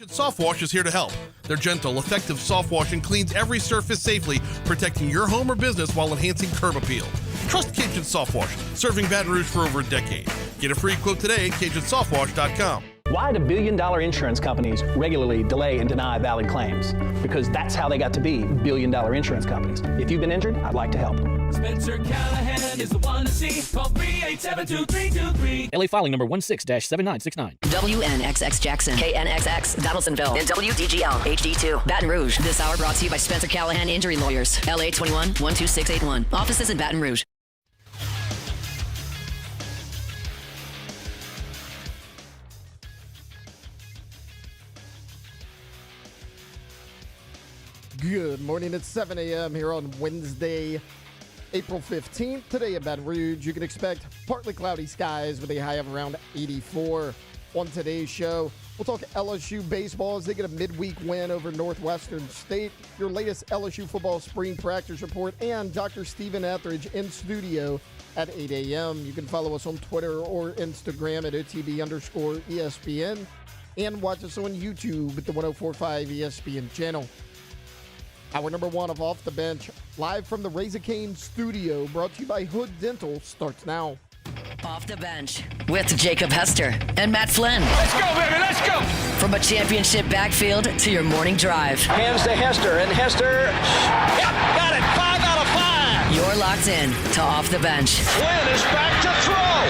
Soft Wash is here to help. Their gentle, effective soft washing cleans every surface safely, protecting your home or business while enhancing curb appeal. Trust Cajun Soft Wash, serving Baton Rouge for over a decade. Get a free quote today at CajunSoftWash.com. Why do billion-dollar insurance companies regularly delay and deny valid claims? Because that's how they got to be billion-dollar insurance companies. If you've been injured, I'd like to help. Spencer Callahan is the one to see. Call 387-2323. LA filing number 16-7969. WNXX Jackson, KNXX Donaldsonville, and WDGL HD2 Baton Rouge. This hour brought to you by Spencer Callahan Injury Lawyers. LA 21-12681. Offices in Baton Rouge. Good morning. It's 7 a.m. here on Wednesday, April 15th. Today in Baton Rouge, you can expect partly cloudy skies with a high of around 84. On today's show, we'll talk LSU baseball as they get a midweek win over Northwestern State, your latest LSU football spring practice report, and Dr. Stephen Ethridge in studio at 8 a.m. You can follow us on Twitter or Instagram at OTB_ESPN and watch us on YouTube at the 104.5 ESPN channel. Hour number one of Off the Bench, live from the Razor Cane studio, brought to you by Hood Dental, starts now. Off the Bench with Jacob Hester and Matt Flynn. Let's go, baby, let's go! From a championship backfield to your morning drive. Hands to Hester, and Hester, yep, got it, 5 out of 5! You're locked in to Off the Bench. Flynn is back to throw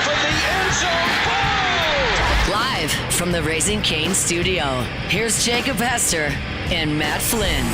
from the end zone, boom! Live from the Raising Cane studio, here's Jacob Hester and Matt Flynn.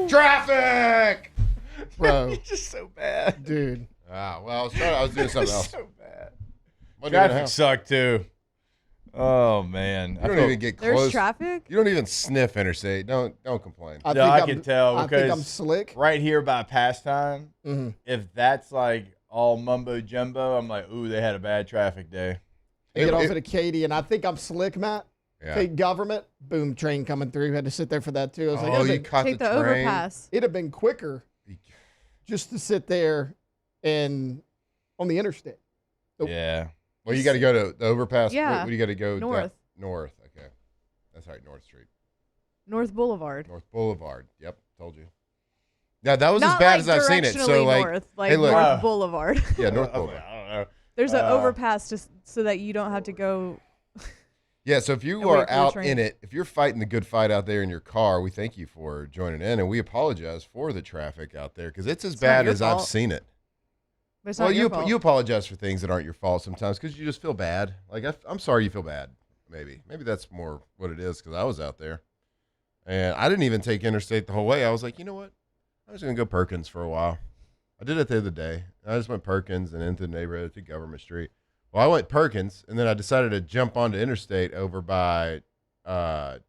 Traffic! Bro. You're just so bad. Dude. Wow. Well, I was doing something else. So bad. Traffic Sucked too. Oh man. You don't even get close. There's traffic? You don't even sniff interstate. Don't complain. I can tell I because think I'm slick. right here by pastime, Mm-hmm. if that's like all mumbo jumbo, I'm like, ooh, they had a bad traffic day. I get off at Katy, and I think I'm slick, Matt. Yeah. State government, boom, train coming through. Had to sit there for that, too. I was Oh, you like, caught Take the the train. overpass. it'd have been quicker just to sit there and on the interstate. Nope. Yeah. Well, you got to go to the overpass. Yeah. What do you got to go? North. North. Okay. That's right. North Street. North Boulevard. North Boulevard. Yep. Told you. Yeah, that was Not as bad like as I've seen it. So directionally like, north, like hey, look. North Boulevard. Yeah, North I was Boulevard. like, I don't know. There's an overpass just so that you don't have to go. Yeah, so if you And wait are for the out train. in it, if you're fighting the good fight out there in your car, we thank you for joining in, and we apologize for the traffic out there because it's as not bad your as I've fault. seen it. But it's Well, not your fault. you apologize for things that aren't your fault sometimes because you just feel bad. Like I'm sorry you feel bad. Maybe that's more what it is because I was out there, and I didn't even take interstate the whole way. I was like, you know what? I'm just gonna go Perkins for a while. I did it the other day. I just went Perkins and into the neighborhood to Government Street. Well, I went Perkins, and then I decided to jump onto interstate over by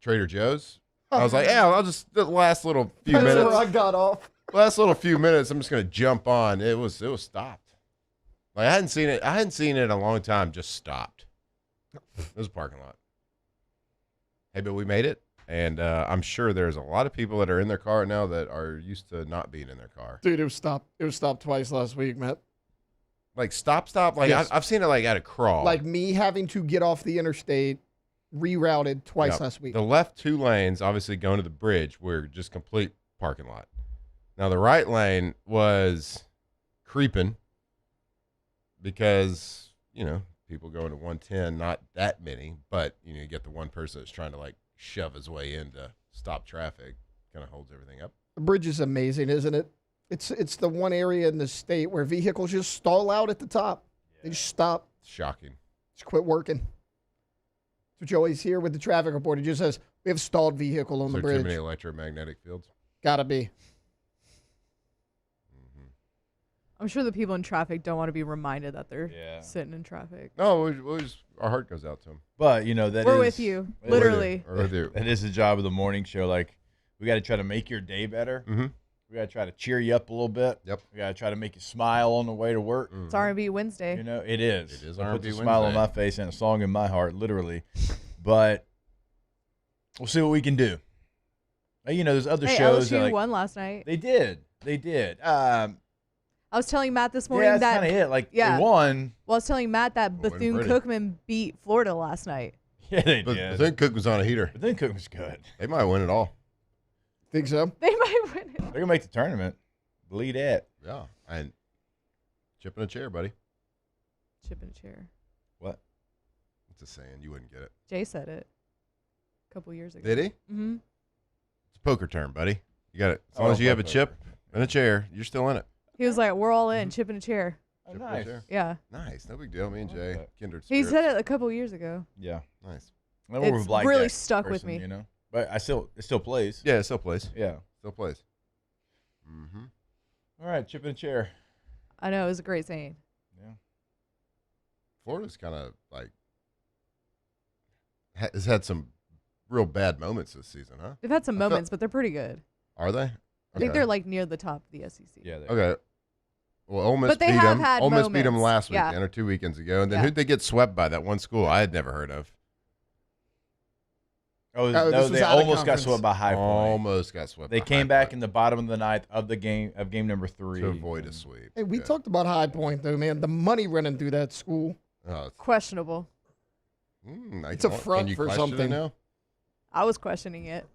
Trader Joe's. I was like, yeah, I'll just the last little few That's minutes. where I got off. Last little few minutes, I'm just gonna jump on. It was stopped. Like I hadn't seen it in a long time. Just stopped. It was a parking lot. Hey, but we made it, and I'm sure there's a lot of people that are in their car now that are used to not being in their car. Dude, it was stopped twice last week, Matt. Like stop. Like Yes. I've seen it like at a crawl. Like me having to get off the interstate, rerouted twice Yep. last week. The left two lanes, obviously going to the bridge, were just complete parking lot. Now the right lane was creeping because, people going to 110, not that many, but, you get the one person that's trying to like shove his way in to stop traffic, kind of holds everything up. The bridge is amazing, isn't it? It's the one area in the state where vehicles just stall out at the top. They just stop, It's shocking. just quit working. That's what you always hear with the traffic report. It just says, we have stalled vehicle on Is the there too bridge. many electromagnetic fields? Gotta be. I'm sure the people in traffic don't want to be reminded that they're Yeah. sitting in traffic. No, our heart goes out to them. But, you know, that We're is- with you, literally. That is the job of the morning show. Like, we got to try to make your day better. Mm-hmm. We got to try to cheer you up a little bit. Yep. We got to try to make you smile on the way to work. It's R&B Wednesday. You know, it is. It is It R&B puts a smile on Wednesday. my face and a song in my heart, literally. But we'll see what we can do. You know, there's other Hey, shows. LSU that, like, won last night. They did. I was telling Matt this morning yeah, that's that kind of it. Like, they won. Well, I was telling Matt that Well, win pretty. Bethune-Cookman beat Florida last night. Yeah, they But did. I think Cook was on a heater. But then Cook was good. They might win it all. Think so? They might win it. They're going to make the tournament. Believe that. Yeah. And chip in a chair, buddy. Chip in a chair. What? It's a saying. You wouldn't get it. Jay said it a couple years ago. Did he? Mm-hmm. It's a poker term, buddy. You got it. As long as you have a chip and a chair, you're still in it. He was like, we're all in, chip in a chair. Oh, Chip in a nice. chair. Yeah. Nice. No big deal. Me and Jay, kindred He spirits. said it a couple years ago. Yeah. Nice. I'm more of a It's black really jack stuck with person, me. You know? But it still plays. Yeah, it still plays. Yeah. Still plays. Mm-hmm. All right, chip in a chair. I know, it was a great saying. Yeah. Florida's kind of like has had some real bad moments this season, huh? They've had some I felt- moments, but they're pretty good. Are they? I think Okay. they're like near the top of the SEC. Yeah. Okay. Well, Ole Miss But they beat have them. had Ole Miss beat them moments. last Yeah. weekend or 2 weekends ago, and then Yeah. who'd they get swept by? That one school I had never heard of. Oh, this no, was they out of almost got conference. swept by High Point. Almost got swept. They by came High back Point in the bottom of the ninth of game number 3 to avoid a sweep. Hey, we Good. talked about High Point, though, man. The money running through that school. Oh, Questionable. It's a front can you for question it something. now? I was questioning it.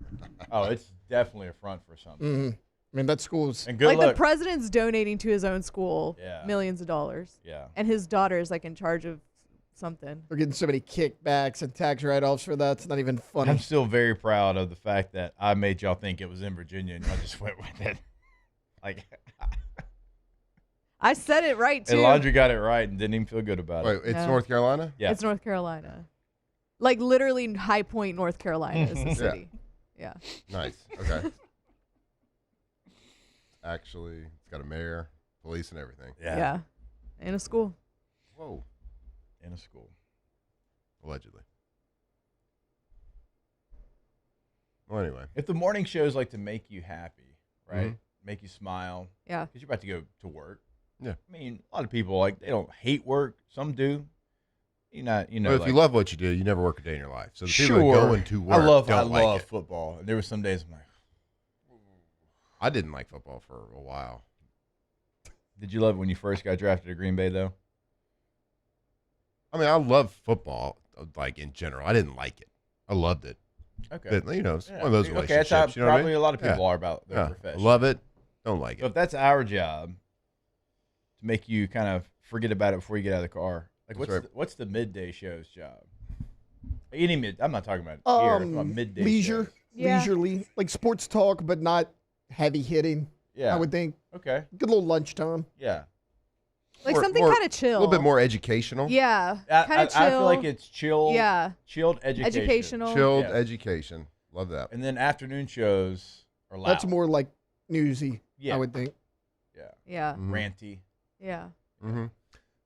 Oh, it's definitely a front for something. Mm-hmm. I mean, that school's. And good Like luck. the president's donating to his own school Yeah. millions of dollars. Yeah. And his daughter is like in charge of something. They're getting so many kickbacks and tax write-offs for that. It's not even funny. I'm still very proud of the fact that I made y'all think it was in Virginia and y'all just went with it. Like, I said it right too. and Laundry got it right and didn't even feel good about Wait, it. it's No. North Carolina? Yeah. It's North Carolina. Like literally High Point, North Carolina is the city. Yeah. Nice. Okay. Actually, it's got a mayor, police, and everything. Yeah. In a school. Whoa. In a school. Allegedly. Well, anyway. If the morning shows like to make you happy, right? Mhm. Make you smile. Yeah. Because you're about to go to work. Yeah. I mean, a lot of people, like, they don't hate work. Some do. You know, Well, if like, you love what you do, you never work a day in your life. So the people that sure, go into work I love don't like it. football. And there were some days I'm like, I didn't like football for a while. did you love it when you first got drafted to Green Bay, though? I mean, I love football, like, in general. I didn't like it. I loved it. Okay. But, you know, it's one of those Okay, relationships. that's how you know what I probably mean? a lot of people Yeah. are about their Yeah. profession. Love it. Don't like So it. if that's our job, to make you kind of forget about it before you get out of the car, like That's right. what's the midday show's job? I'm not talking about here. I'm talking about midday leisure, shows. Yeah. leisurely, like sports talk, but not heavy hitting. Yeah. I would think. Okay. Good little lunchtime. Yeah. Like More- something more- kind of chill. A little bit more educational. Yeah. I Kind of chill. feel like it's chill. Yeah. Chilled education. Educational. Chilled Yeah. education. Love that. And then afternoon shows are loud. That's more like newsy. Yeah. I would think. Yeah. Yeah. Mhm. Ranty. Yeah. Mm-hmm.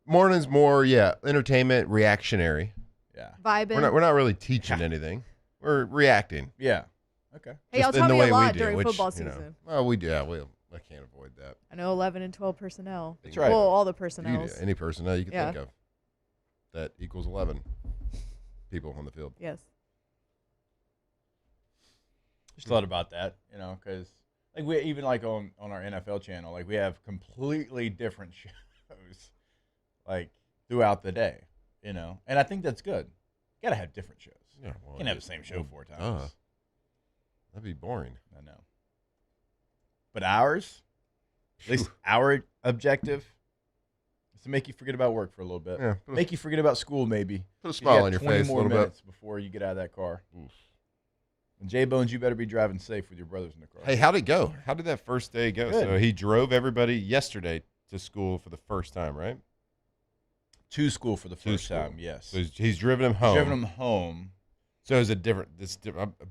Morning's more, entertainment, reactionary. Yeah. Vibing. We're not really teaching anything. We're reacting. Yeah. Okay. Hey, y'all just in taught the me a way we lot do, during which, football you know, season. well, we do. Yeah, I can't avoid that. I know 11 and 12 personnel. That's right. Well, all the You personnel. do. Any personnel you can Yeah. think of that equals 11 people on the field. Yes. Just thought about that, because like we even like on our NFL channel, like we have completely different shows, like throughout the day, and I think that's good. You gotta have different shows. Yeah, You can't have the same show 4 times. That'd be boring. I know. But ours, at least our objective, is to make you forget about work for a little bit. Yeah, Make you forget about school, maybe. Put a 'Cause you smile got on your 20 face a more little bit. minutes before you get out of that car. Oof. And J Bones, you better be driving safe with your brothers in the car. Hey, how'd it go? How did that first day go? Good. So he drove everybody yesterday to school for the first time, right? To school for the To first school. time, yes. So he's driven him home. Driving them home. So is it different?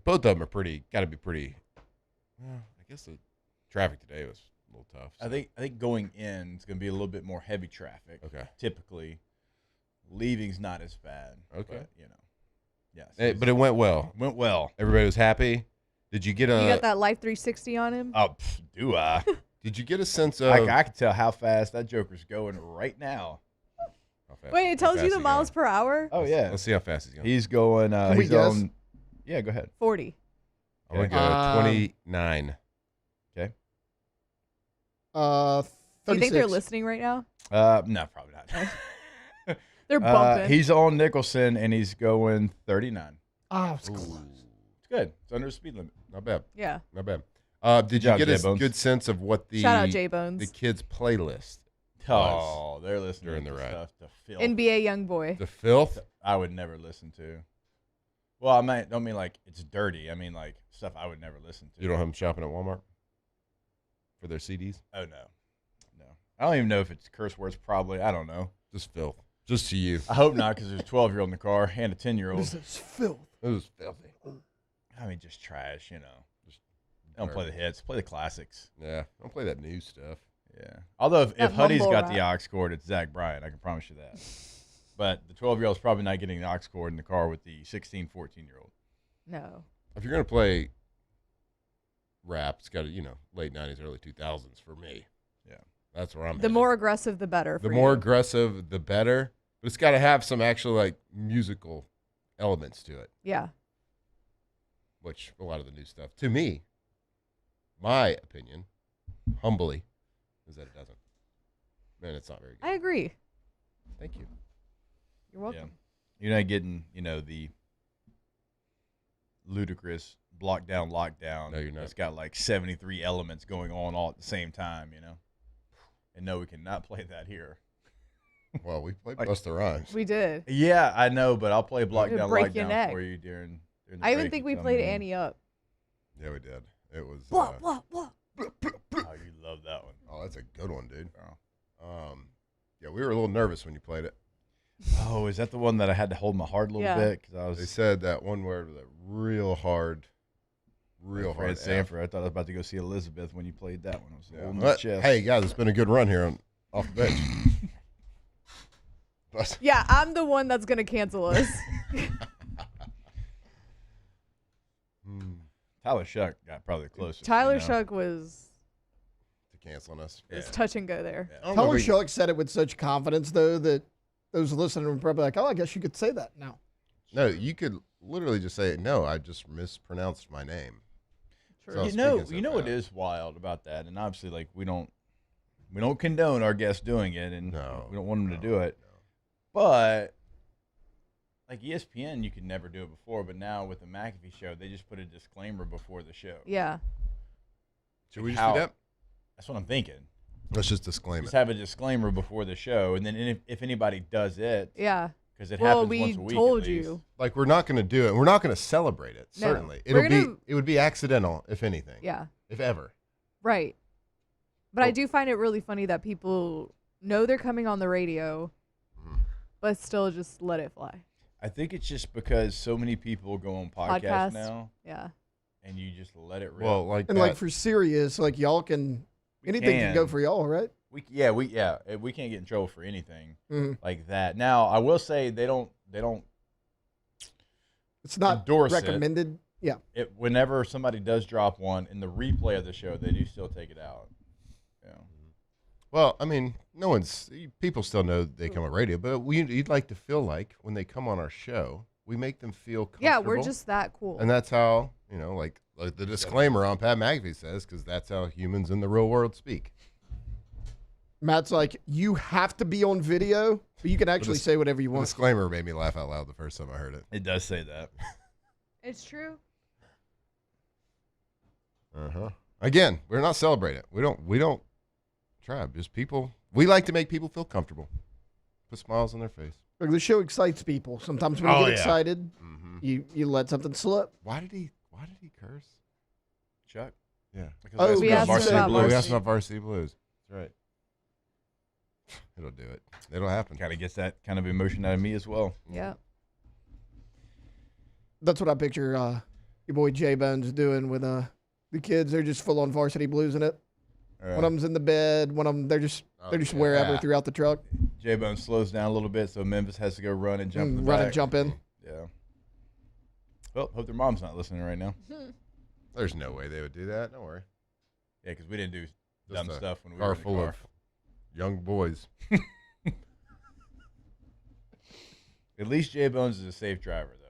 Both of them are got to be pretty. Well, I guess the traffic today was a little tough. So. I think going in it's going to be a little bit more heavy traffic. Okay. Typically, leaving's not as bad. Okay. But, yes. But it went well. Went well. Everybody was happy. Did you get You got that Life 360 on him? Oh, do I? Did you get a sense of? I can tell how fast that Joker's going right now. Wait, it tells you the miles per hour? Oh, yeah. Let's see how fast he's going. He's going. Can we he's guess? on. Yeah, go ahead. 40. I'm going to go 29. Okay. 36. Do you think they're listening right now? No, probably not. They're bumping. He's on Nicholson, and he's going 39. Oh, it's close. It's good. It's under the speed limit. Not bad. Yeah. Not bad. Did you get a J-Bones. good sense of what the Shout out J-Bones. the kids' playlist Oh, they're listening during to the ride? stuff to filth. NBA Youngboy. The filth? I would never listen to. Well, don't mean like it's dirty. I mean like stuff I would never listen to. You don't have them shopping at Walmart for their CDs? Oh no. I don't even know if it's curse words. Probably. I don't know. Just filth. Just to you. I hope not, because there's a 12-year-old in the car and a 10-year-old. This is filth. It was filthy. I mean, just trash. Just don't play the hits. Play the classics. Yeah. Don't play that new stuff. Yeah. Although if That Huddy's mumble got the rap. aux cord, it's Zach Bryant. I can promise you that. But the 12-year-old's probably not getting the aux cord in the car with the 16, 14-year-old. No. If you're going to play rap, it's got to, late 90s, early 2000s for me. Yeah. That's where I'm The headed. more aggressive, the better. The for more you. aggressive, the better. But it's got to have some actual, musical elements to it, Yeah. which a lot of the new stuff, to me, my opinion, humbly, is that it doesn't. Man, it's not very good. I agree. Thank you. You're welcome. Yeah. You're not getting, the ludicrous lockdown. No, you're not. It's got like 73 elements going on all at the same time, And no, we cannot play that here. Well, we played Like- Busta Rhymes. We did. Yeah, I know, but I'll play block It'll down, break your lockdown neck. for you during the I even break think if we I'm played in. Annie Up. Yeah, we did. It was. Blah, blah, blah. Oh, you love that one. Oh, that's a good one, dude. Oh. Yeah, we were a little nervous when you played it. Oh, is that the one that I had to hold my heart a little Yeah. bit? Because I They was said that one word was a real hard Fred F. Sanford. I thought I was about to go see Elizabeth when you played that one. I was Yeah. holding my But, chest. hey, guys, it's been a good run here off the bench. But- Yeah, I'm the one that's going to cancel us. Tyler Shuck got probably the closest. Tyler Shuck was to canceling us. touch and go there. Yeah. Tyler Shuck said it with such confidence, though, that those listening were probably like, oh, I guess you could say that now. No, you could literally just say, no, I just mispronounced my name. True. So I was You know speaking so what fast. is wild about that, and obviously, like we don't condone our guests doing it, and No, we don't want them to do it. no. But like ESPN, you could never do it before, but now with the McAfee show, they just put a disclaimer before the show. Yeah. Should we just How- do that? That's what I'm thinking. Let's just disclaim Just it. have a disclaimer before the show, and then if anybody does it, Yeah. because it Well, happens we once a week. told at least. you. Like, we're not going to do it. We're not going to celebrate it, No. certainly. We're It would be accidental, if anything. Yeah. If ever. Right. But I Oh. do find it really funny that people know they're coming on the radio, but still just let it fly. I think it's just because so many people go on podcasts Podcast. now, Yeah. and you just let it rip. Well, like And that. like for serious, like y'all anything can go can. for y'all, right? we can't get in trouble for anything Mhm. like that. Now, I will say they don't It's not endorse it. recommended. Yeah. Whenever somebody does drop one in the replay of the show, they do still take it out. Yeah. Well, I mean, people still know they come on radio, but you'd like to feel like when they come on our show, we make them feel comfortable. Yeah, we're just that cool. And that's how, like the disclaimer on Pat McAfee says, because that's how humans in the real world speak. Matt's like, you have to be on video, but you can actually say whatever you The want. disclaimer made me laugh out loud the first time I heard it. It does say that. It's true. Again, we're not celebrating it. We don't try. Just people. We like to make people feel comfortable. Put smiles on their face. Like, the show excites people. Sometimes when you Oh, get yeah. excited, Mm-hmm. you let something slip. Why did he curse? Chuck. Yeah. Because Oh, we asked Varsity about Blues. We asked about Varsity Blues. That's right. It'll do it. It'll happen. Kind of gets that kind of emotion out of me as well. Yeah. That's what I picture your boy J-Bones doing with the kids. They're just full on varsity blues in it. One of them's in the bed. One of them, they're just wherever throughout the truck. J-Bone slows down a little bit, so Memphis has to go run and jump in the Run back. and jump in. Yeah. Well, hope their mom's not listening right now. There's no way they would do that. Don't worry. Yeah, because we didn't do dumb Just a stuff when we car were in the full car. of young boys. At least J-Bones is a safe driver, though.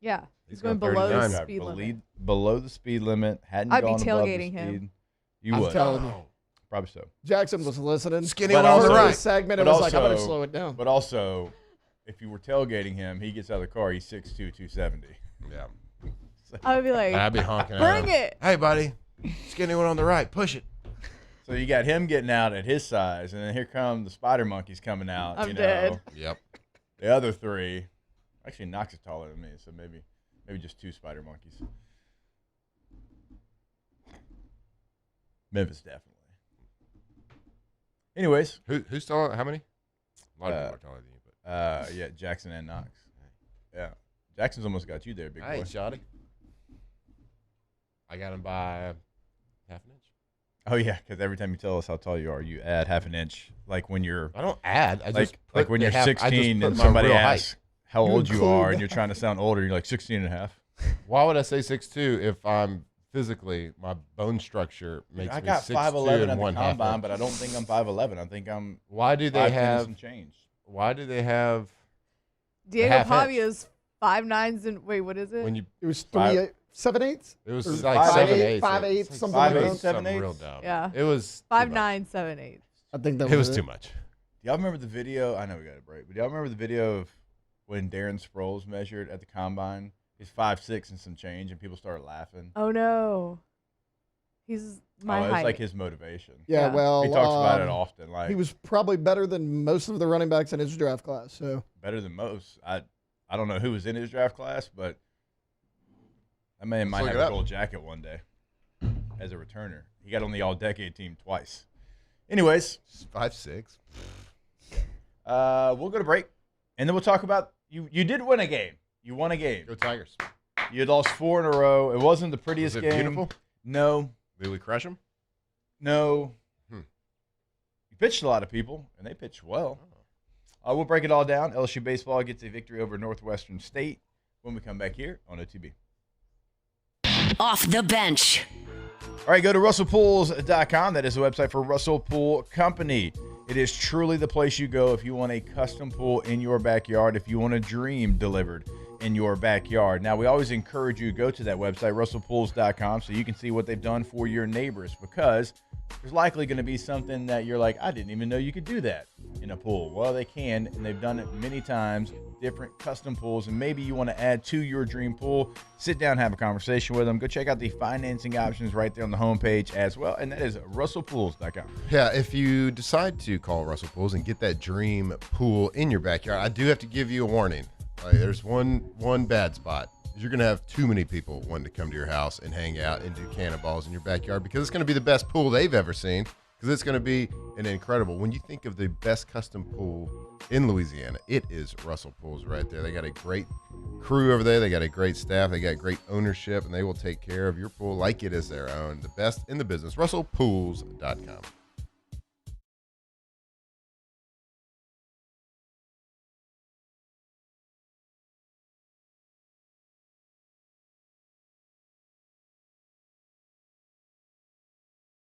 Yeah. He's He's going got below the 39. speed limit. Below the speed limit. Hadn't I'd be gone above the tailgating him. speed. You I'm would. telling you. Probably so. Jackson was listening. Skinny But one on the also- right. Segment, it But was like, I better also- slow it down. But also, if you were tailgating him, he gets out of the car, he's 6'2", 270. Yeah. I would be like, I'd be honking. bring at him. it. Hey, buddy. Skinny one on the right. Push it. So you got him getting out at his size, and then here come the spider monkeys coming out. I'm you know. dead. Yep. The other three, actually Knox is taller than me, so maybe just two spider monkeys. Memphis definitely. Anyways, Who's taller? How many? A lot of people are taller than you, but yeah, Jackson and Knox. Yeah, Jackson's almost got you there, big hey, boy. Shotty. I got him by half an inch. Oh yeah, because every time you tell us how tall you are, you add half an inch. Like when you're I don't add. I just like put when the you're half- I just 16 put and my somebody real asks height. how You old you include are, that. and you're trying to sound older, you're like 16 and a half. Why would I say 6'2" if I'm physically, my bone structure makes I me got 6'2" 5'11" and at the 1/2 combine, inch. but I don't think I'm 5'11". I think I'm Why do they 5'10" have? some change. Why do they have Diego half inch? Pavia's 5'9" and wait, what is it? when you? It was Five- 7/8? It was Or like 5'8", 7/8", 5'8", It's like something like 5'8", that. seven something real eighths? dumb. Yeah. It was too much. 5'9", 7'8". I think that It was was too much. Y'all remember the video? I know we got a break, but y'all remember the video of when Darren Sproles measured at the combine? He's 5'6" and some change, and people started laughing. Oh no. He's my It's height. like his motivation. Yeah, Yeah. well, He talks about it often. Like he was probably better than most of the running backs in his draft class. So better than most. I don't know who was in his draft class, but that man might look have it a up. gold jacket one day as a returner. He got on the all-decade team twice. Anyways, 5'6". we'll go to break, and then we'll talk about you. You did win a game. You won a game. Go Tigers. You had lost 4 in a row. It wasn't the prettiest Was it game. beautiful? No, Did we crush them? no. You pitched a lot of people, and they pitched well. We'll break it all down. LSU baseball gets a victory over Northwestern State when we come back here on OTB. Off the bench. All right, go to russellpools.com. That is the website for Russell Pool Company. It is truly the place you go if you want a custom pool in your backyard, if you want a dream delivered in your backyard. Now, we always encourage you to go to that website, russellpools.com, so you can see what they've done for your neighbors, because there's likely going to be something that you're like, I didn't even know you could do that in a pool. Well, they can, and they've done it many times, different custom pools, and maybe you want to add to your dream pool. Sit down, have a conversation with them. Go check out the financing options right there on the homepage as well, and that is russellpools.com. Yeah, if you decide to call Russell Pools and get that dream pool in your backyard, I do have to give you a warning. There's one bad spot. You're going to have too many people wanting to come to your house and hang out and do cannonballs in your backyard, because it's going to be the best pool they've ever seen, because it's going to be an incredible. When you think of the best custom pool in Louisiana, it is Russell Pools right there. They got a great crew over there. They got a great staff. They got great ownership, and they will take care of your pool like it is their own. The best in the business. russellpools.com.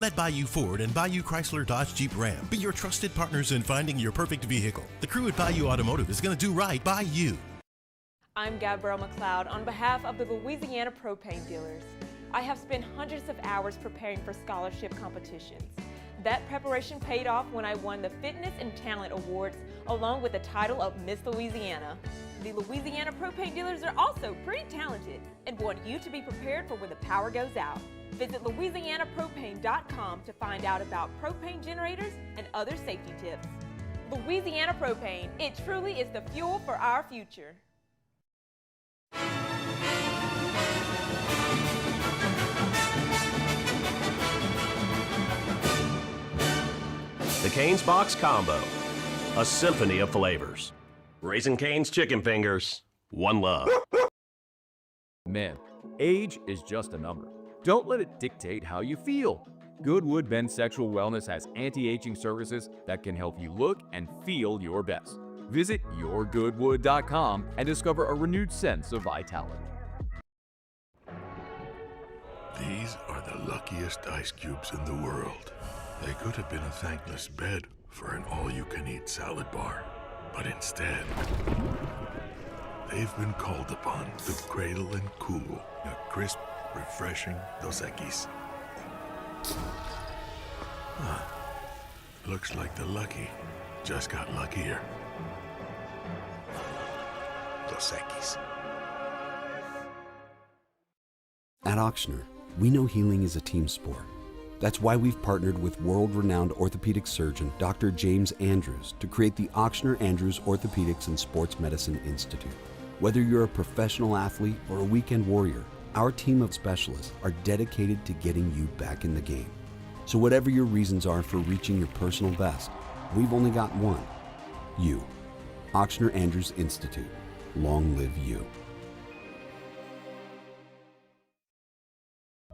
Let Bayou Ford and Bayou Chrysler Dodge Jeep Ram be your trusted partners in finding your perfect vehicle. The crew at Bayou Automotive is going to do right by you. I'm Gabrielle McLeod on behalf of the Louisiana Propane Dealers. I have spent hundreds of hours preparing for scholarship competitions. That preparation paid off when I won the Fitness and Talent Awards along with the title of Miss Louisiana. The Louisiana Propane Dealers are also pretty talented and want you to be prepared for when the power goes out. Visit LouisianaPropane.com to find out about propane generators and other safety tips. Louisiana Propane, it truly is the fuel for our future. The Cane's Box Combo, a symphony of flavors. Raising Cane's Chicken Fingers, one love. Man, age is just a number. Don't let it dictate how you feel. Goodwood Men's Sexual Wellness has anti-aging services that can help you look and feel your best. Visit yourgoodwood.com and discover a renewed sense of vitality. These are the luckiest ice cubes in the world. They could have been a thankless bed for an all-you-can-eat salad bar. But instead, they've been called upon to cradle and cool a crisp, refreshing Dos Equis. Looks like the lucky just got luckier. Dos Equis. At Ochsner, we know healing is a team sport. That's why we've partnered with world-renowned orthopedic surgeon Dr. James Andrews to create the Ochsner Andrews Orthopedics and Sports Medicine Institute. Whether you're a professional athlete or a weekend warrior, our team of specialists are dedicated to getting you back in the game. So whatever your reasons are for reaching your personal best, we've only got one: you. Ochsner Andrews Institute. Long live you.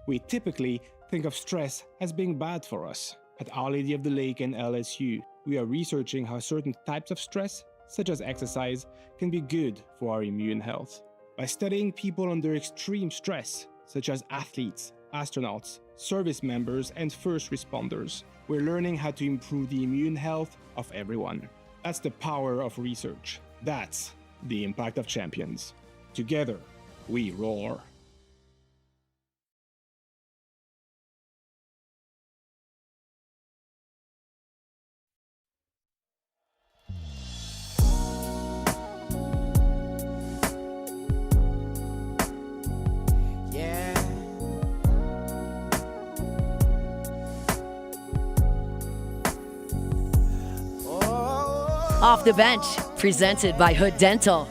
We typically think of stress as being bad for us. At Our Lady of the Lake and LSU, we are researching how certain types of stress, such as exercise, can be good for our immune health. By studying people under extreme stress, such as athletes, astronauts, service members, and first responders, we're learning how to improve the immune health of everyone. That's the power of research. That's the impact of champions. Together, we roar. Off the Bench, presented by Hood Dental.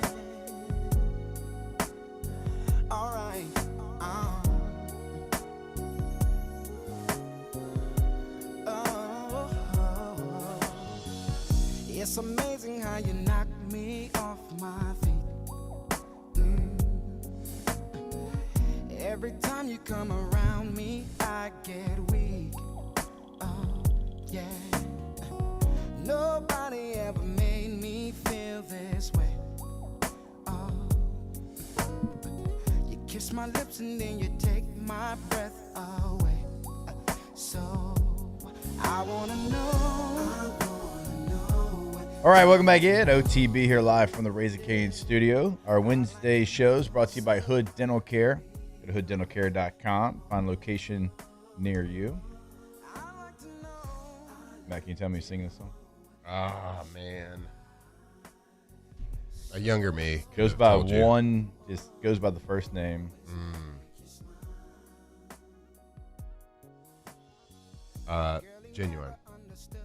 It's amazing how you knock me off my feet. Every time you come around me, I get weak. Oh, yeah. Nobody ever made me feel this way. Oh, you kiss my lips and then you take my breath away. So I wanna know. All right, welcome back in. OTB here live from the Raising Cane studio. Our Wednesday shows brought to you by Hood Dental Care. Go to hooddentalcare.com. Find a location near you. Matt, can you tell me to sing this song? Ah, man. A younger me. Goes by one, just goes by the first name. Genuine.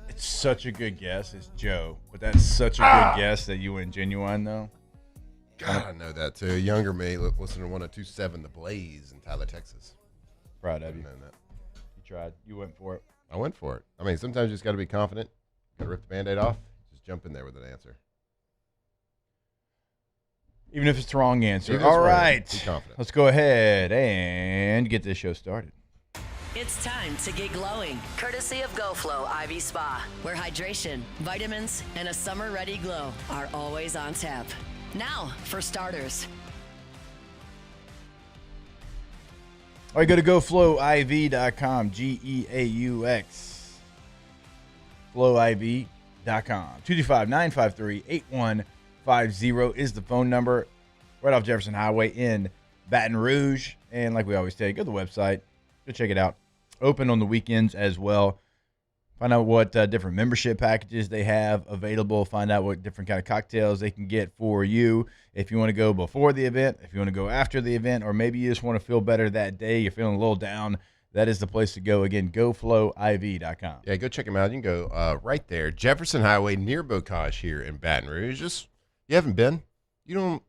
It's such a good guess. It's Joe, but that's such a good guess that you went Genuine, though. God, I know that too. Younger me, listen to 102.7 The Blaze in Tyler, Texas. Proud of you. That. You tried. You went for it. I went for it. I mean, sometimes you just got to be confident. Got to rip the Band-Aid off. Just jump in there with an answer. Even if it's the wrong answer. Even All if it's wrong, right. be confident. Let's go ahead and get this show started. It's time to get glowing, courtesy of GoFlow IV Spa, where hydration, vitamins, and a summer-ready glow are always on tap. Now, for starters. All right, go to GoFlowIV.com, G-E-A-U-X, FlowIV.com. 225-953-8150 is the phone number, right off Jefferson Highway in Baton Rouge. And like we always say, go to the website, go check it out. Open on the weekends as well. Find out what different membership packages they have available. Find out what different kind of cocktails they can get for you. If you want to go before the event, if you want to go after the event, or maybe you just want to feel better that day, you're feeling a little down, that is the place to go. Again, GoFlowIV.com. Yeah, go check them out. You can go right there, Jefferson Highway near Bocage here in Baton Rouge. Just, you haven't been, you don't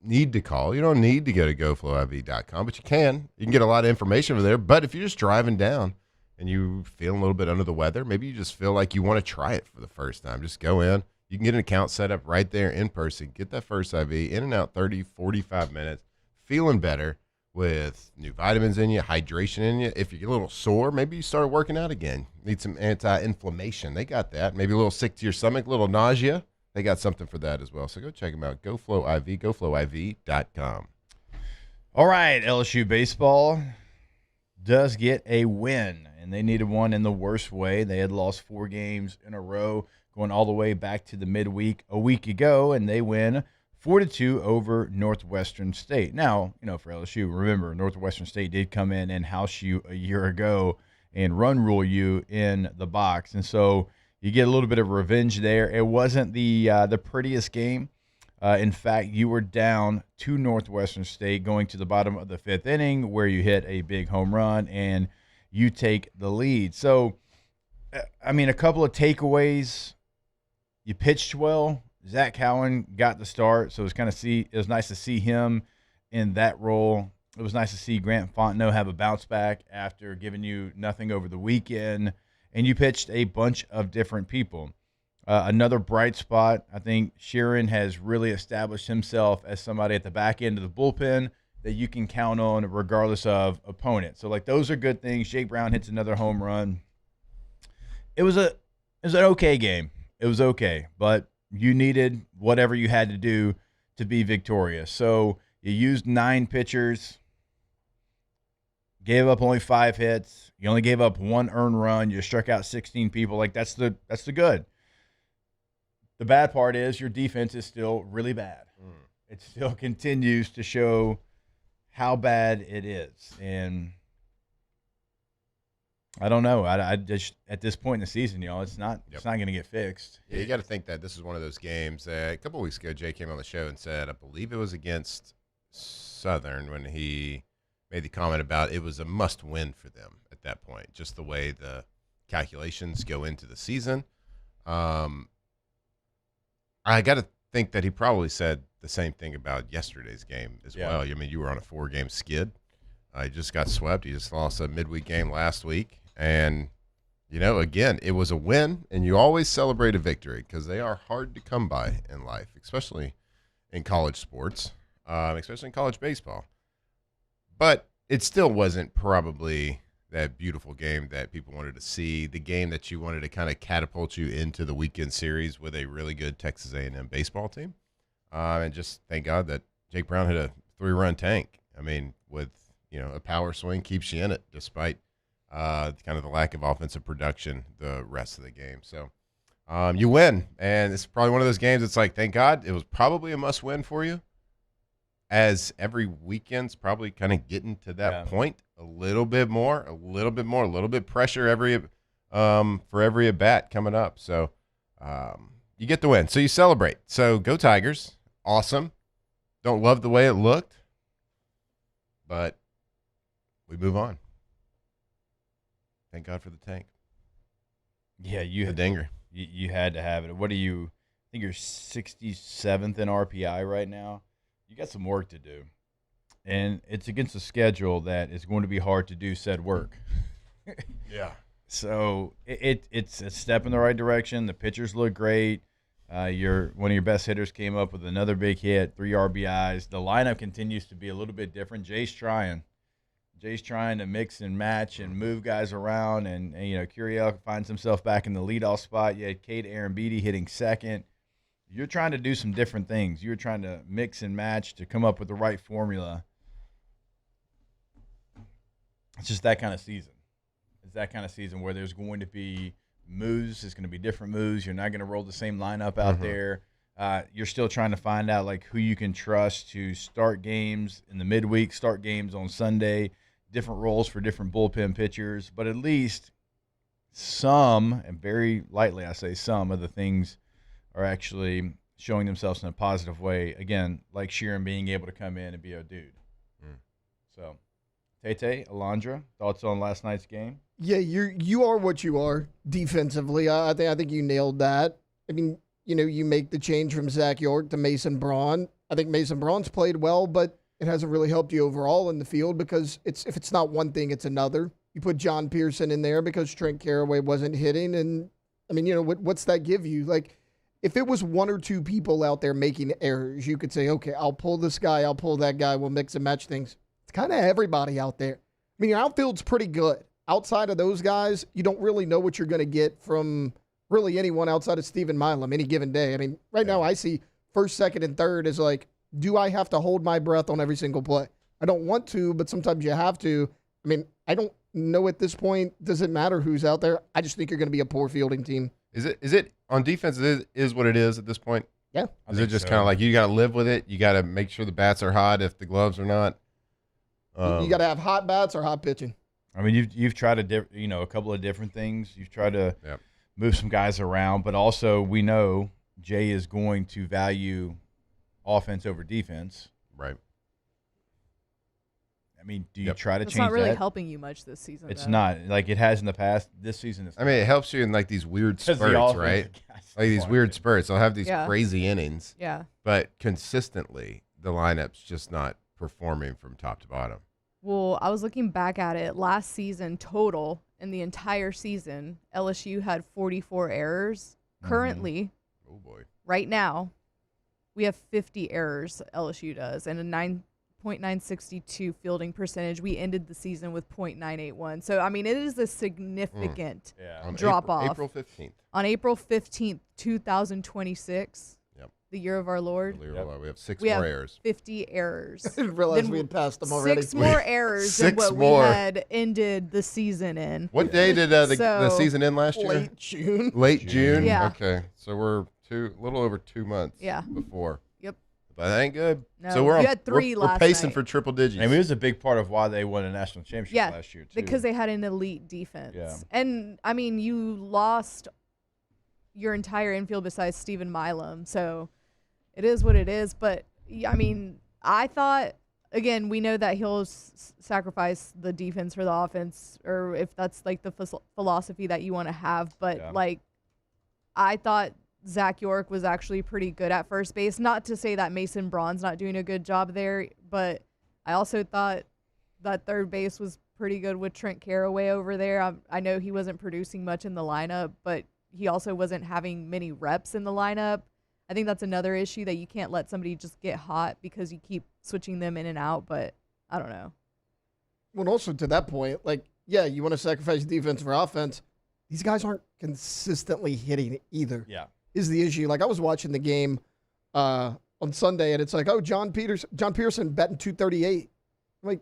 need to call. You don't need to go to GoFlowIV.com, but you can. You can get a lot of information over there. But if you're just driving down and you feel a little bit under the weather, maybe you just feel like you want to try it for the first time, just go in. You can get an account set up right there in person. Get that first IV, in and out 30, 45 minutes. feeling better with new vitamins in you, hydration in you. If you're a little sore, maybe you start working out again. Need some anti-inflammation. They got that. Maybe a little sick to your stomach, a little nausea. They got something for that as well. So go check them out. GoFlow IV, GoFlowIV.com. All right, LSU baseball does get a win, and they needed one in the worst way. They had lost 4 games in a row, going all the way back to the midweek a week ago, and they win 4-2 over Northwestern State. Now, for LSU, remember, Northwestern State did come in and house you a year ago and run rule you in the box, and so you get a little bit of revenge there. It wasn't the prettiest game. In fact, you were down to Northwestern State going to the bottom of the 5th inning where you hit a big home run and you take the lead. So, a couple of takeaways. You pitched well. Zach Cowan got the start, so it was nice to see him in that role. It was nice to see Grant Fontenot have a bounce back after giving you nothing over the weekend, and you pitched a bunch of different people. Another bright spot, I think Sheeran has really established himself as somebody at the back end of the bullpen that you can count on regardless of opponent. So, those are good things. Jake Brown hits another home run. It was an okay game. It was okay, but you needed whatever you had to do to be victorious. So you used 9 pitchers, gave up only 5 hits. You only gave up 1 earned run. You struck out 16 people. That's the good. The bad part is your defense is still really bad. It still continues to show how bad it is. And I don't know. I just at this point in the season, it's not going to get fixed. Yeah, you got to think that this is one of those games. A couple of weeks ago, Jay came on the show and said, I believe it was against Southern when he made the comment about it was a must-win for them at that point, just the way the calculations go into the season. I got to think that he probably said the same thing about yesterday's game as well. You were on a 4-game skid. You just got swept. You just lost a midweek game last week. And, again, it was a win, and you always celebrate a victory because they are hard to come by in life, especially in college sports, especially in college baseball. But it still wasn't probably that beautiful game that people wanted to see, the game that you wanted to kind of catapult you into the weekend series with a really good Texas A&M baseball team. And just thank God that Jake Brown hit a 3-run tank. With a power swing keeps you in it despite kind of the lack of offensive production the rest of the game. So you win, and it's probably one of those games. It's thank God it was probably a must-win for you, as every weekend's probably kind of getting to that point a little bit pressure for every at bat coming up. So you get the win. So you celebrate. So go Tigers. Awesome. Don't love the way it looked, but we move on. Thank God for the tank. Yeah, the dinger. You had to have it. What are you? I think you're 67th in RPI right now. You got some work to do, and it's against a schedule that is going to be hard to do said work. Yeah. So it's a step in the right direction. The pitchers look great. One of your best hitters came up with another big hit, 3 RBIs. The lineup continues to be a little bit different. Jay's trying to mix and match and move guys around, and Curiel finds himself back in the leadoff spot. You had Cade Arambidi hitting second. You're trying to do some different things. You're trying to mix and match to come up with the right formula. It's just that kind of season. It's that kind of season where there's going to be moves. It's going to be different moves. You're not going to roll the same lineup out there. You're still trying to find out who you can trust to start games in the midweek, start games on Sunday, different roles for different bullpen pitchers. But at least some, and very lightly I say some, of the things are actually showing themselves in a positive way. Again, like Sheeran being able to come in and be a dude. So, Tete, Alondra, thoughts on last night's game? Yeah, you are what you are defensively. I think you nailed that. You make the change from Zach York to Mason Braun. I think Mason Braun's played well, but it hasn't really helped you overall in the field because if it's not one thing, it's another. You put John Pearson in there because Trent Carraway wasn't hitting, and what's that give you? if it was one or two people out there making errors, you could say, okay, I'll pull this guy, I'll pull that guy, we'll mix and match things. It's kind of everybody out there. I mean, your outfield's pretty good. Outside of those guys, you don't really know what you're going to get from really anyone outside of Stephen Milam any given day. I mean, right now I see first, second, and third is like, do I have to hold my breath on every single play? I don't want to, but sometimes you have to. I mean, I don't know at this point, does it matter who's out there? I just think you're going to be a poor fielding team. Is it on defense? Is what it is at this point? Yeah. Is it just kind of like you got to live with it? You got to make sure the bats are hot if the gloves are not. You got to have hot bats or hot pitching. I mean, you've tried a couple of different things. You've tried to move some guys around, but also we know Jay is going to value offense over defense. Right. I mean, do you try to change that? It's not really helping you much this season. It's though. not like it has in the past. This season is. I mean, it helps you in like these weird spurts, right? Like these weird spurts. They'll have these crazy innings. Yeah. But consistently, the lineup's just not performing from top to bottom. Well, I was looking back at it. Last season, total, in the entire season, LSU had 44 errors. Currently, oh boy, right now, we have 50 errors, LSU does, and a 9.962 fielding percentage. We ended the season with .981. So, I mean, it is a significant drop-off. April 15th. On April 15th, 2026. The year of our Lord. We have six more errors. 50 errors. I didn't realize we had passed them already. 6 more errors than what we had ended the season in. What day did the season end last year? Late June. Late June? Yeah. Okay. So we're a little over 2 months before. Yep. But that ain't good. No, so we're you had 3 we're last pacing night. for triple digits. I mean, it was a big part of why they won a national championship last year, too. Because they had an elite defense. Yeah. And, I mean, you lost your entire infield besides Stephen Milam. So it is what it is. But, I mean, I thought, again, we know that he'll sacrifice the defense for the offense, or if that's, like, the philosophy that you want to have. But, like, I thought Zach York was actually pretty good at first base. Not to say that Mason Braun's not doing a good job there, but I also thought that third base was pretty good with Trent Carraway over there. I know he wasn't producing much in the lineup, but he also wasn't having many reps in the lineup. I think that's another issue, that you can't let somebody just get hot because you keep switching them in and out, but I don't know. Well, also to that point, like, yeah, you want to sacrifice defense for offense. These guys aren't consistently hitting either. Yeah. Is the issue. Like, I was watching the game on Sunday, and it's like, oh, John Pearson batting 238. I'm like,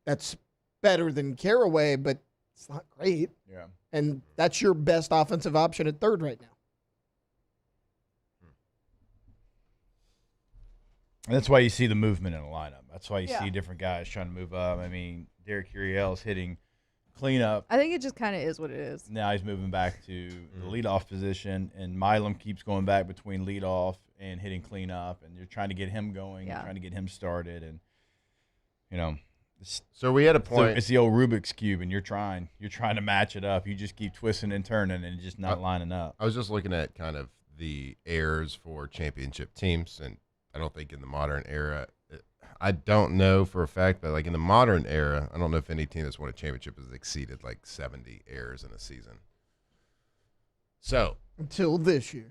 that's better than Carraway, but it's not great. Yeah. And that's your best offensive option at third right now. And that's why you see the movement in the lineup. That's why you see different guys trying to move up. I mean, Derek Uriel's hitting cleanup. I think it just kind of is what it is. Now he's moving back to the leadoff position, and Milam keeps going back between leadoff and hitting cleanup, and you're trying to get him going, you're trying to get him started, and so we had a point. It's the old Rubik's cube, and you're trying to match it up. You just keep twisting and turning, and just not lining up. I was just looking at kind of the errors for championship teams, and I don't think in the modern era, I don't know for a fact, but like in the modern era, I don't know if any team that's won a championship has exceeded like 70 errors in a season. So until this year.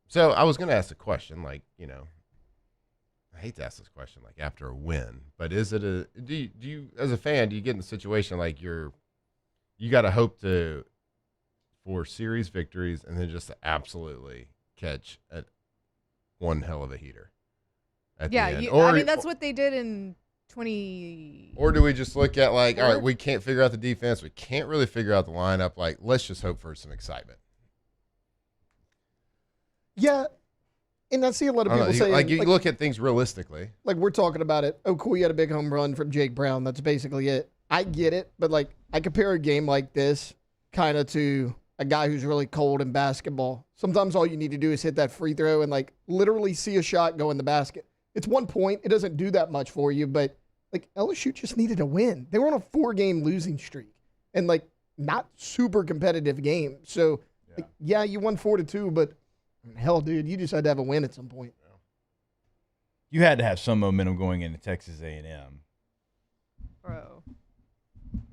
So I was going to ask a question, like, I hate to ask this question, like after a win, but is it do you as a fan, do you get in the situation like you got to hope for series victories and then just to absolutely catch one hell of a heater at the end? I mean, that's what they did in 20. Or do we just look at like, all right, we can't figure out the defense, we can't really figure out the lineup, like let's just hope for some excitement? Yeah, and I see a lot of people say, like you look at things realistically. Like we're talking about it. Oh, cool, you had a big home run from Jake Brown. That's basically it. I get it, but like I compare a game like this kind of to a guy who's really cold in basketball. Sometimes all you need to do is hit that free throw and like literally see a shot go in the basket. It's 1 point. It doesn't do that much for you, but like LSU just needed a win. They were on a 4-game losing streak and like not super competitive game. So yeah, you won 4-2, but hell, dude, you just had to have a win at some point. You had to have some momentum going into Texas A&M. Bro.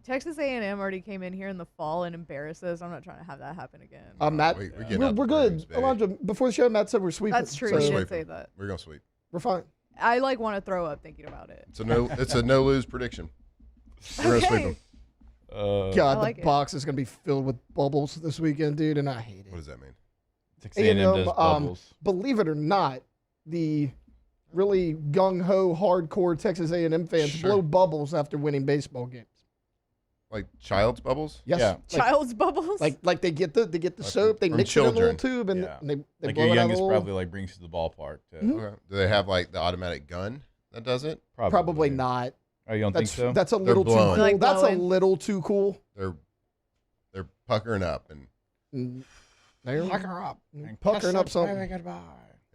Texas A&M already came in here in the fall and embarrassed us. I'm not trying to have that happen again. Matt, we're good. Elijah, before the show, Matt said we're sweeping. That's true. So He did say that. We're gonna sweep. We're fine. I want to throw up thinking about it. It's a no lose prediction. We're gonna sweep them. God, the box is gonna be filled with bubbles this weekend, dude, and I hate it. What does that mean? Texas A&M does bubbles. Believe it or not, the really gung ho, hardcore Texas A&M fans blow bubbles after winning baseball games. Like child's bubbles? Yes. Yeah. Child's bubbles? Like they get the soap, they mix it in a little tube, and they like blow your it out of youngest the probably like brings to the ballpark. Okay. Do they have like the automatic gun that does it? Probably not. Oh, you don't think so? That's a little too cool. Like That's a blowing. little too cool. They're puckering up and They're puckering up something.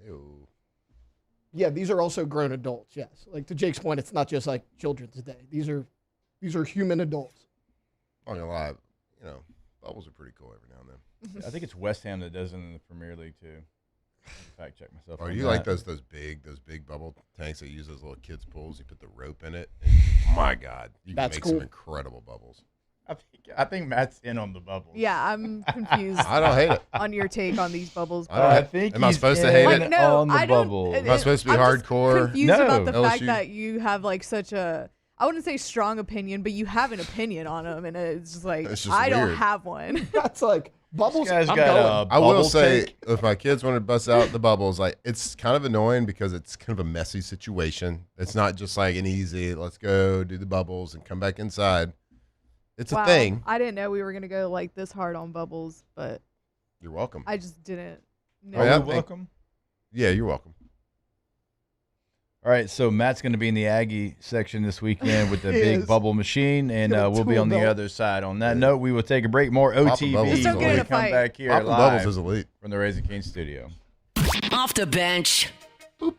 Ew. Yeah, these are also grown adults. Yes, like to Jake's point, it's not just like children's day. These are human adults. I'm not gonna lie, bubbles are pretty cool every now and then. I think it's West Ham that does it in the Premier League too. Fact check myself. Or on you that. like those big bubble tanks that use those little kids pools? You put the rope in it. My God, you can make some incredible bubbles. I think Matt's in on the bubbles. Yeah, I'm confused. I don't hate it. On your take on these bubbles. I think. Am I supposed to hate it? No, on the I don't. bubble. Am I supposed to be I'm just hardcore? confused about the fact LSU? that you have like such a, I wouldn't say strong opinion, but you have an opinion on them, and it's just like It's just I don't weird. have one. That's like bubbles. This guy's I'm got going. a I will bubble say, tank. if my kids want to bust out the bubbles, like it's kind of annoying because it's kind of a messy situation. It's not just like an easy, let's go do the bubbles and come back inside. It's Wow, a thing. I didn't know we were gonna go like this hard on bubbles, but You're welcome. I just didn't know. Oh, yeah, I You're think- welcome. Yeah, you're welcome. All right, so Matt's going to be in the Aggie section this weekend with the He big is. bubble machine, and Got a we'll be tool on the belt. other side. On that note, we will take a break. More Popping OTB bubbles Just don't when get in we a come fight. back here Popping live bubbles is elite. from the Raising Cane studio. Off the bench. All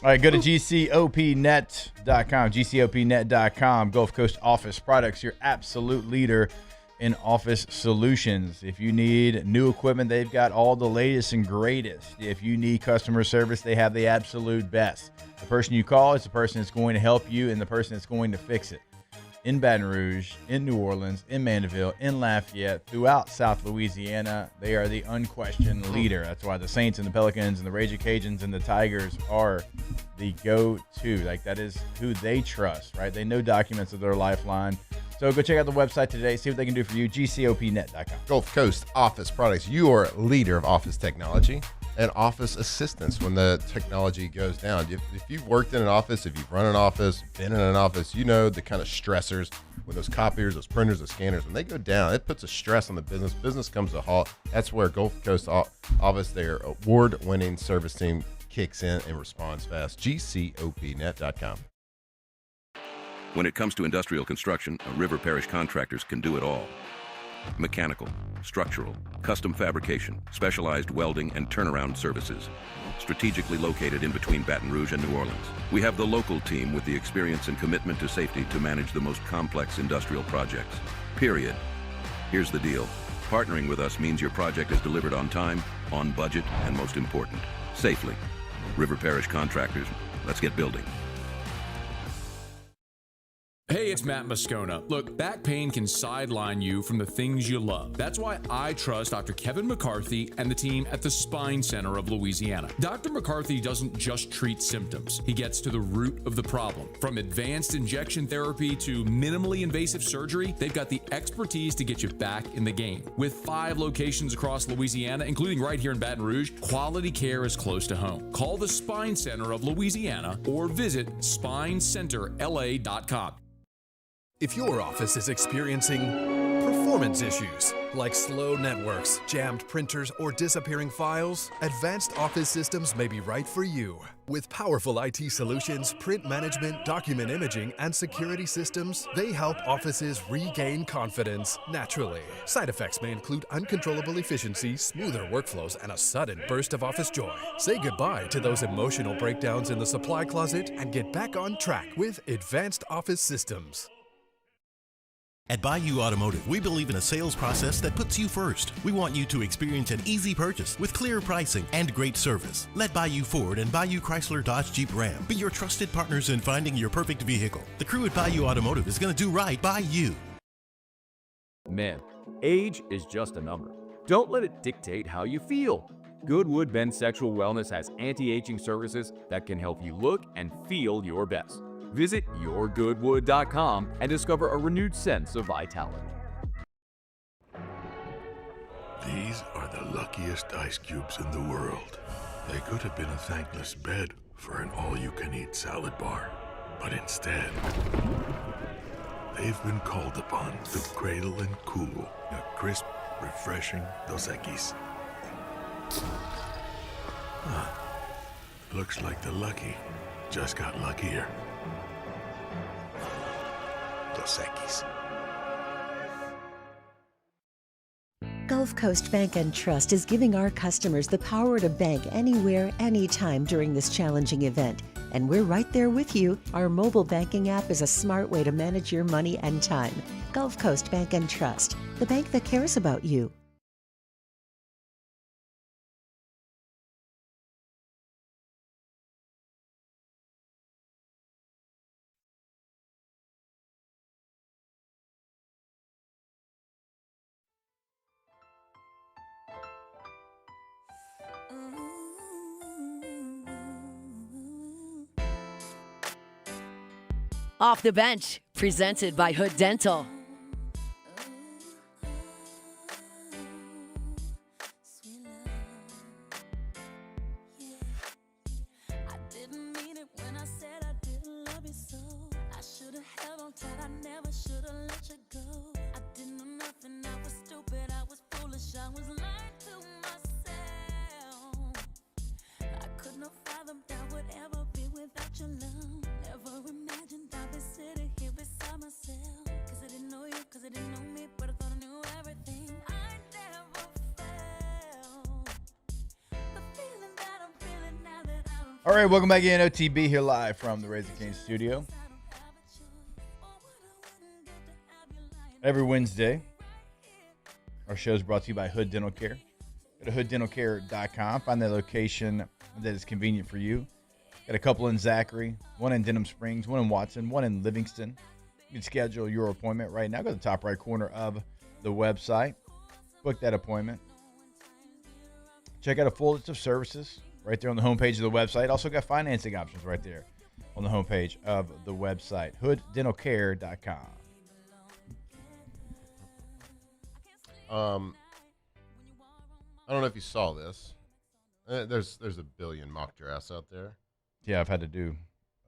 right, go to GCOPnet.com, GCOPnet.com, Gulf Coast Office Products, your absolute leader in office solutions. If you need new equipment, they've got all the latest and greatest. If you need customer service, they have the absolute best. The person you call is the person that's going to help you and the person that's going to fix it. In Baton Rouge, in New Orleans, in Mandeville, in Lafayette, throughout South Louisiana, they are the unquestioned leader. That's why the Saints and the Pelicans and the Raging Cajuns and the Tigers are the go-to. Like, that is who they trust, right? They know documents are their lifeline. So go check out the website today, see what they can do for you, GCOPnet.com. Gulf Coast Office Products, your leader of office technology and office assistance when the technology goes down. If you've worked in an office, if you've run an office, been in an office, you know the kind of stressors when those copiers, those printers, those scanners, when they go down, it puts a stress on the business. Business comes to a halt. That's where Gulf Coast Office, their award-winning service team, kicks in and responds fast. GCOPnet.com. When it comes to industrial construction, River Parish Contractors can do it all. Mechanical, structural, custom fabrication, specialized welding, and turnaround services. Strategically located in between Baton Rouge and New Orleans, we have the local team with the experience and commitment to safety to manage the most complex industrial projects. Period. Here's the deal. Partnering with us means your project is delivered on time, on budget, and most important, safely. River Parish Contractors, let's get building. Hey, it's Matt Moscona. Look, back pain can sideline you from the things you love. That's why I trust Dr. Kevin McCarthy and the team at the Spine Center of Louisiana. Dr. McCarthy doesn't just treat symptoms. He gets to the root of the problem. From advanced injection therapy to minimally invasive surgery, they've got the expertise to get you back in the game. With 5 locations across Louisiana, including right here in Baton Rouge, quality care is close to home. Call the Spine Center of Louisiana or visit spinecenterla.com. If your office is experiencing performance issues like slow networks, jammed printers, or disappearing files, Advanced Office Systems may be right for you. With powerful IT solutions, print management, document imaging, and security systems, they help offices regain confidence naturally. Side effects may include uncontrollable efficiency, smoother workflows, and a sudden burst of office joy. Say goodbye to those emotional breakdowns in the supply closet and get back on track with Advanced Office Systems. At Bayou Automotive, we believe in a sales process that puts you first. We want you to experience an easy purchase with clear pricing and great service. Let Bayou Ford and Bayou Chrysler Dodge Jeep Ram be your trusted partners in finding your perfect vehicle. The crew at Bayou Automotive is going to do right by you. Men, age is just a number. Don't let it dictate how you feel. Goodwood Men's Sexual Wellness has anti-aging services that can help you look and feel your best. Visit yourgoodwood.com and discover a renewed sense of vitality. These are the luckiest ice cubes in the world. They could have been a thankless bed for an all-you-can-eat salad bar. But instead, they've been called upon to cradle and cool a crisp, refreshing Dos Equis. Looks like the lucky just got luckier. Dos Equis. Gulf Coast Bank and Trust is giving our customers the power to bank anywhere, anytime during this challenging event. And we're right there with you. Our mobile banking app is a smart way to manage your money and time. Gulf Coast Bank and Trust, the bank that cares about you. Off the Bench, presented by Hood Dental. All right, welcome back in. OTB here live from the Raising Cane's studio. Every Wednesday, our show is brought to you by Hood Dental Care. Go to hooddentalcare.com. Find that location that is convenient for you. Got a couple in Zachary, one in Denham Springs, one in Watson, one in Livingston. You can schedule your appointment right now. Go to the top right corner of the website. Book that appointment. Check out a full list of services right there on the homepage of the website. Also got financing options right there on the homepage of the website, hooddentalcare.com. I don't know if you saw this. There's a billion mock drafts out there. Yeah, I've had to do.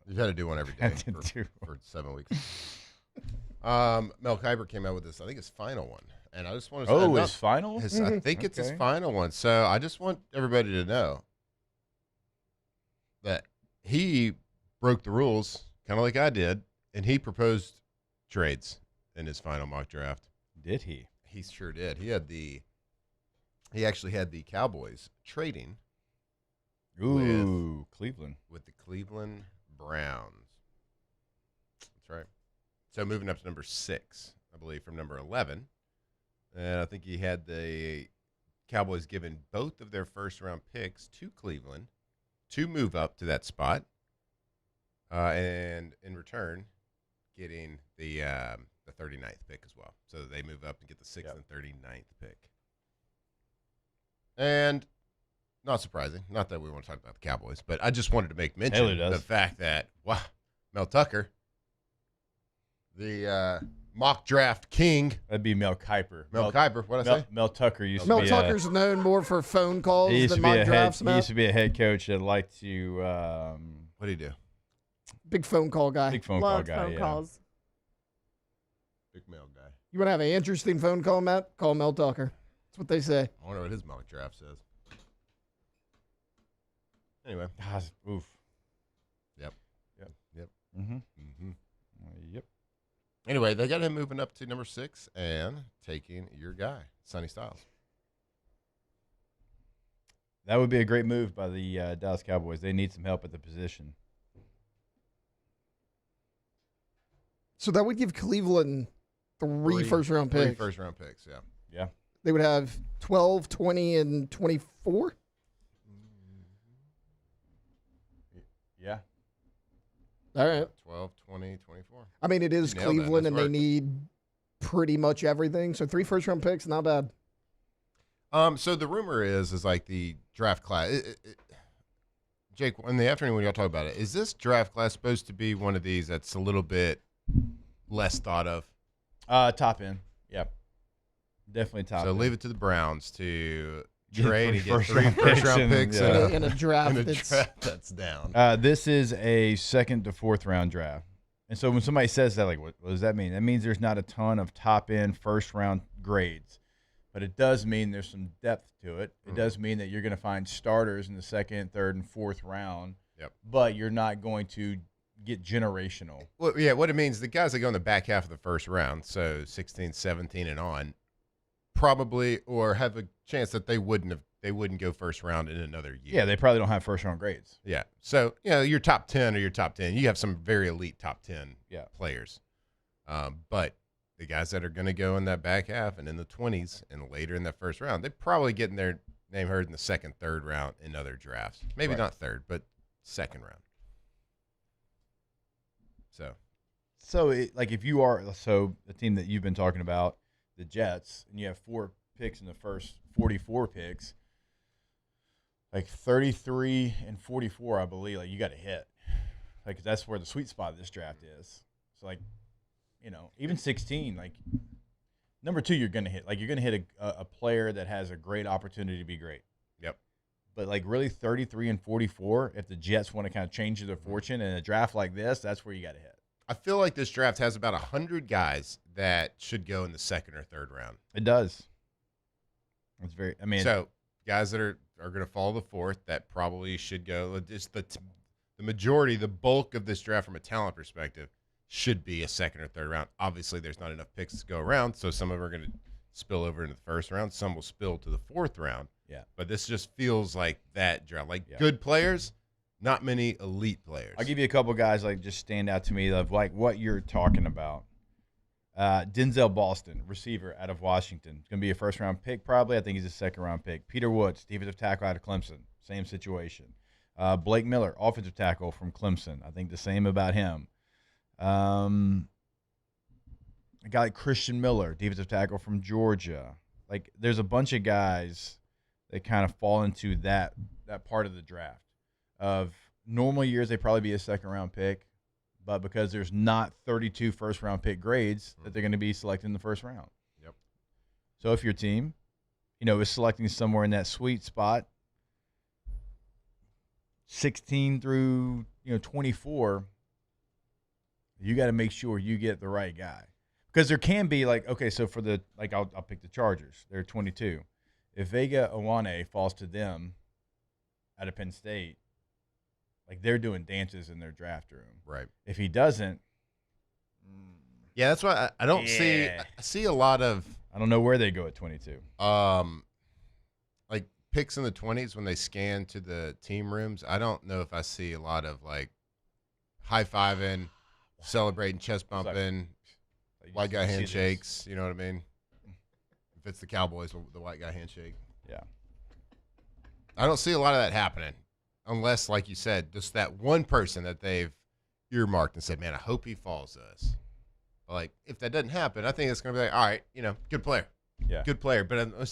You've had to do one every day for 7 weeks. Mel Kiper came out with this. I think his final one, and I just want to. Oh, his final? I think it's his final one. So I just want everybody to know that he broke the rules, kind of like I did, and he proposed trades in his final mock draft. Did he? He sure did. He actually had the Cowboys trading. Cleveland. With the Cleveland Browns. That's right. So moving up to number 6, I believe, from number 11. And I think he had the Cowboys giving both of their first-round picks to Cleveland to move up to that spot. And in return, getting the 39th pick as well. So they move up and get the 6th and 39th pick. And not surprising, not that we want to talk about the Cowboys, but I just wanted to make mention of the fact that, wow, Mel Tucker, the mock draft king. That'd be Mel Kiper. Mel Kiper, what'd I say? Mel Tucker used to Mel be Tucker's known more for phone calls than mock drafts, He used to be a head coach that liked to. What do you do? Big phone call guy. Big phone Loved call guy. phone calls. Big Mel guy. You want to have an interesting phone call, Matt? Call Mel Tucker. That's what they say. I wonder what his mock draft says. Anyway. Oof. Yep. Mm-hmm. Yep. Anyway, they got him moving up to number 6 and taking your guy, Sonny Styles. That would be a great move by the Dallas Cowboys. They need some help at the position. So that would give Cleveland three first-round picks. 3 first-round picks, yeah. Yeah. They would have 12, 20, and 24? Yeah. All right. 12, 20, 24. I mean, it is You nailed that. Cleveland, That's and they right. need pretty much everything. So 3 first-round picks, not bad. So the rumor is like the draft class. Jake, in the afternoon when y'all talk about it, is this draft class supposed to be one of these that's a little bit less thought of? Top end. Yep. Definitely top So end. leave it to the Browns to trade and get first 3 round first-round picks in a draft that's down. This is a 2nd to 4th round draft. And so when somebody says that, like, what does that mean? That means there's not a ton of top-end first-round grades. But it does mean there's some depth to it. It does mean that you're going to find starters in the 2nd, 3rd, and 4th round. Yep. But you're not going to get generational. Well, yeah, what it means, the guys that go in the back half of the first round, so 16, 17, and on, probably or have a chance that they wouldn't go first round in another year. Yeah, they probably don't have first-round grades. Yeah. So, your top 10 or your top 10, you have some very elite top 10 players. But the guys that are going to go in that back half and in the 20s and later in that first round, they're probably getting their name heard in the 2nd, 3rd round in other drafts. Maybe not 3rd, but 2nd round. So if you are the team that you've been talking about, the Jets, and you have 4 picks in the first 44 picks, like 33 and 44, I believe, like you got to hit, like that's where the sweet spot of this draft is. So like, even 16, like number 2, you're gonna hit. Like you're gonna hit a player that has a great opportunity to be great. Yep. But like really 33 and 44, if the Jets want to kind of change their fortune in a draft like this, that's where you got to hit. I feel like this draft has about 100 guys that should go in the 2nd or 3rd round. It does. It's so guys that are going to follow the 4th that probably should go. Just the majority, the bulk of this draft from a talent perspective should be a 2nd or 3rd round. Obviously, there's not enough picks to go around, so some of them are going to spill over into the 1st round. Some will spill to the 4th round. Yeah. But this just feels like that draft. Good players, not many elite players. I'll give you a couple guys like just stand out to me of like what you're talking about. Denzel Boston, receiver out of Washington. Going to be a 1st-round pick probably. I think he's a 2nd-round pick. Peter Woods, defensive tackle out of Clemson. Same situation. Blake Miller, offensive tackle from Clemson. I think the same about him. A guy like Christian Miller, defensive tackle from Georgia. Like there's a bunch of guys that kind of fall into that part of the draft. Of normal years, they'd probably be a 2nd-round pick. But because there's not 32 first-round pick grades, that they're going to be selected in the 1st round. Yep. So if your team, is selecting somewhere in that sweet spot, 16 through 24, you got to make sure you get the right guy. Because there can be so for the I'll pick the Chargers. They're 22. If Vega Owane falls to them out of Penn State, they're doing dances in their draft room. Right. If he doesn't. Yeah, that's why I don't see. I see a lot of. I don't know where they go at 22. Like picks in the 20s when they scan to the team rooms. I don't know if I see a lot of high-fiving, celebrating, chest bumping, white guy handshakes. You know what I mean? If it's the Cowboys, the white guy handshake. Yeah. I don't see a lot of that happening. Unless, like you said, just that one person that they've earmarked and said, man, I hope he falls to us. But if that doesn't happen, I think it's going to be all right, good player. Yeah. Good player. But we're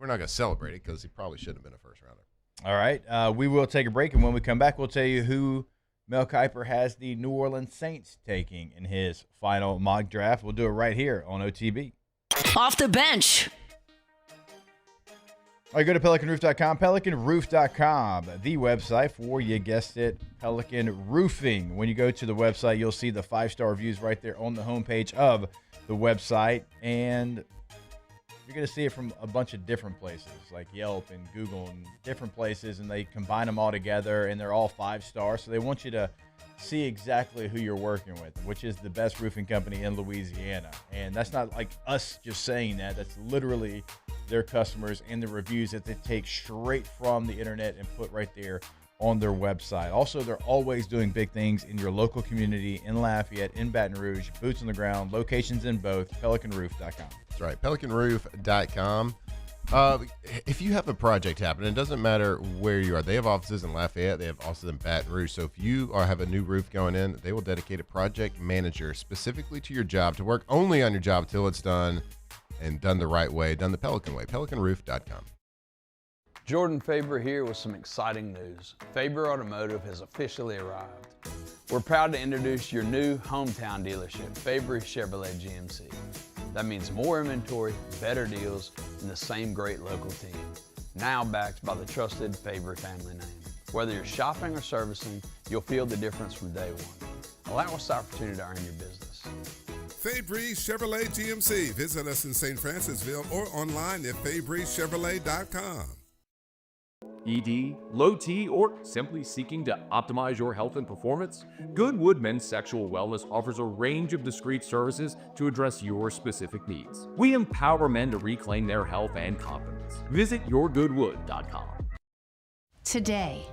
not going to celebrate it because he probably shouldn't have been a 1st-rounder. All right. We will take a break, and when we come back, we'll tell you who Mel Kiper has the New Orleans Saints taking in his final mock draft. We'll do it right here on OTB. Off the bench. All right, go to PelicanRoof.com, PelicanRoof.com, the website for, you guessed it, Pelican Roofing. When you go to the website, you'll see the 5-star reviews right there on the homepage of the website. And you're going to see it from a bunch of different places, like Yelp and Google and different places, and they combine them all together, and they're all 5-star. So they want you to see exactly who you're working with, which is the best roofing company in Louisiana. And that's not like us just saying that. That's literally their customers and the reviews that they take straight from the internet and put right there on their website. Also, they're always doing big things in your local community, in Lafayette, in Baton Rouge, boots on the ground, locations in both, PelicanRoof.com. That's right, PelicanRoof.com. If you have a project happening, it doesn't matter where you are. They have offices in Lafayette. They have offices in Baton Rouge. So if you have a new roof going in, they will dedicate a project manager specifically to your job to work only on your job till it's done and done the right way, done the Pelican way. PelicanRoof.com. Jordan Faber here with some exciting news. Faber Automotive has officially arrived. We're proud to introduce your new hometown dealership, Faber Chevrolet GMC. That means more inventory, better deals, and the same great local team. Now backed by the trusted Faber family name. Whether you're shopping or servicing, you'll feel the difference from day one. Allow us the opportunity to earn your business. Fabry Chevrolet GMC. Visit us in St. Francisville or online at FabryChevrolet.com. ED, low T, or simply seeking to optimize your health and performance? Goodwood Men's Sexual Wellness offers a range of discreet services to address your specific needs. We empower men to reclaim their health and confidence. Visit yourgoodwood.com. Today,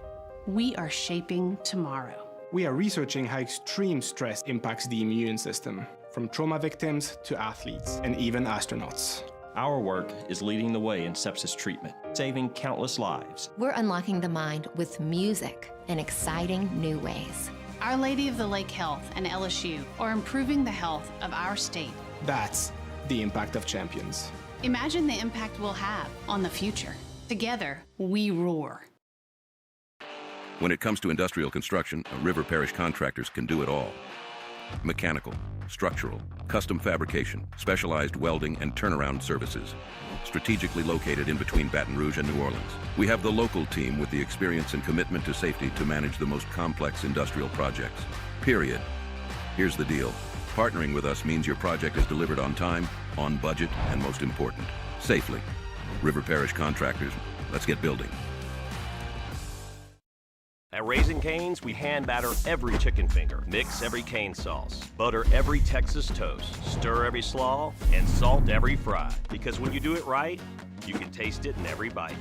we are shaping tomorrow. We are researching how extreme stress impacts the immune system, from trauma victims to athletes and even astronauts. Our work is leading the way in sepsis treatment, saving countless lives. We're unlocking the mind with music in exciting new ways. Our Lady of the Lake Health and LSU are improving the health of our state. That's the impact of champions. Imagine the impact we'll have on the future. Together, we roar. When it comes to industrial construction, River Parish Contractors can do it all. Mechanical, structural, custom fabrication, specialized welding, and turnaround services. Strategically located in between Baton Rouge and New Orleans, we have the local team with the experience and commitment to safety to manage the most complex industrial projects. Period. Here's the deal. Partnering with us means your project is delivered on time, on budget, and most important, safely. River Parish Contractors, let's get building. At Raising Cane's, we hand batter every chicken finger, mix every cane sauce, butter every Texas toast, stir every slaw, and salt every fry. Because when you do it right, you can taste it in every bite.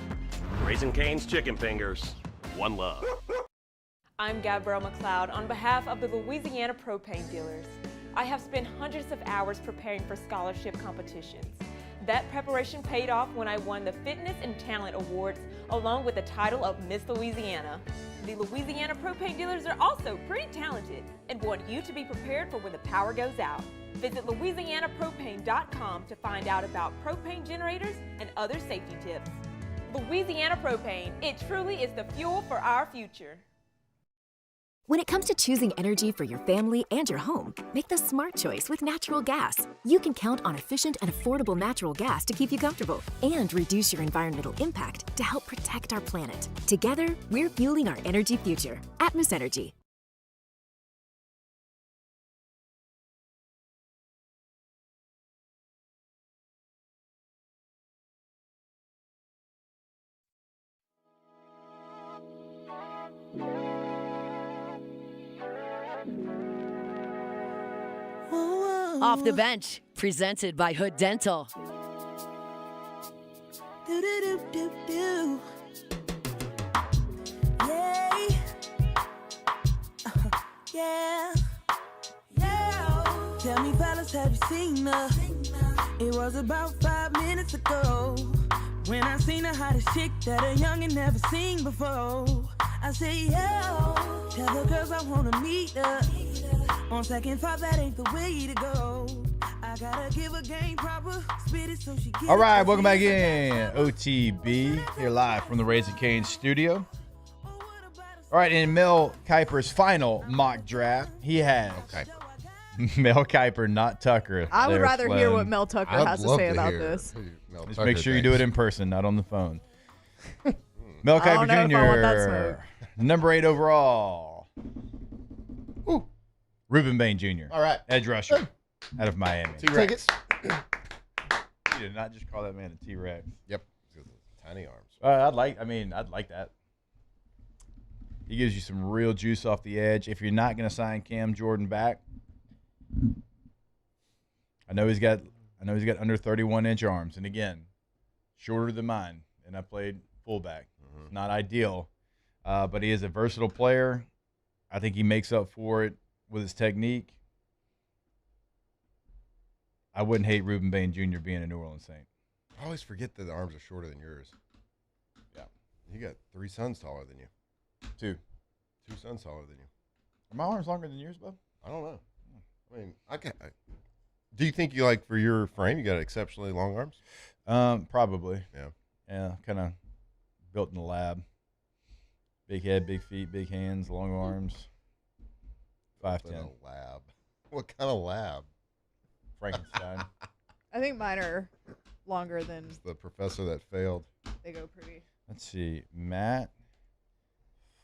Raising Cane's chicken fingers, one love. I'm Gabrielle McLeod on behalf of the Louisiana Propane Dealers. I have spent hundreds of hours preparing for scholarship competitions. That preparation paid off when I won the Fitness and Talent Awards along with the title of Miss Louisiana. The Louisiana Propane Dealers are also pretty talented and want you to be prepared for when the power goes out. Visit LouisianaPropane.com to find out about propane generators and other safety tips. Louisiana Propane, it truly is the fuel for our future. When it comes to choosing energy for your family and your home, make the smart choice with natural gas. You can count on efficient and affordable natural gas to keep you comfortable and reduce your environmental impact to help protect our planet. Together, we're fueling our energy future. Atmos Energy. Off the Bench, presented by Hood Dental. Do-do-do-do-do. Yeah. Tell me, fellas, have you seen her? It was about 5 minutes ago when I seen the hottest chick that a youngin' never seen before. I say, yo, tell the girls I wanna meet her. On second thought, that ain't the way to go. I gotta give a game proper, spit it so she gets. All right, welcome back in. OTB here live from the Raising Cane's studio. All right, in Mel Kiper's final mock draft, he has Mel Kiper, not Tucker. I would rather hear what Mel Tucker has to say about hear this. Just make sure you do it in person, not on the phone. Mel Kiper Jr., number 8 overall. Ooh. Ruben Bain Jr. All right. Edge rusher out of Miami. T-Rex. You did not just call that man a T-Rex. Yep. Tiny arms. I'd like that. He gives you some real juice off the edge. If you're not going to sign Cam Jordan back, I know he's got under 31-inch arms, and again, shorter than mine. And I played fullback. It's not ideal, but he is a versatile player. I think he makes up for it with his technique. I wouldn't hate Ruben Bain Jr. being a New Orleans Saint. I always forget that the arms are shorter than yours. Yeah. You got 3 sons taller than you. 2 sons taller than you. Are my arms longer than yours, bub? I don't know. I mean, do you think you like for your frame, you got exceptionally long arms? Probably. Yeah. Yeah, kind of built in the lab. Big head, big feet, big hands, long arms. 5'10". In a lab. What kind of lab? Frankenstein. I think mine are longer than It's the professor that failed. they go pretty. Let's see. Matt.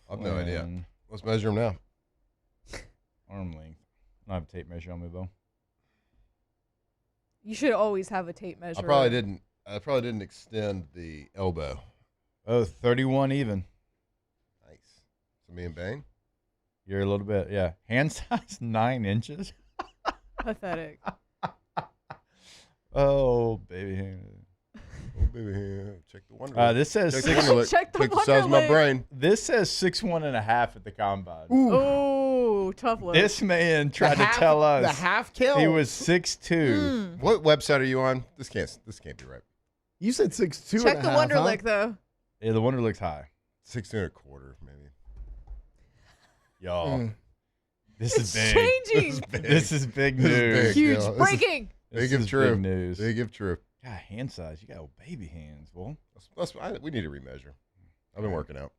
I have no idea. Flynn. Let's measure him now. Arm length. I don't have a tape measure on me, though. You should always have a tape measure. I probably didn't extend the elbow. Oh, 31 even. Nice. So me and Bane? You're a little bit, yeah. Hand size 9 inches. Pathetic. Oh, baby hand. Oh, baby hand. Check the wonder. This says check Check the size of my Wonderlic. brain. This says 6'1.5" at the combine. Oh, tough look. This man tried to tell us the half kill. he was 6'2". What website are you on? This can't be right. You said 6'2". Check the Wonderlic though. Yeah, the Wonderlic's high. 6'2.25", maybe. Y'all, this It's is big. changing. This is big This is news. big, Huge yo. breaking. Big This if is true. big news. Big if true. God, hand size. You got old baby hands, boy. We need to remeasure. I've been working out.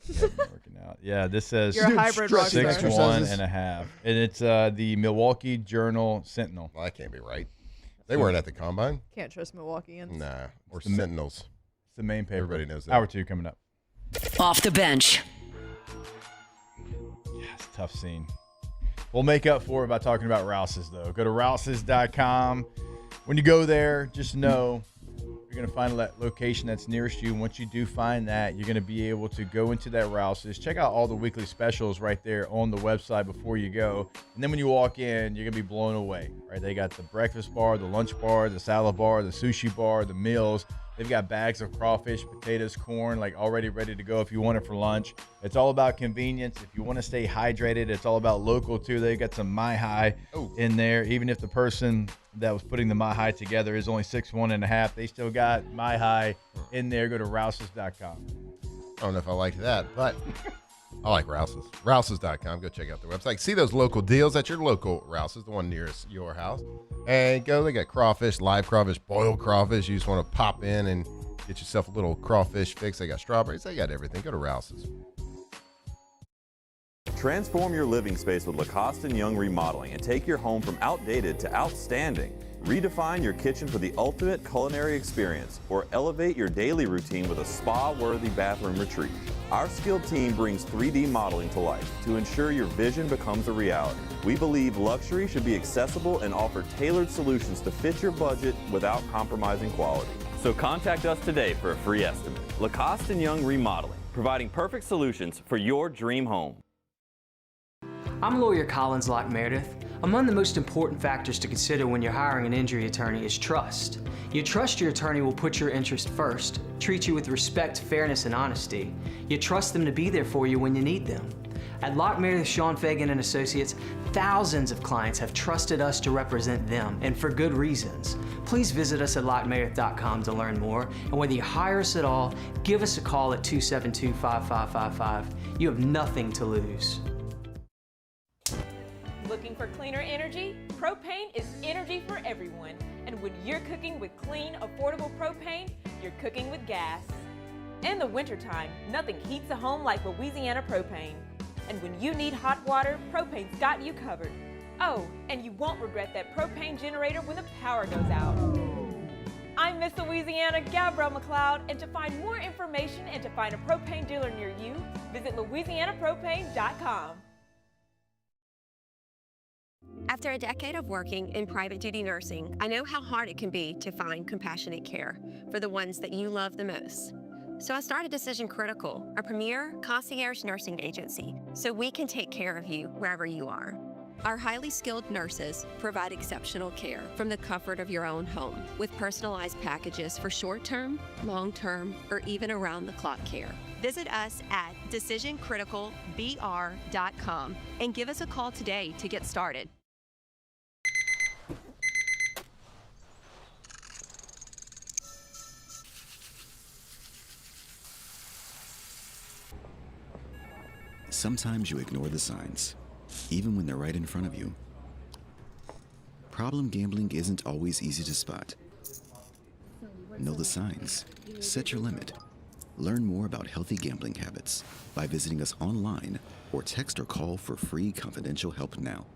Yeah, working out. Yeah, this says You're a hybrid rock star. 6'1.5", and it's the Milwaukee Journal Sentinel. Well, that can't be right. They weren't at the combine. Can't trust Milwaukeeans. Nah, or It's the Sentinels. It's the main paper. Everybody knows that. Hour 2 coming up. Off the bench. Yeah, it's a tough scene. We'll make up for it by talking about Rouse's, though. Go to rouses.com. When you go there, just know you're going to find that location that's nearest you. And once you do find that, you're going to be able to go into that Rouse's. Check out all the weekly specials right there on the website before you go. And then when you walk in, you're going to be blown away. Right? They got the breakfast bar, the lunch bar, the salad bar, the sushi bar, the meals. They've got bags of crawfish, potatoes, corn, like already ready to go if you want it for lunch. It's all about convenience. If you want to stay hydrated, it's all about local too. They got some My High in there. Even if the person that was putting the My High together is only 6'1.5", they still got My High in there. Go to rouses.com. I don't know if I like that, but I like Rouse's. Rouses.com. Go check out their website. See those local deals at your local Rouse's, the one nearest your house. And go. They got crawfish, live crawfish, boiled crawfish. You just want to pop in and get yourself a little crawfish fix. They got strawberries. They got everything. Go to Rouse's. Transform your living space with Lacoste & Young Remodeling and take your home from outdated to outstanding. Redefine your kitchen for the ultimate culinary experience or elevate your daily routine with a spa-worthy bathroom retreat. Our skilled team brings 3D modeling to life to ensure your vision becomes a reality. We believe luxury should be accessible and offer tailored solutions to fit your budget without compromising quality. So contact us today for a free estimate. Lacoste & Young Remodeling, providing perfect solutions for your dream home. I'm lawyer Collins Locke Meredith. Among the most important factors to consider when you're hiring an injury attorney is trust. You trust your attorney will put your interest first, treat you with respect, fairness, and honesty. You trust them to be there for you when you need them. At Locke Meredith, Sean Fagan and Associates, thousands of clients have trusted us to represent them, and for good reasons. Please visit us at LockeMeredith.com to learn more, and whether you hire us at all, give us a call at 272-5555. You have nothing to lose. Looking for cleaner energy? Propane is energy for everyone. And when you're cooking with clean, affordable propane, you're cooking with gas. In the wintertime, nothing heats a home like Louisiana propane. And when you need hot water, propane's got you covered. Oh, and you won't regret that propane generator when the power goes out. I'm Miss Louisiana, Gabrielle McLeod, and to find more information and to find a propane dealer near you, visit louisianapropane.com. After a decade of working in private duty nursing, I know how hard it can be to find compassionate care for the ones that you love the most. So I started Decision Critical, a premier concierge nursing agency, so we can take care of you wherever you are. Our highly skilled nurses provide exceptional care from the comfort of your own home with personalized packages for short-term, long-term, or even around-the-clock care. Visit us at decisioncriticalbr.com and give us a call today to get started. Sometimes you ignore the signs, even when they're right in front of you. Problem gambling isn't always easy to spot. Know the signs. Set your limit. Learn more about healthy gambling habits by visiting us online or text or call for free confidential help now.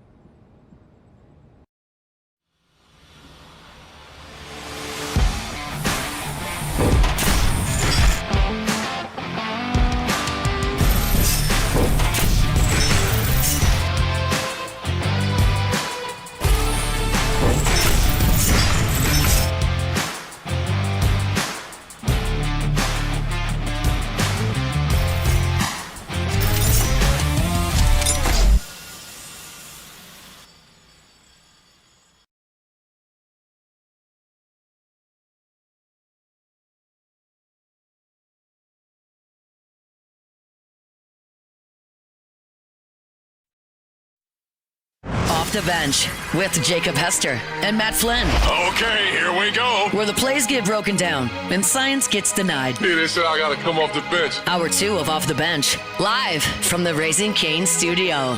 Off the bench with Jacob Hester and Matt Flynn. Okay, here we go. Where the plays get broken down and science gets denied. Hey, they said I gotta come off the bench. Hour 2 of Off the Bench, live from the Raising Cane's studio.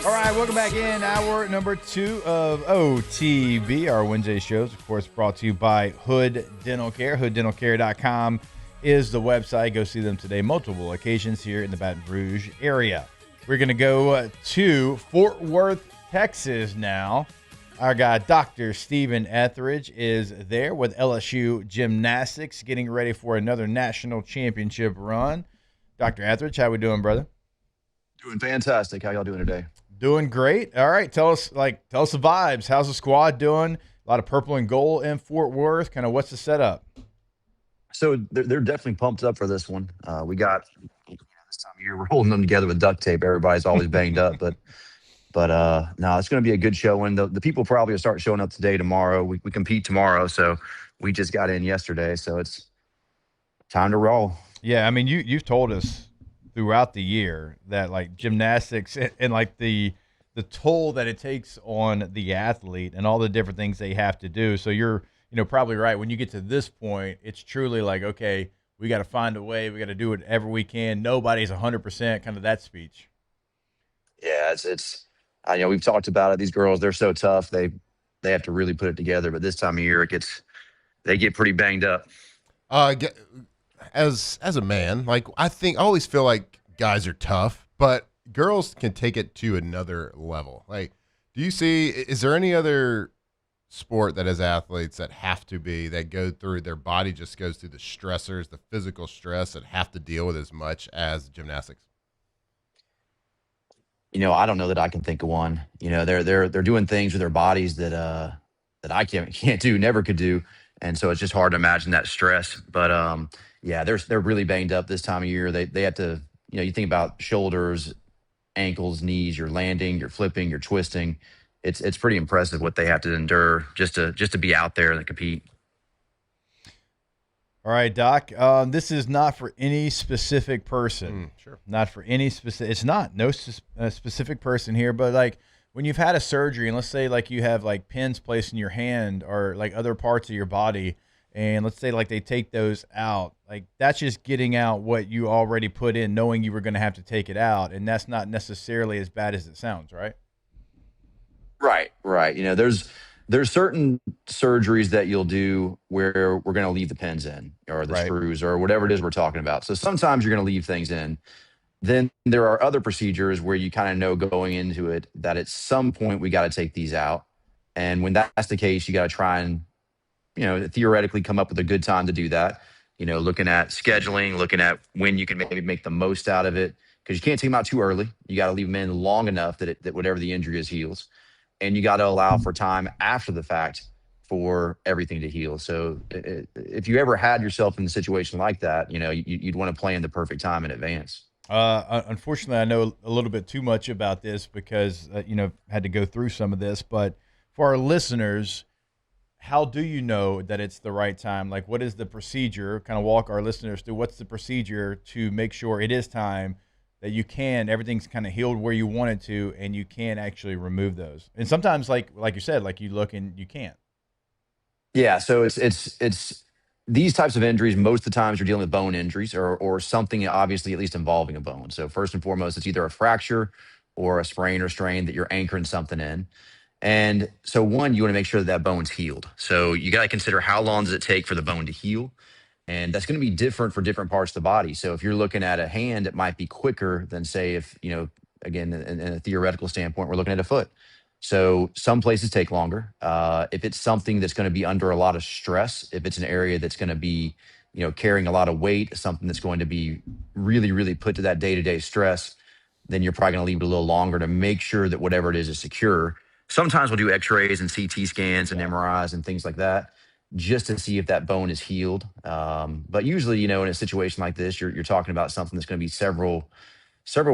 All right, welcome back in hour number 2 of OTB, our Wednesday shows, of course, brought to you by Hood Dental Care. HoodDentalCare.com is the website. Go see them today, multiple occasions here in the Baton Rouge area. We're going to go to Fort Worth, Texas now. Our guy, Dr. Stephen Ethridge, is there with LSU Gymnastics, getting ready for another national championship run. Dr. Ethridge, how we doing, brother? Doing fantastic. How y'all doing today? Doing great. All right, tell us the vibes. How's the squad doing? A lot of purple and gold in Fort Worth. Kind of what's the setup? So they're definitely pumped up for this one. We got this time of year we're holding them together with duct tape. Everybody's always banged up, but no, it's going to be a good showing. The people probably will start showing up today, tomorrow. We compete tomorrow, so we just got in yesterday, so it's time to roll. Yeah, I mean you've told us throughout the year that like gymnastics and like the toll that it takes on the athlete and all the different things they have to do. So you're probably right. When you get to this point, it's truly like, okay, we got to find a way. We got to do whatever we can. Nobody's 100%, kind of that speech. Yeah, it's we've talked about it. These girls, they're so tough. They have to really put it together. But this time of year, they get pretty banged up. As a man, like I always feel like guys are tough, but girls can take it to another level. Like, is there any other sport that has athletes that go through, their body just goes through the stressors, the physical stress that have to deal with as much as gymnastics? I don't know that I can think of one. They're doing things with their bodies that I can't do, never could do. And so it's just hard to imagine that stress. But yeah, they're really banged up this time of year. They have to, you think about shoulders, ankles, knees, you're landing, you're flipping, you're twisting. It's pretty impressive what they have to endure just to be out there and compete. All right, Doc. This is not for any specific person. Sure. Not for any specific. It's not no specific person here, but like when you've had a surgery, and let's say like you have like pins placed in your hand or like other parts of your body, and let's say like they take those out, like that's just getting out what you already put in, knowing you were going to have to take it out, and that's not necessarily as bad as it sounds, right? Right. There's certain surgeries that you'll do where we're going to leave the pins in or the screws or whatever it is we're talking about. So sometimes you're going to leave things in. Then there are other procedures where you kind of know going into it that at some point we got to take these out. And when that's the case, you got to try and, theoretically come up with a good time to do that. Looking at scheduling, looking at when you can maybe make the most out of it, because you can't take them out too early. You got to leave them in long enough that whatever the injury is heals. And you got to allow for time after the fact for everything to heal. So if you ever had yourself in a situation like that, you'd want to plan the perfect time in advance. Unfortunately, I know a little bit too much about this because, had to go through some of this. But for our listeners, how do you know that it's the right time? Like, what is the procedure? Kind of walk our listeners through what's the procedure to make sure it is time that everything's kind of healed where you want it to, and you can actually remove those. And sometimes, like you said, like you look and you can't. Yeah, so it's these types of injuries. Most of the times you're dealing with bone injuries or something obviously at least involving a bone. So first and foremost, it's either a fracture or a sprain or strain that you're anchoring something in. And so one, you want to make sure that that bone's healed. So you got to consider how long does it take for the bone to heal, and that's going to be different for different parts of the body. So if you're looking at a hand, it might be quicker than say if again in a theoretical standpoint, we're looking at a foot. So some places take longer. If it's something that's going to be under a lot of stress, if it's an area that's going to be, carrying a lot of weight, something that's going to be really, really put to that day-to-day stress, then you're probably going to leave it a little longer to make sure that whatever it is secure. Sometimes we'll do x-rays and CT scans and MRIs and things like that just to see if that bone is healed. But usually, in a situation like this, you're talking about something that's going to be several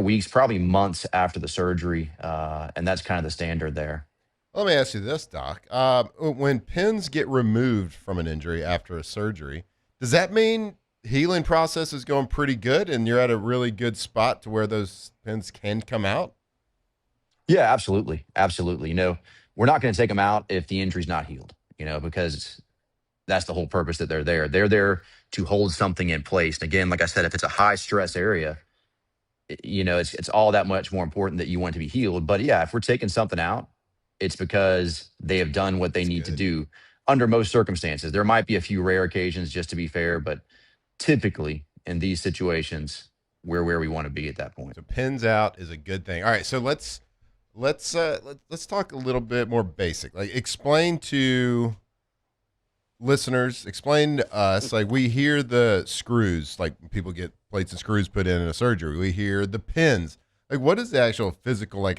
weeks, probably months after the surgery, and that's kind of the standard there. Let me ask you this, Doc. When pins get removed from an injury after a surgery, does that mean healing process is going pretty good and you're at a really good spot to where those pins can come out? Yeah, absolutely. Absolutely. We're not going to take them out if the injury's not healed, because that's the whole purpose that they're there. They're there to hold something in place. And again, like I said, if it's a high stress area, it's all that much more important that you want to be healed. But yeah, if we're taking something out, it's because they have done what they need to do under most circumstances. There might be a few rare occasions, just to be fair, but typically in these situations, we're where we want to be at that point. So pins out is a good thing. All right, so let's talk a little bit more basic. Like, explain to listeners, explain to us, like, we hear the screws, like people get plates and screws put in a surgery. We hear the pins. Like, what is the actual physical, like,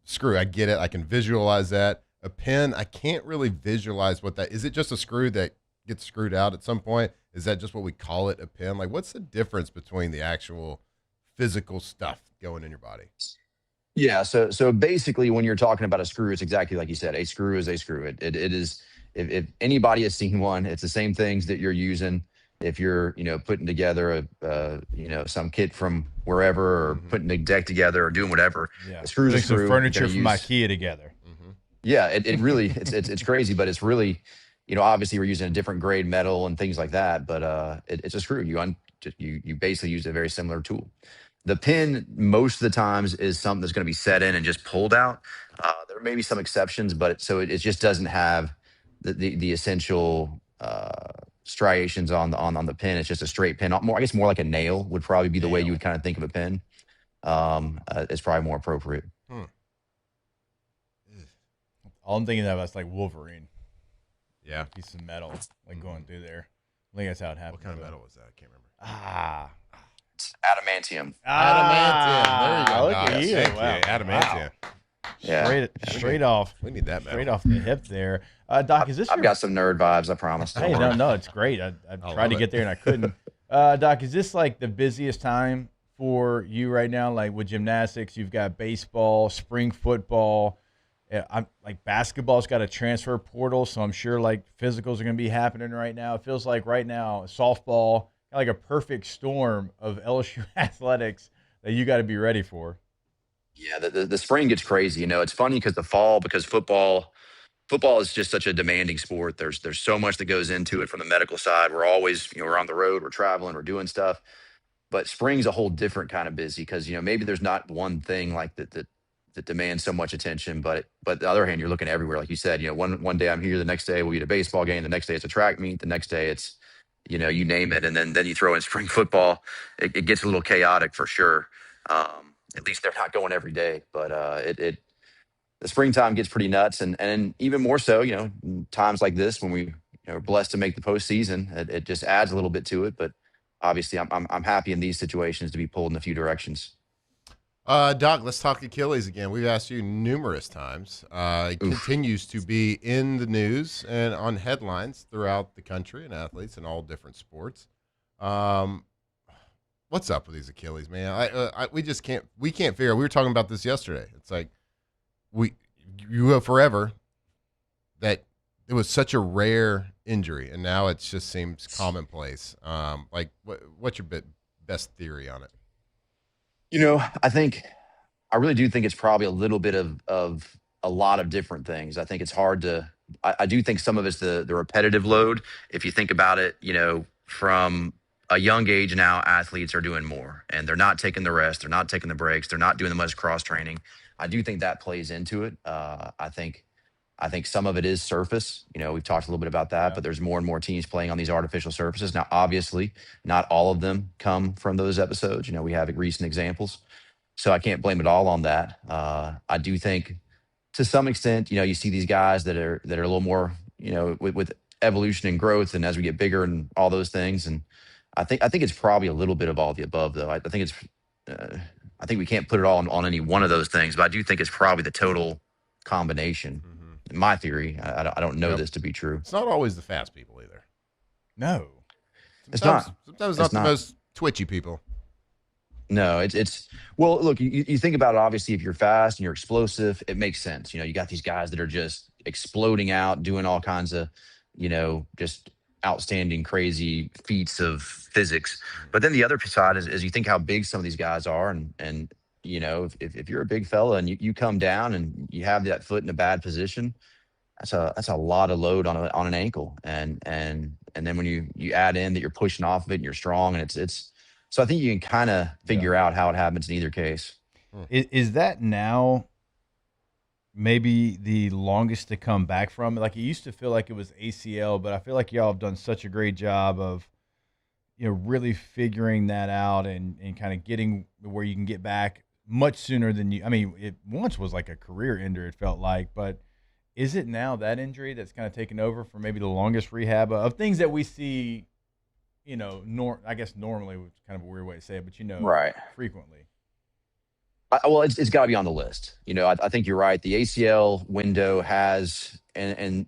screw, I get it. I can visualize that. A pin, I can't really visualize what that is. It just a screw that gets screwed out at some point? Is that just what we call it, a pin? Like, what's the difference between the actual physical stuff going in your body? Yeah, so basically, when you're talking about a screw, it's exactly like you said. A screw is a screw. It is. If anybody has seen one, it's the same things that you're using. If you're putting together some kit from wherever, or putting a deck together, or doing whatever. Yeah, a screw's a some screw. furniture from IKEA together. Yeah, it really it's crazy, but it's really obviously we're using a different grade metal and things like that, but it's a screw. You basically use a very similar tool. The pin, most of the times, is something that's going to be set in and just pulled out. There may be some exceptions, but it just doesn't have the essential striations on the pin. It's just a straight pin. I guess more like a nail would probably be the way you would kind of think of a pin. It's probably more appropriate. All I'm thinking of is like Wolverine. Yeah, piece of metal like going through there. I think that's how it happened. What kind of metal was that? I can't remember. It's adamantium. Adamantium. There you go. Look at you. Wow. Adamantium. Wow. Yeah. Straight off. We need that metal. Straight off the hip there. Doc, is this I've got some nerd vibes, I promise. Hey, no, it's great. I tried to get there and I couldn't. Doc, is this like the busiest time for you right now? Like with gymnastics, you've got baseball, spring football. I'm like basketball's got a transfer portal, so I'm sure like physicals are going to be happening right now. It feels like right now softball, like a perfect storm of LSU athletics that you got to be ready for. Yeah, the spring gets crazy. It's funny because football is just such a demanding sport. There's so much that goes into it from the medical side. We're always, we're on the road, we're traveling, we're doing stuff. But spring's a whole different kind of busy because, maybe there's not one thing like that demands so much attention. But the other hand, you're looking everywhere. Like you said, one day I'm here, the next day we'll be at a baseball game, the next day it's a track meet, the next day it's, you name it. And then you throw in spring football, it gets a little chaotic for sure. At least they're not going every day, but the springtime gets pretty nuts, and even more so, times like this when we are blessed to make the postseason, it just adds a little bit to it. But obviously, I'm happy in these situations to be pulled in a few directions. Doc, let's talk Achilles again. We've asked you numerous times. It continues to be in the news and on headlines throughout the country, and athletes in all different sports. What's up with these Achilles, man? We just can't figure out. We were talking about this yesterday. It's like you go forever that it was such a rare injury, and now it just seems commonplace. What's your best theory on it? I really do think it's probably a little bit of a lot of different things. I think it's hard to. I do think some of it's the repetitive load. If you think about it, from a young age now, athletes are doing more, and they're not taking the rest, they're not taking the breaks, they're not doing the much cross training. I do think that plays into it. I think some of it is surface. We've talked a little bit about that, but there's more and more teams playing on these artificial surfaces. Now, obviously, not all of them come from those episodes. We have recent examples. So I can't blame it all on that. I do think to some extent, you see these guys that are a little more, with evolution and growth and as we get bigger and all those things. And I think it's probably a little bit of all the above, though. I think I think we can't put it all on any one of those things, but I do think it's probably the total combination. My theory. I don't know this to be true. It's not always the fast people either. No, it's not. Sometimes not the most twitchy people. No, it's well, look, you think about it, obviously, if you're fast and you're explosive, it makes sense. You got these guys that are just exploding out, doing all kinds of, just outstanding, crazy feats of physics. But then the other side is you think how big some of these guys are. And if you're a big fella and you come down and you have that foot in a bad position, that's a lot of load on an ankle. And then when you add in that you're pushing off of it and you're strong, and it's so I think you can kind of figure out how it happens in either case. Is that now maybe the longest to come back from? Like, it used to feel like it was ACL, but I feel like y'all have done such a great job of, really figuring that out and kind of getting where you can get back much sooner than it once was like a career ender, it felt like, but is it now that injury that's kind of taken over for maybe the longest rehab of things that we see, I guess normally, which is kind of a weird way to say it, but right, frequently. Well, it's got to be on the list. I think you're right. The ACL window has, and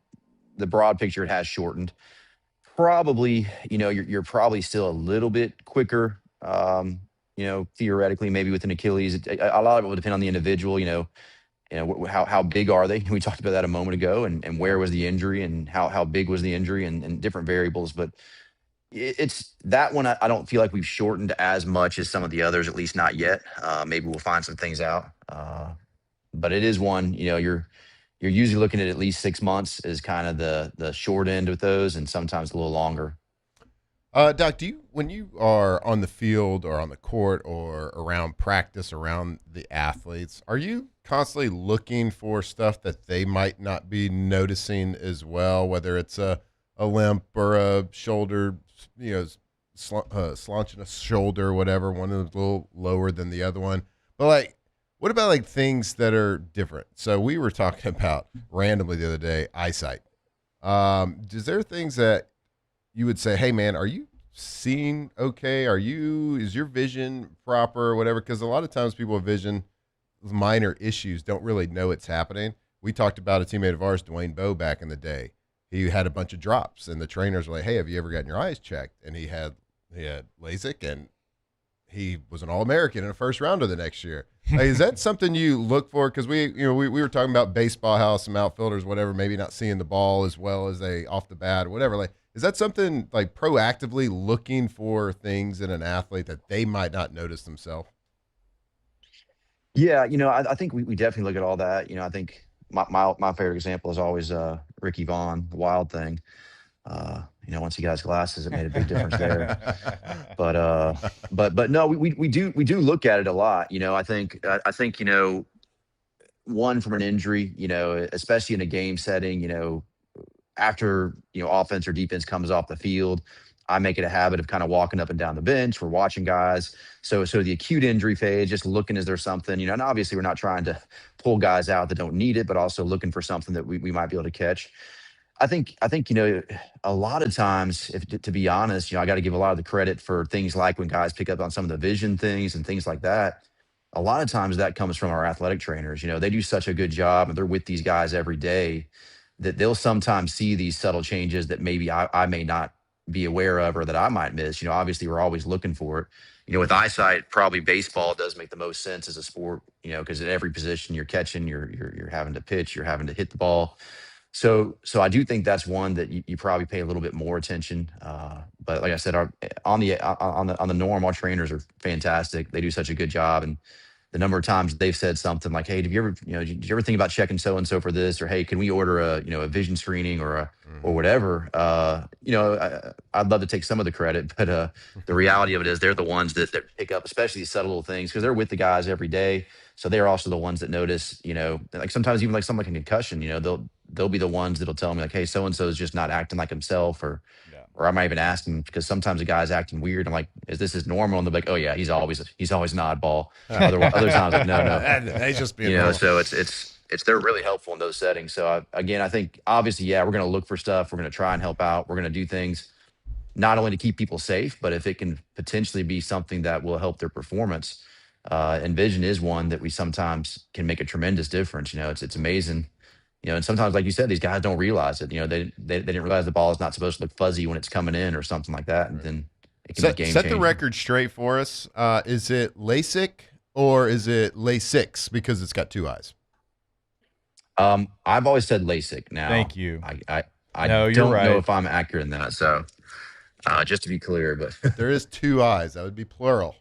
the broad picture, it has shortened. Probably, you're probably still a little bit quicker. Theoretically, maybe with an Achilles, a lot of it will depend on the individual. How big are they? We talked about that a moment ago, and where was the injury, and how big was the injury, and different variables. But it's that one. I don't feel like we've shortened as much as some of the others, at least not yet. Maybe we'll find some things out. But it is one. You're usually looking at least 6 months is kind of the short end with those, and sometimes a little longer. Doc, when you are on the field or on the court or around practice, around the athletes, are you constantly looking for stuff that they might not be noticing as well, whether it's a limp or a shoulder, slouching a shoulder or whatever, one is a little lower than the other one. But what about things that are different? So we were talking about randomly the other day, eyesight. Is there things that you would say, hey man, are you seeing okay? Is your vision proper or whatever? Because a lot of times people with vision, minor issues, don't really know it's happening. We talked about a teammate of ours, Dwayne Bowe, back in the day. He had a bunch of drops, and the trainers were like, hey, have you ever gotten your eyes checked? And he had LASIK, and he was an All-American in a first rounder the next year. Is that something you look for? Because we were talking about baseball, how some outfielders, whatever, maybe not seeing the ball as well as they off the bat or whatever. Is that something proactively looking for things in an athlete that they might not notice themselves? Yeah, I think we definitely look at all that. I think my favorite example is always Ricky Vaughn, the Wild thing. Once he got his glasses, it made a big difference there. But no, we do look at it a lot. I think one, from an injury, especially in a game setting, after offense or defense comes off the field, I make it a habit of kind of walking up and down the bench. We're watching guys. So the acute injury phase, just looking, is there something, and obviously we're not trying to pull guys out that don't need it, but also looking for something that we might be able to catch. I think a lot of times, to be honest, I got to give a lot of the credit for things like when guys pick up on some of the vision things and things like that. A lot of times that comes from our athletic trainers. They do such a good job, and they're with these guys every day, that they'll sometimes see these subtle changes that maybe I may not be aware of, or that I might miss. Obviously we're always looking for it. With eyesight, probably baseball does make the most sense as a sport, because at every position you're catching, you're having to pitch, you're having to hit the ball. So I do think that's one that you probably pay a little bit more attention. But like I said, on the norm, our trainers are fantastic. They do such a good job, and the number of times they've said something like, "Hey, did you ever think about checking so and so for this?" Or, "Hey, can we order a vision screening or whatever?" I'd love to take some of the credit, but the reality of it is they're the ones that pick up, especially these subtle little things, because they're with the guys every day. So they're also the ones that notice. Like sometimes even like something like a concussion. They'll be the ones that'll tell me like, "Hey, so and so is just not acting like himself," or I might even ask them because sometimes a guy's acting weird. I'm like, "Is this normal?" And they're like, "Oh yeah, he's always an oddball." Other times, like, no. He's just being normal. So they're really helpful in those settings. So I think obviously, yeah, we're going to look for stuff. We're going to try and help out. We're going to do things not only to keep people safe, but if it can potentially be something that will help their performance. And vision is one that we sometimes can make a tremendous difference. It's amazing. And sometimes, like you said, these guys don't realize it. They didn't realize the ball is not supposed to look fuzzy when it's coming in or something like that. And then it can be game Set the changing. record straight for us. Is it LASIK or is it LASIX because it's got two eyes? I've always said LASIK. Now, Thank you. I No, you're don't right. know if I'm accurate in that. So, just to be clear, but There is two eyes. That would be plural.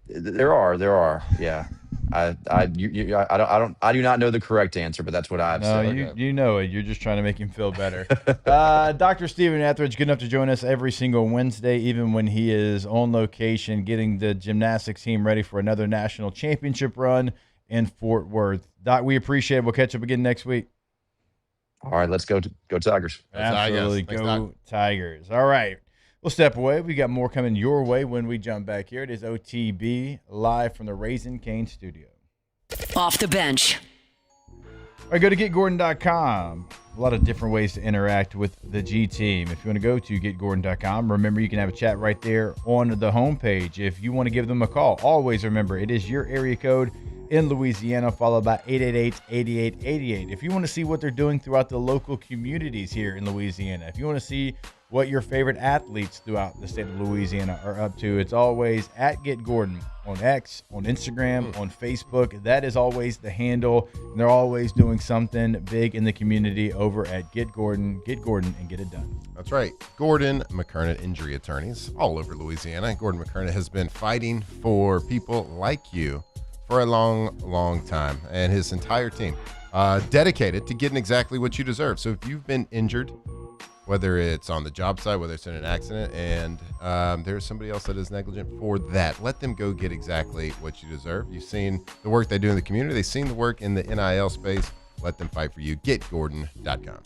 there are. Yeah. I do not know the correct answer, but that's what I've No, said. you know it. You're just trying to make him feel better. Dr. Stephen Ethridge, good enough to join us every single Wednesday, even when he is on location getting the gymnastics team ready for another national championship run in Fort Worth. Doc, we appreciate it. We'll catch up again next week. All right, let's go Tigers. Absolutely. Thanks, Go Doc. Tigers. All right. We'll step away. We got more coming your way when we jump back here. It is OTB live from the Raising Cane studio. Off the bench. All right, go to getgordon.com. A lot of different ways to interact with the G team. If you want to go to getgordon.com, remember you can have a chat right there on the homepage. If you want to give them a call, always remember it is your area code in Louisiana, followed by 888-8888. If you want to see what they're doing throughout the local communities here in Louisiana, if you want to see what your favorite athletes throughout the state of Louisiana are up to, it's always at Get Gordon on X, on Instagram, on Facebook. That is always the handle. And they're always doing something big in the community over at Get Gordon. Get Gordon and get it done. That's right. Gordon McKernan Injury Attorneys all over Louisiana. Gordon McKernan has been fighting for people like you for a long, long time. And his entire team dedicated to getting exactly what you deserve. So if you've been injured, whether it's on the job site, whether it's in an accident, and there's somebody else that is negligent for that, let them go get exactly what you deserve. You've seen the work they do in the community. They've seen the work in the NIL space. Let them fight for you. GetGordon.com.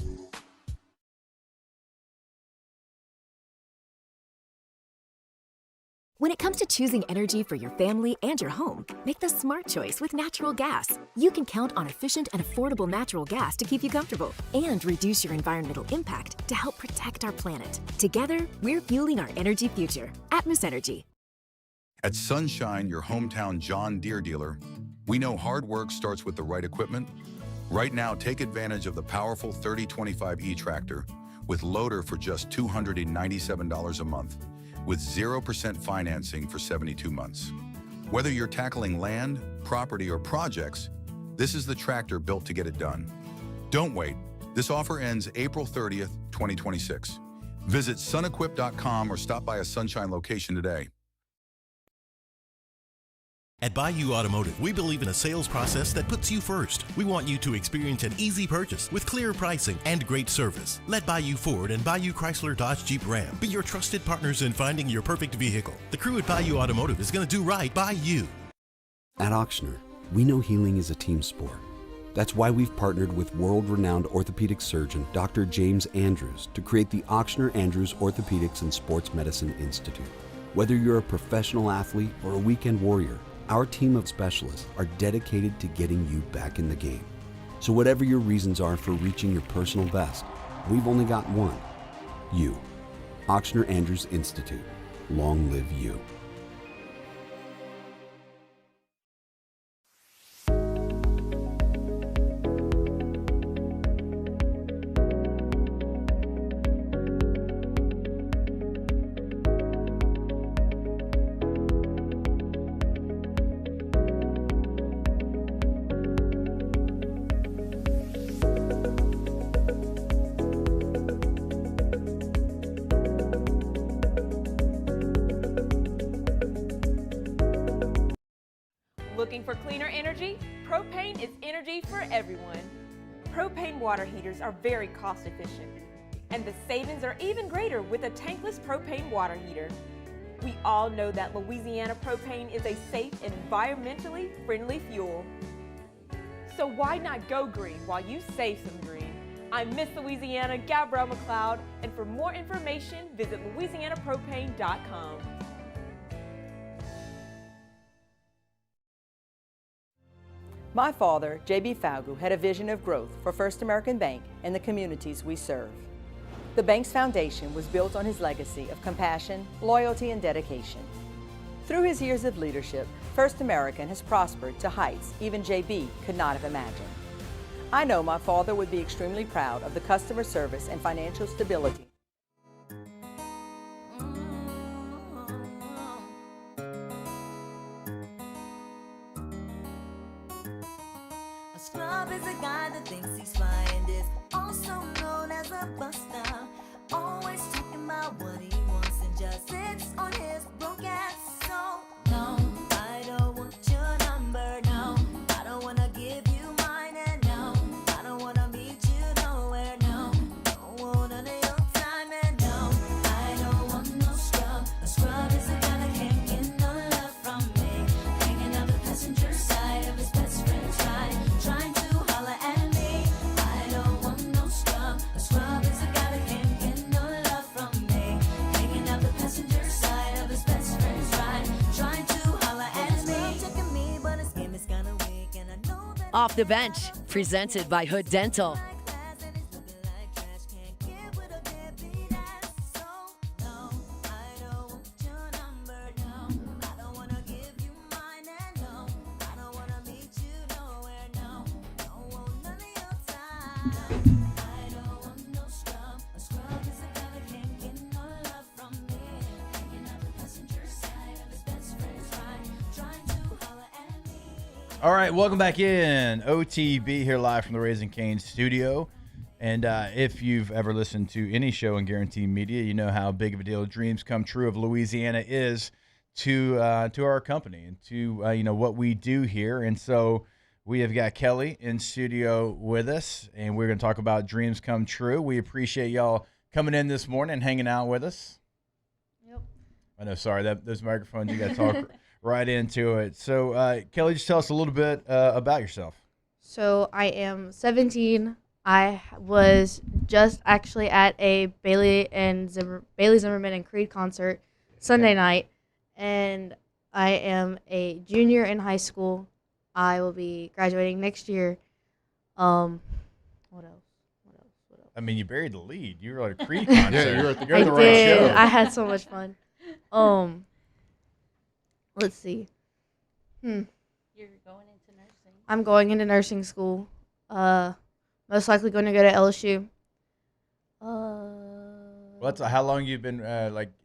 When it comes to choosing energy for your family and your home, make the smart choice with natural gas. You can count on efficient and affordable natural gas to keep you comfortable and reduce your environmental impact to help protect our planet. Together, we're fueling our energy future. Atmos Energy. At Sunshine, your hometown John Deere dealer, we know hard work starts with the right equipment. Right now, take advantage of the powerful 3025E tractor with loader for just $297 a month, with 0% financing for 72 months. Whether you're tackling land, property, or projects, this is the tractor built to get it done. Don't wait. This offer ends April 30th, 2026. Visit sunequip.com or stop by a Sunshine location today. At Bayou Automotive, we believe in a sales process that puts you first. We want you to experience an easy purchase with clear pricing and great service. Let Bayou Ford and Bayou Chrysler Dodge Jeep Ram be your trusted partners in finding your perfect vehicle. The crew at Bayou Automotive is going to do right by you. At Auctioner, we know healing is a team sport. That's why we've partnered with world-renowned orthopedic surgeon Dr. James Andrews to create the Auctioner Andrews Orthopedics and Sports Medicine Institute. Whether you're a professional athlete or a weekend warrior, our team of specialists are dedicated to getting you back in the game. So whatever your reasons are for reaching your personal best, we've only got one: you. Auctioner Andrews Institute. Long live you. Looking for cleaner energy? Propane is energy for everyone. Propane water heaters are very cost efficient, and the savings are even greater with a tankless propane water heater. We all know that Louisiana propane is a safe and environmentally friendly fuel. So why not go green while you save some green? I'm Miss Louisiana, Gabrielle McLeod, and for more information, visit louisianapropane.com. My father, J.B. Falgu, had a vision of growth for First American Bank and the communities we serve. The bank's foundation was built on his legacy of compassion, loyalty, and dedication. Through his years of leadership, First American has prospered to heights even J.B. could not have imagined. I know my father would be extremely proud of the customer service and financial stability. A scrub is a guy that thinks he's fly and is also known as a buster. Always talking about what he wants and just sits on his broke ass. So, no, I don't want your number, no. I don't wanna give you mine, and no, I don't wanna meet you nowhere, no. Don't want none of your time, and no, I don't want no scrub. A scrub is a guy that can't get no love from me. Hanging out the passenger side of his best friend's ride, trying to holler at me. I don't want no scrub. A scrub is a guy that can't get no love from me. Hanging out the passenger side of his best friend's ride, trying to holler at me. Checking me, but his game is kinda weak, and I know that. Off the Bench, presented by Hood Dental. All right, welcome back in. OTB here live from the Raising Cane's studio. And if you've ever listened to any show in Guarantee Media, you know how big of a deal Dreams Come True of Louisiana is to our company and to what we do here. And so we have got Kelly in studio with us, and we're going to talk about Dreams Come True. We appreciate y'all coming in this morning and hanging out with us. Yep. I know, sorry, those microphones, you got to talk right into it. So, Kelly, just tell us a little bit about yourself. So I am 17. I was just actually at a Bailey Zimmerman and Creed concert Sunday night, and I am a junior in high school. I will be graduating next year. What else? I mean, you buried the lead. You were at a Creed concert. Yeah, you're at the I right did. show. I had so much fun. Let's see. You're going into nursing. I'm going into nursing school. Most likely going to go to LSU. Well, how long you've been,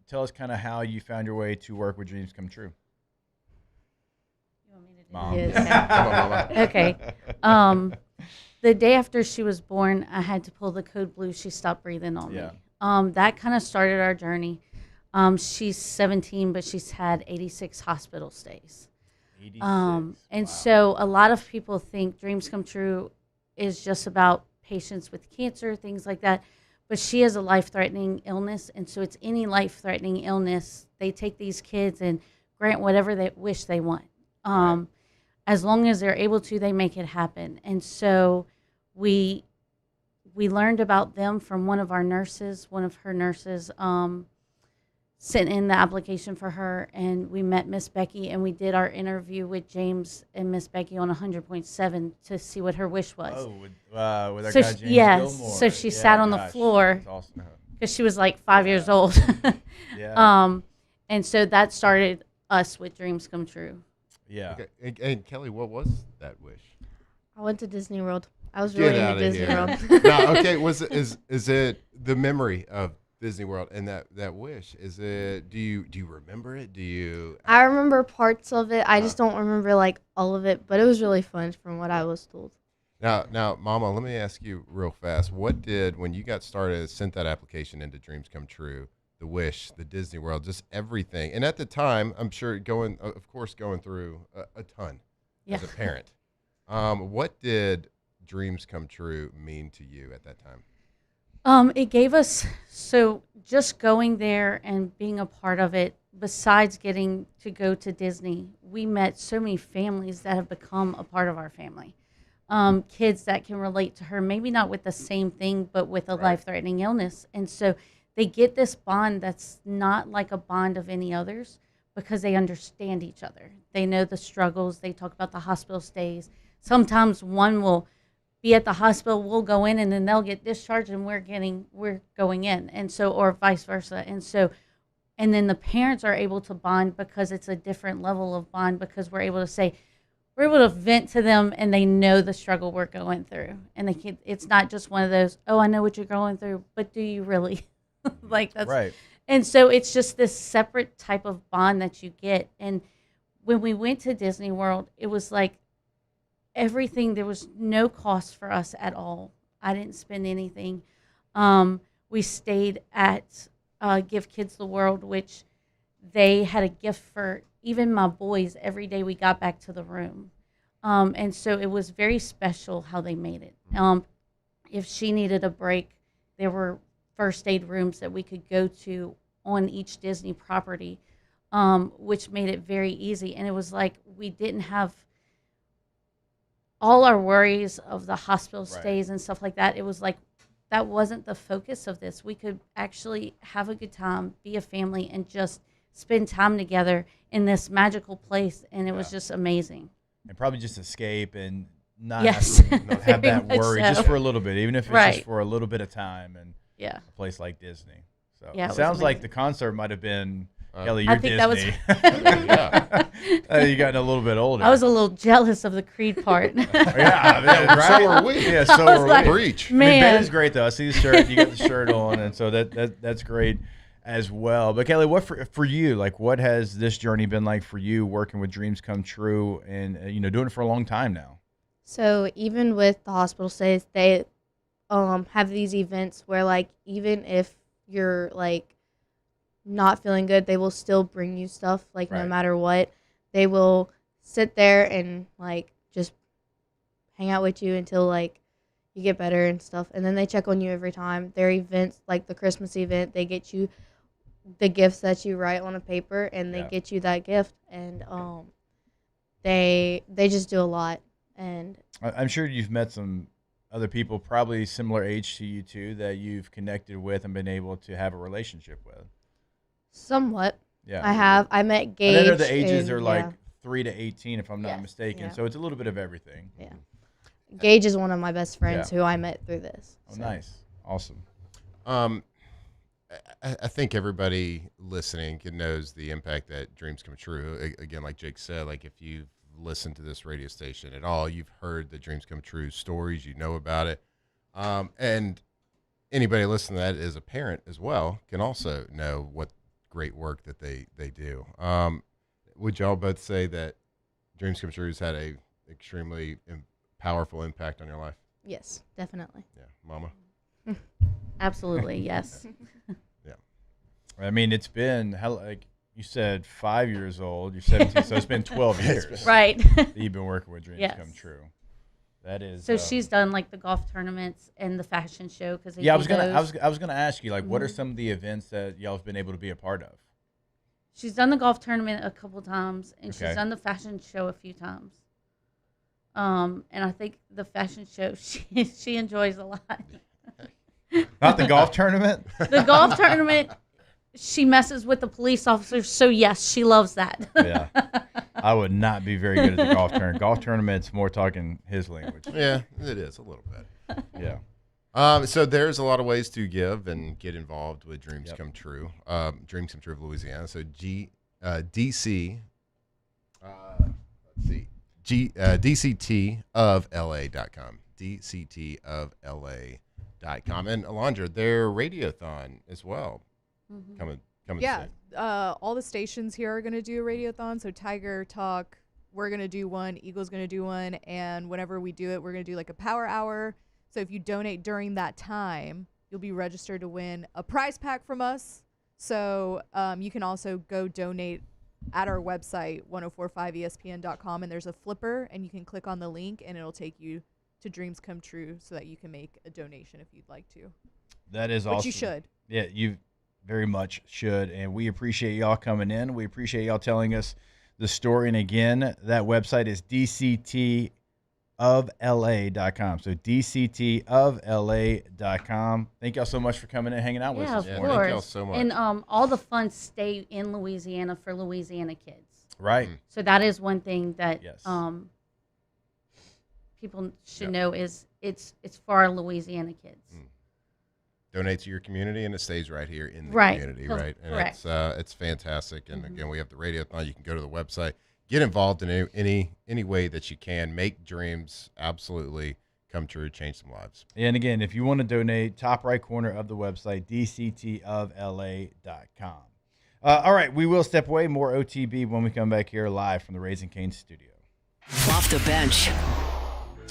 tell us kind of how you found your way to work with Dreams Come True. You want me to do Mom. Yes. Come on, Mama. Okay. The day after she was born, I had to pull the code blue. She stopped breathing on me. That kind of started our journey. She's 17, but she's had 86 hospital stays. 86. And so a lot of people think Dreams Come True is just about patients with cancer, things like that. But she has a life-threatening illness, and so it's any life-threatening illness. They take these kids and grant whatever they wish they want. As long as they're able to, they make it happen. And so we learned about them from one of her nurses sent in the application for her, and we met Miss Becky, and we did our interview with James and Miss Becky on 100.7 to see what her wish was. Oh, with our guy James Gilmore. So she sat on the floor That's awesome. because she was like 5 years old. And so that started us with Dreams Come True. Yeah. Okay. And Kelly, what was that wish? I went to Disney World. I was Get really out into of Disney here. World. No, okay. Is it the memory of Disney World and that wish? Is it? Do you remember it? Do you? I remember parts of it. I just don't remember like all of it, but it was really fun from what I was told. Now, Mama, let me ask you real fast. What did, when you got started, sent that application into Dreams Come True, the wish, the Disney World, just everything? And at the time, I'm sure going through a ton. as a parent. What did Dreams Come True mean to you at that time? It gave us, so just going there and being a part of it, besides getting to go to Disney, we met so many families that have become a part of our family. Kids that can relate to her, maybe not with the same thing, but with a life-threatening illness. And so they get this bond that's not like a bond of any others because they understand each other. They know the struggles. They talk about the hospital stays. Sometimes one will be at the hospital, we'll go in, and then they'll get discharged, and we're going in, and so, or vice versa. And so, and then the parents are able to bond because it's a different level of bond, because we're able to vent to them, and they know the struggle we're going through, and it's not just one of those, oh, I know what you're going through, but do you really? Like, that's right. And so it's just this separate type of bond that you get. And when we went to Disney World, it was like everything, there was no cost for us at all. I didn't spend anything. We stayed at Give Kids the World, which they had a gift for even my boys every day we got back to the room. And so it was very special how they made it. If she needed a break, there were first aid rooms that we could go to on each Disney property, which made it very easy. And it was like we didn't have all our worries of the hospital stays and stuff like that. It was like that wasn't the focus of this. We could actually have a good time, be a family, and just spend time together in this magical place. And it was just amazing. And probably just escape and not Yes. have that Very much worry so. just for a little bit, even if it's just for a little bit of time, and Yeah. a place like Disney. So Yeah, it it was sounds like amazing. the concert might have been Kelly, you're I think that was Disney. You gotten a little bit older. I was a little jealous of the Creed part. Yeah, right? So are we. Yeah, so are like, we. Breach. I mean, Man. Ben is great though. I see the shirt. You got the shirt on, and so that's great as well. But Kelly, what for you? Like, what has this journey been like for you, working with Dreams Come True, and doing it for a long time now? So even with the hospital stays, they have these events where, like, even if you're like not feeling good, they will still bring you stuff, like no matter what. They will sit there and like just hang out with you until like you get better and stuff, and then they check on you every time. Their events, like the Christmas event, they get you the gifts that you write on a paper, and they get you that gift, and they just do a lot. And I'm sure you've met some other people probably similar age to you too that you've connected with and been able to have a relationship with. Somewhat. Yeah. I have. I met Gage. And I know the ages and, are like 3 to 18, if I'm not mistaken. yeah. So it's a little bit of everything. Yeah. Gage is one of my best friends Yeah. who I met through this. Oh, nice. Awesome. I think everybody listening knows the impact that Dreams Come True. Again, like Jake said, like if you've listened to this radio station at all, you've heard the Dreams Come True stories, you know about it. And anybody listening to that as a parent as well can also know what great work that they do. Would y'all both say that Dreams Come True has had a extremely powerful impact on your life? Yes, definitely. Yeah. Mama? Absolutely, yes. Yeah. I mean, it's been, like you said, 5 years old. You're 17, so it's been 12 years. Right. That you've been working with Dreams Yes. Come True. That is. So she's done like the golf tournaments and the fashion show because Yeah, I was gonna ask you, like, what are Mhm. some of the events that y'all have been able to be a part of? She's done the golf tournament a couple times, and Okay. she's done the fashion show a few times. And I think the fashion show she enjoys a lot. Not the golf tournament? The golf tournament, she messes with the police officers, so yes, she loves that. Yeah. I would not be very good at the golf tournament. Golf tournament's more talking his language. Yeah, it is a little bit. Yeah. So there's a lot of ways to give and get involved with Dreams Come True. Dreams Come True of Louisiana. So DC, let's see, DCTofLA.com. DCTofLA.com. And Alondra, their radiothon as well. Coming Yeah, soon. all the stations here are going to do a radiothon. So Tiger Talk, we're going to do one. Eagle's going to do one. And whenever we do it, we're going to do like a power hour. So if you donate during that time, you'll be registered to win a prize pack from us. So you can also go donate at our website, 1045espn.com, and there's a flipper, and you can click on the link, and it'll take you to Dreams Come True so that you can make a donation if you'd like to. That is awesome. Which you should. Yeah, you very much should. And we appreciate y'all coming in. We appreciate y'all telling us the story. And again, that website is dctofla.com. So dctofla.com. Thank y'all so much for coming in and hanging out with us this morning. Course. Thank y'all so much. And all the funds stay in Louisiana for Louisiana kids. Right. So that is one thing that Yes. people should know is it's for our Louisiana kids. Donate to your community, and it stays right here in the Right. community, right? And Correct. it's fantastic. And again, we have the Radiothon. You can go to the website, get involved in any way that you can, make dreams absolutely come true, change some lives. And again, if you want to donate, top right corner of the website, dctofla.com. All right, we will step away. More OTB when we come back here live from the Raising Cane's studio. Off the bench.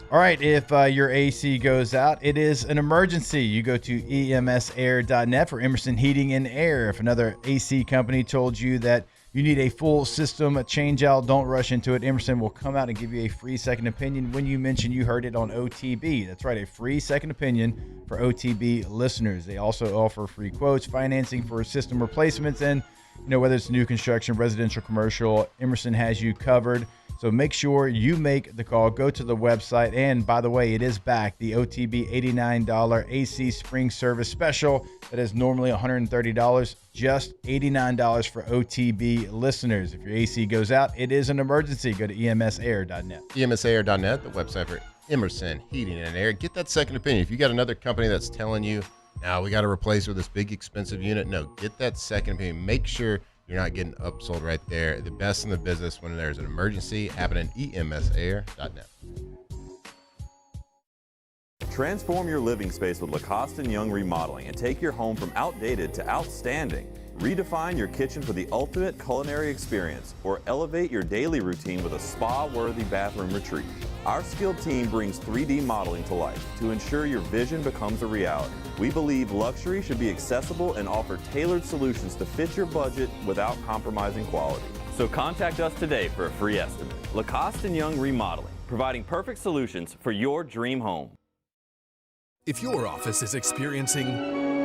All right, if your AC goes out, it is an emergency. You go to emsair.net for Emerson Heating and Air. If another AC company told you that you need a full system change out, don't rush into it. Emerson will come out and give you a free second opinion when you mention you heard it on OTB. That's right, a free second opinion for OTB listeners. They also offer free quotes, financing for system replacements, and whether it's new construction, residential, commercial, Emerson has you covered. So make sure you make the call. Go to the website. And by the way, it is back. The OTB $89 AC Spring Service Special that is normally $130, just $89 for OTB listeners. If your AC goes out, it is an emergency. Go to emsair.net. emsair.net, the website for Emerson Heating and Air. Get that second opinion. If you got another company that's telling you, now we got to replace with this big expensive unit, no, get that second opinion. Make sure you're not getting upsold right there. The best in the business when there's an emergency, happening emsair.net. Transform your living space with Lacoste & Young Remodeling and take your home from outdated to outstanding. Redefine your kitchen for the ultimate culinary experience or elevate your daily routine with a spa-worthy bathroom retreat. Our skilled team brings 3D modeling to life to ensure your vision becomes a reality. We believe luxury should be accessible and offer tailored solutions to fit your budget without compromising quality. So contact us today for a free estimate. Lacoste & Young Remodeling, providing perfect solutions for your dream home. If your office is experiencing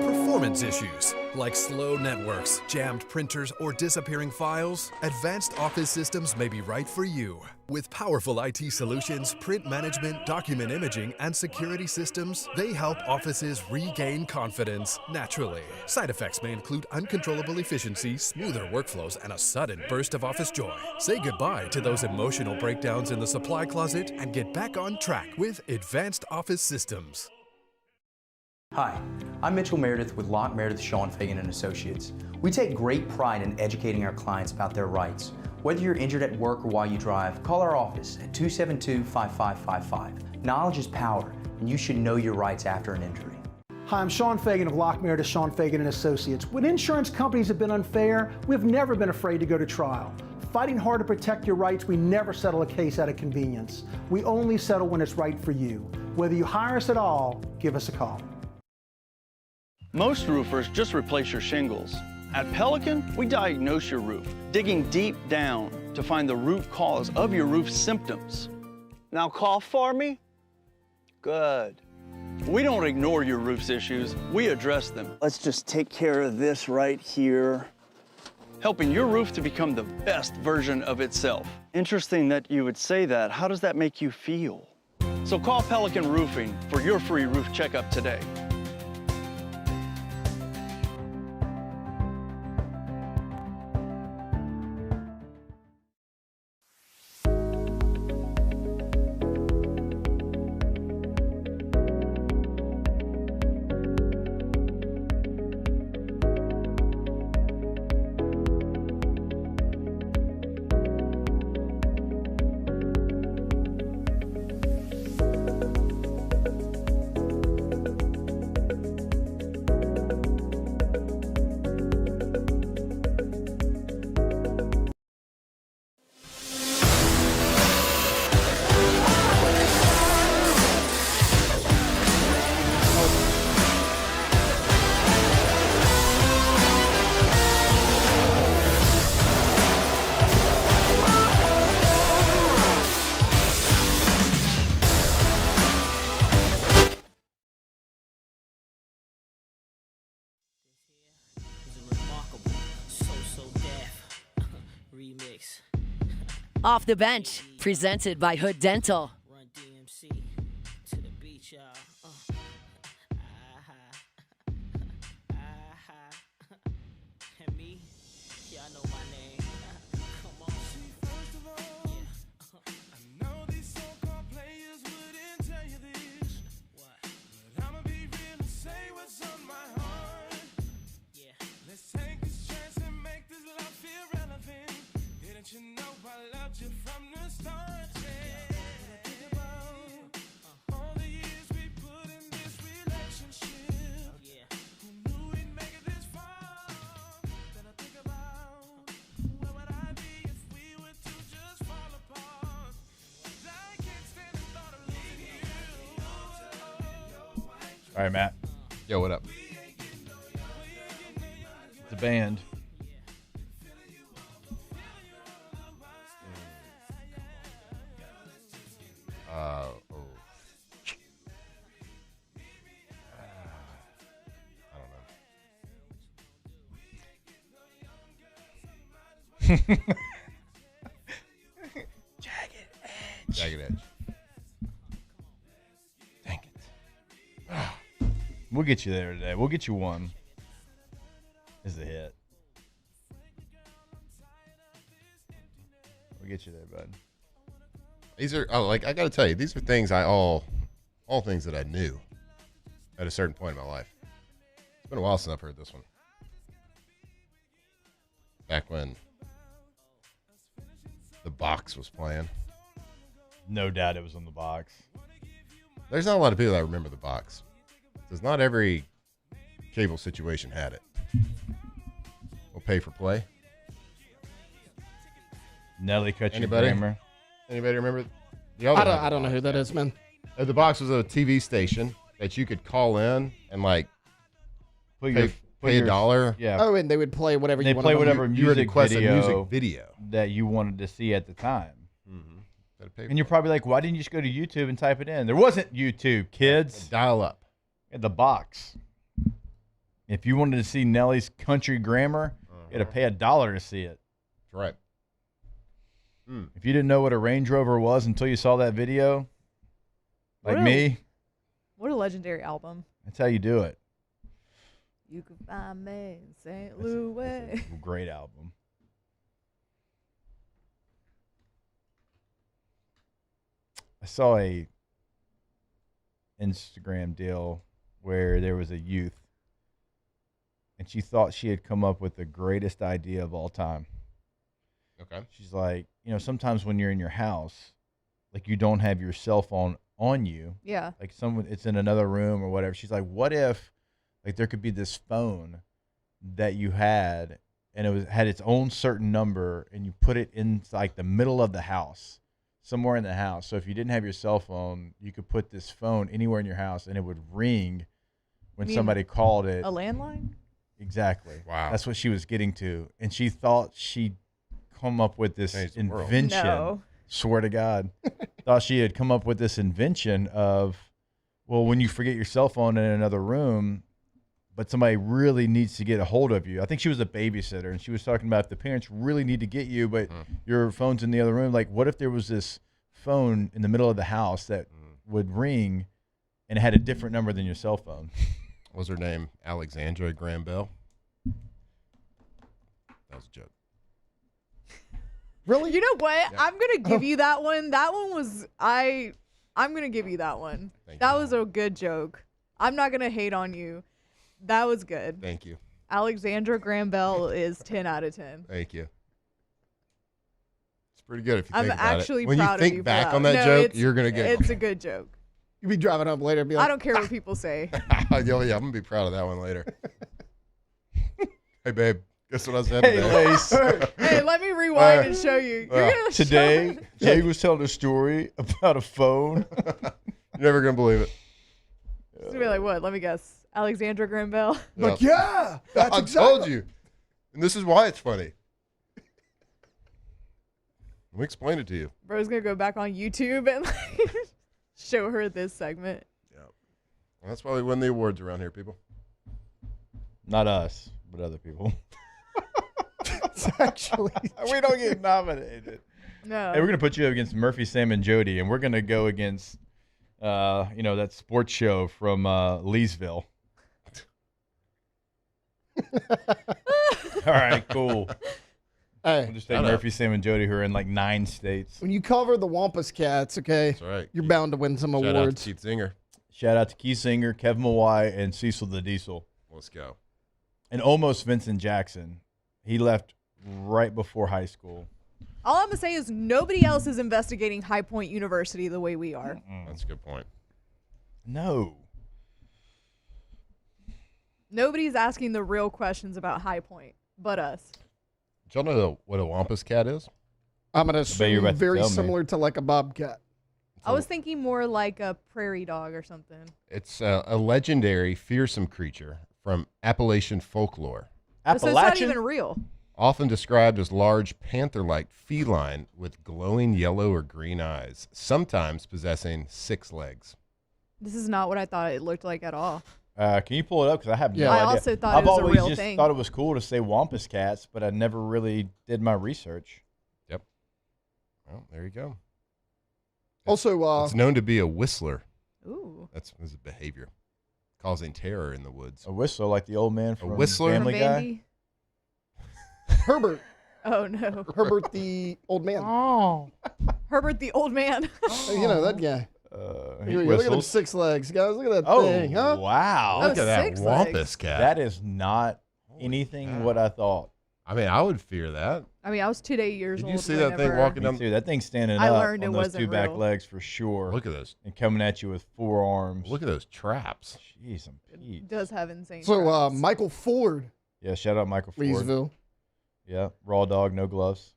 performance issues like slow networks, jammed printers, or disappearing files, Advanced Office Systems may be right for you. With powerful IT solutions, print management, document imaging, and security systems, they help offices regain confidence naturally. Side effects may include uncontrollable efficiency, smoother workflows, and a sudden burst of office joy. Say goodbye to those emotional breakdowns in the supply closet and get back on track with Advanced Office Systems. Hi, I'm Mitchell Meredith with Locke Meredith Sean Fagan & Associates. We take great pride in educating our clients about their rights. Whether you're injured at work or while you drive, call our office at 272-5555. Knowledge is power, and you should know your rights after an injury. Hi, I'm Sean Fagan of Locke Meredith Sean Fagan & Associates. When insurance companies have been unfair, we've never been afraid to go to trial. Fighting hard to protect your rights, we never settle a case out of convenience. We only settle when it's right for you. Whether you hire us at all, give us a call. Most roofers just replace your shingles. At Pelican, we diagnose your roof, digging deep down to find the root cause of your roof symptoms. Now cough for me? Good. We don't ignore your roof's issues, we address them. Let's just take care of this right here. Helping your roof to become the best version of itself. Interesting that you would say that. How does that make you feel? So call Pelican Roofing for your free roof checkup today. Off the Bench, presented by Hood Dental. All right, Matt. Yo, what up? The band. I don't know. Jagged Edge. Jagged Edge. Dang it. We'll get you there today. We'll get you one. Is a hit. We'll get you there, bud. These are I gotta tell you, these are things all things that I knew at a certain point in my life. It's been a while since I've heard this one. Back when the box was playing. No doubt it was on the box. There's not a lot of people that remember the box. Because not every cable situation had it. We'll pay for play. Nelly Country Anybody? Grammar. Anybody remember? I don't know who that is, man. The box was a TV station that you could call in and like pay $1. Yeah. Oh, and they would play whatever They you wanted. play whatever You would music request a video, music video that you wanted to see at the time. Mm-hmm. And you're probably like, why didn't you just go to YouTube and type it in? There wasn't YouTube, kids. Dial up. At the box. If you wanted to see Nelly's Country Grammar, you had to pay $1 to see it. That's right. If you didn't know what a Range Rover was until you saw that video, like me, What a legendary album. that's how you do it. You can find me in St. Louis. Great album. I saw a Instagram deal where there was a youth and she thought she had come up with the greatest idea of all time. Okay. She's like, sometimes when you're in your house, like you don't have your cell phone on you. Yeah. Like it's in another room or whatever. She's like, what if like there could be this phone that you had and it had its own certain number and you put it in like the middle of the house, somewhere in the house. So if you didn't have your cell phone, you could put this phone anywhere in your house and it would ring when somebody called it. A landline? Exactly. Wow. That's what she was getting to. And she thought she'd come up with this invention. No. Swear to God. Thought she had come up with this invention of, well, when you forget your cell phone in another room, but somebody really needs to get a hold of you. I think she was a babysitter, and she was talking about if the parents really need to get you, but your phone's in the other room. Like, what if there was this phone in the middle of the house that would ring and it had a different number than your cell phone? What was her name? Alexandra Graham Bell? That was a joke. Really? You know what? I'm gonna give you that one. That one was I'm gonna give you that one. That was a good joke. I'm not gonna hate on you. That was good. Thank you. Alexandra Graham Bell is 10 out of 10. Thank you. It's pretty good if you I'm think about actually it. When proud you of think you back for on that No, joke, you're gonna get. It's a good joke. You'll be driving up later and be like, I don't care what people say. Yeah, I'm gonna be proud of that one later. Hey, babe. Guess what I said Hey, today? Lace. Hey, let me rewind and show you. You're gonna Today, show Jay was telling a story about a phone. You're never gonna believe it. It's gonna be like, what? Let me guess. Alexandra Graham Bell. Like, yeah, that's I exactly. told you. And this is why it's funny. Let me explain it to you. Bro's gonna go back on YouTube and like, show her this segment. Well, that's why we win the awards around here, people. Not us, but other people. It's actually we don't get nominated. No. Hey, we're gonna put you up against Murphy, Sam, and Jody, and we're gonna go against, that sports show from Leesville. All right, cool. Hey, We'll just take Murphy, Sam, and Jody, who are in like 9 states. when you cover the Wampus Cats, okay, That's right. you're bound to win some Shout out awards. to Keith Zinger. Shout out to Keith Singer, Kevin Mawai, and Cecil the Diesel. Let's go. And almost Vincent Jackson. He left right before high school. All I'm gonna say is nobody else is investigating High Point University the way we are. That's a good point. No. Nobody's asking the real questions about High Point, but us. Do y'all know what a Wampus cat is? I'm gonna bet you're assume about to very tell me. similar to like a bobcat. I was thinking more like a prairie dog or something. It's a legendary, fearsome creature from Appalachian folklore. So it's not even real. Often described as large panther-like feline with glowing yellow or green eyes, sometimes possessing 6 legs. This is not what I thought it looked like at all. Can you pull it up? Because I have no I idea. also thought I've it was a always real just thing. thought it was cool to say Wampus Cats, but I never really did my research. Yep. Well, there you go. Also, It's known to be a whistler. Ooh. That's his behavior, causing terror in the woods. A whistler, like the old man from whistler? Family From Guy. Bambi? Herbert. Oh no. Herbert the old man. Oh. Herbert the old man. You know that guy. He Look at them whistles. 6 legs, guys. Look at that Oh, thing, huh? wow. Oh, Look at that 6 Wampus legs. cat. That is not anything what I thought. I mean, I would fear that. I mean, I was 2 years Did old. you see that thing whenever- walking Me down? too. That thing's standing I up learned on it those wasn't 2 back real. legs for sure. Look at those. And coming at you with 4 arms. Look at those traps. Jeez, I'm Pete. It does have insane. So, traps. Michael Ford, Yeah, shout out Michael Ford. Leesville. Yeah, raw dog, no gloves.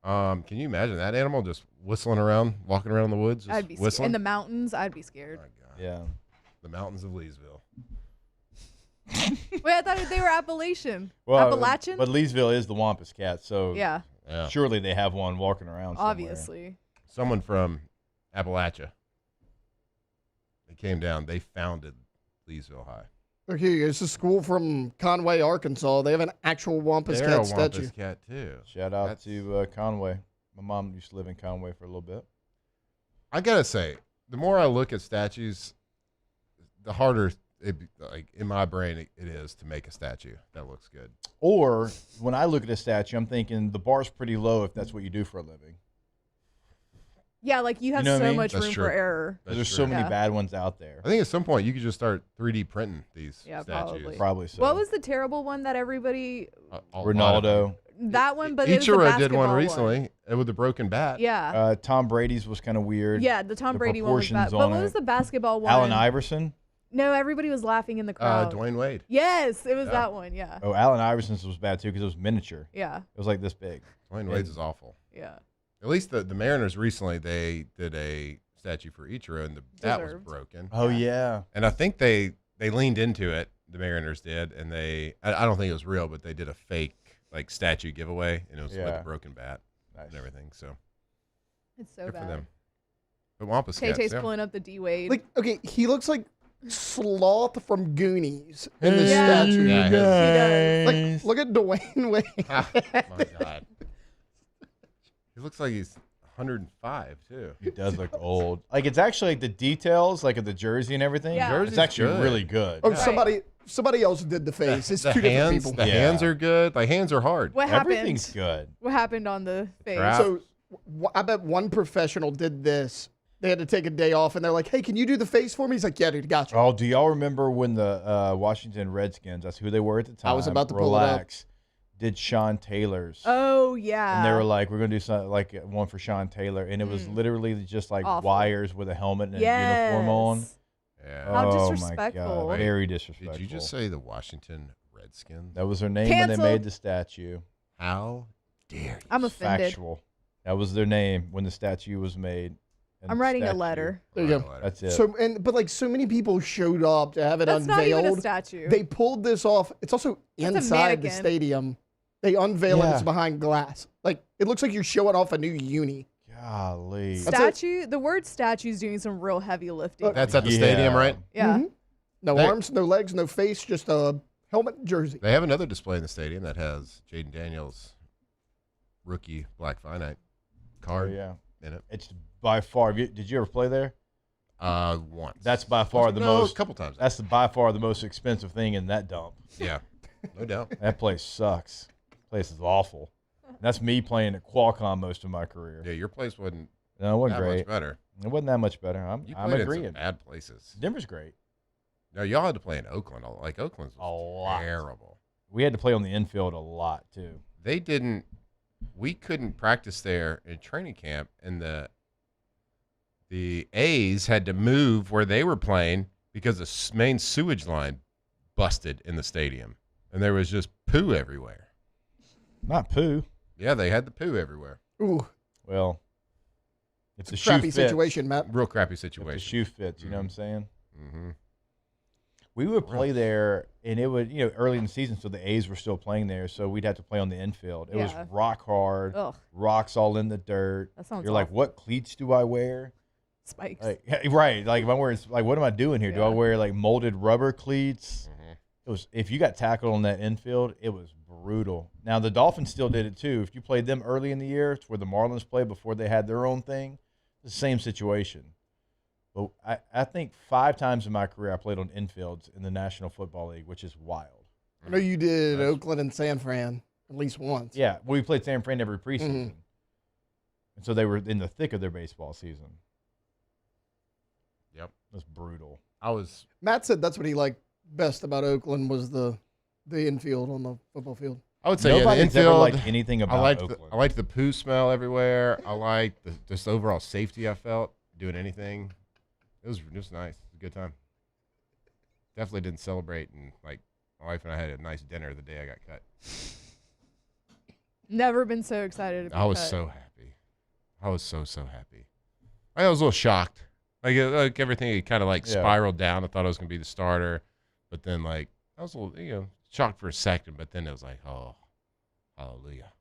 Can you imagine that animal just whistling around, walking around in the woods, just I'd be scared. whistling? In the mountains, I'd be scared. My God. Yeah. The mountains of Leesville. Wait, I thought they were Appalachian. Well, Appalachian? But Leesville is the Wampus Cat, so Yeah, Yeah. surely they have one walking around somewhere. obviously. Someone from Appalachia. They came down. They founded Leesville High. Okay, it's a school from Conway, Arkansas. They have an actual Wampus They're Cat a statue. Wampus cat too. Shout out to Conway. My mom used to live in Conway for a little bit. I gotta say, the more I look at statues, the harder, like in my brain, it is to make a statue that looks good. Or when I look at a statue, I'm thinking the bar's pretty low if that's what you do for a living. Yeah, like you have know what I so mean? much That's room true. for error. That's There's true. so many Yeah. bad ones out there. I think at some point you could just start 3D printing these Yeah, statues. Probably so. What was the terrible one that everybody? A lot of them. Ronaldo. That one, but it was the Ichiro did one basketball recently with the broken bat. Yeah, Tom Brady's was kind of weird. yeah, the Tom the Brady one was bad. proportions But on what was it. the basketball one? Allen Iverson. No, everybody was laughing in the crowd. Dwayne Wade. Yes, it was Yeah. that one. Yeah, Oh, Allen Iverson's was bad too because it was miniature. yeah, It was like this big. Dwayne Wade's is awful. yeah. At least the Mariners recently, they did a statue for Ichiro and the bat was Deserved. broken. Oh yeah. And I think they leaned into it, the Mariners did, and I don't think it was real, but they did a fake like statue giveaway, and it was with Yeah. a broken bat Nice. and everything. So It's so good bad. for them. But Wampus Cats, Tay-Tay's yeah. pulling up the D Wade. Like, okay, he looks like Sloth from Goonies in this Yeah. statue. Yeah, his- Like, look at Dwayne Wade. Ah, my God. He looks like he's 105 too. He does look old. Like it's actually like the details, like of the jersey and everything. Yeah. It's actually Jersey's good. really good. Oh, Right. somebody else did the face. It's the two different hands, people. the Yeah. hands are good. Like hands are hard. What happened? Everything's good. What happened on the face? Trap. So I bet one professional did this. They had to take a day off, and they're like, "Hey, can you do the face for me?" He's like, "Yeah, dude, gotcha." Oh, do y'all remember when the Washington Redskins? That's who they were at the time. I was about to pull it up. Relax. Did Sean Taylor's? Oh yeah. And they were like, "We're gonna do something like one for Sean Taylor," and it was literally just like Awful. wires with a helmet and a yes. uniform on. Yeah. How Oh, my disrespectful. God. Very disrespectful. Did you just say the Washington Redskins? that was their name when they Cancelled. made the statue? How dare you? I'm offended. Factual. That was their name when the statue was made. And I'm the writing a statue- letter. There you go. That's it. So but so many people showed up to have it That's not unveiled. even a statue. They pulled this off. It's also That's a inside the mannequin. stadium. They unveil it. Yeah. It's behind glass. Like it looks like you're showing off a new uni. Golly. That's Statue. The word statue is doing some real heavy lifting. That's at the stadium, right? yeah. No Hey. arms, no legs, no face, just a Helmet and jersey. They have another display in the stadium that has Jaden Daniels' rookie Black Finite card in it. It's by far. Did you ever play there? Once. That's by far the most. A couple times. That's by far the most expensive thing in that dump. Yeah, no doubt. That place sucks. Place is awful. That's me playing at Qualcomm most of my career. Yeah, your place wasn't. No, it wasn't that great. much better. It wasn't that much better. I'm played agreeing. in some bad places. Denver's great. No, y'all had to play in Oakland. Like Oakland's was terrible. We had to play on the infield a lot too. They didn't. We couldn't practice there in training camp, and the A's had to move where they were playing because the main sewage line busted in the stadium, and there was just poo everywhere. Not poo. Yeah, they had the poo everywhere. Ooh. Well, if the a shoe crappy fits, situation, Matt. Real crappy if situation. the shoe fits, you know what I'm saying? Mm-hmm. We would play there, and it would, early in the season, so the A's were still playing there, so we'd have to play on the infield. It was rock hard, rocks all in the dirt. That sounds You're like, awful. what cleats do I wear? Spikes. Like, right. Like, if I'm wearing, like, what am I doing here? Do I wear, like, molded rubber cleats? It was, if you got tackled on that infield, it was brutal. Now, the Dolphins still did it, too. If you played them early in the year, it's where the Marlins played before they had their own thing. It's the same situation. But I think 5 times in my career I played on infields in the National Football League, which is wild. I know you did Oakland and San Fran at least once. Yeah, well, we played San Fran every preseason. And so they were in the thick of their baseball season. Yep. It was brutal. Matt said that's what he liked best about Oakland was the infield on the football field. I would say Nobody's the infield. ever liked anything about Oakland. I liked the poo smell everywhere. I liked just overall safety I felt doing anything. It was nice. It was a good time. Definitely didn't celebrate, and like my wife and I had a nice dinner the day I got cut. Never been so excited. I was so happy. I was so happy. I was a little shocked. Like everything kind of spiraled down. I thought I was gonna be the starter, but then I was a little shocked for a second. But then it was like, oh, hallelujah,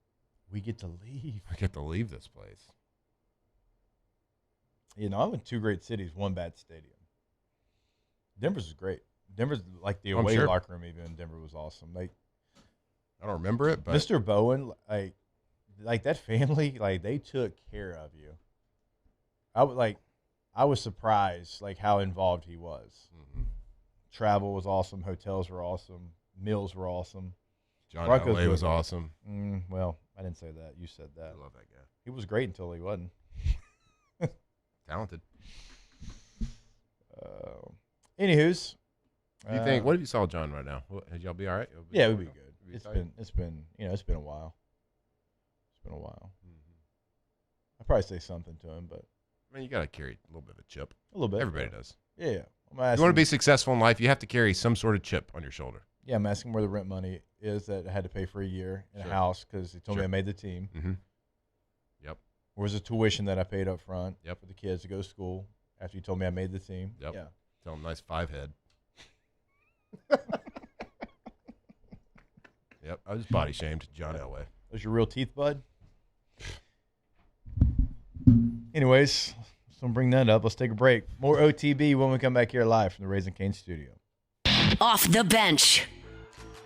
we get to leave. I get to leave this place. I'm in 2 great cities, 1 bad stadium. Denver's is great. Denver's like the away locker room even in Denver was awesome. Like, I don't remember it, but Mr. Bowen, like that family, they took care of you. I was surprised how involved he was. Mm-hmm. Travel was awesome. Hotels were awesome. Meals were awesome. John Elway was awesome. Well, I didn't say that. You said that. I love that guy. He was great until he wasn't. Talented. Anywhos, what do you think? What if you saw John right now? Y'all be all right? Yeah, we'd be good. It's been a while. It's been a while. I'd probably say something to him, but I mean, you got to carry a little bit of a chip. A little bit. Everybody does. Yeah. You want to be successful in life, you have to carry some sort of chip on your shoulder. Yeah, I'm asking where the rent money is that I had to pay for a year in a house because he told me I made the team. Mm-hmm. Yep. Where's the tuition that I paid up front for the kids to go to school after you told me I made the team? Yep. Yeah. Tell him nice 5 head. Yep. I was body shamed, John Elway. Those your real teeth, bud? Anyways, let's don't bring that up. Let's take a break. More OTB when we come back here live from the Raising Cane studio. Off the bench.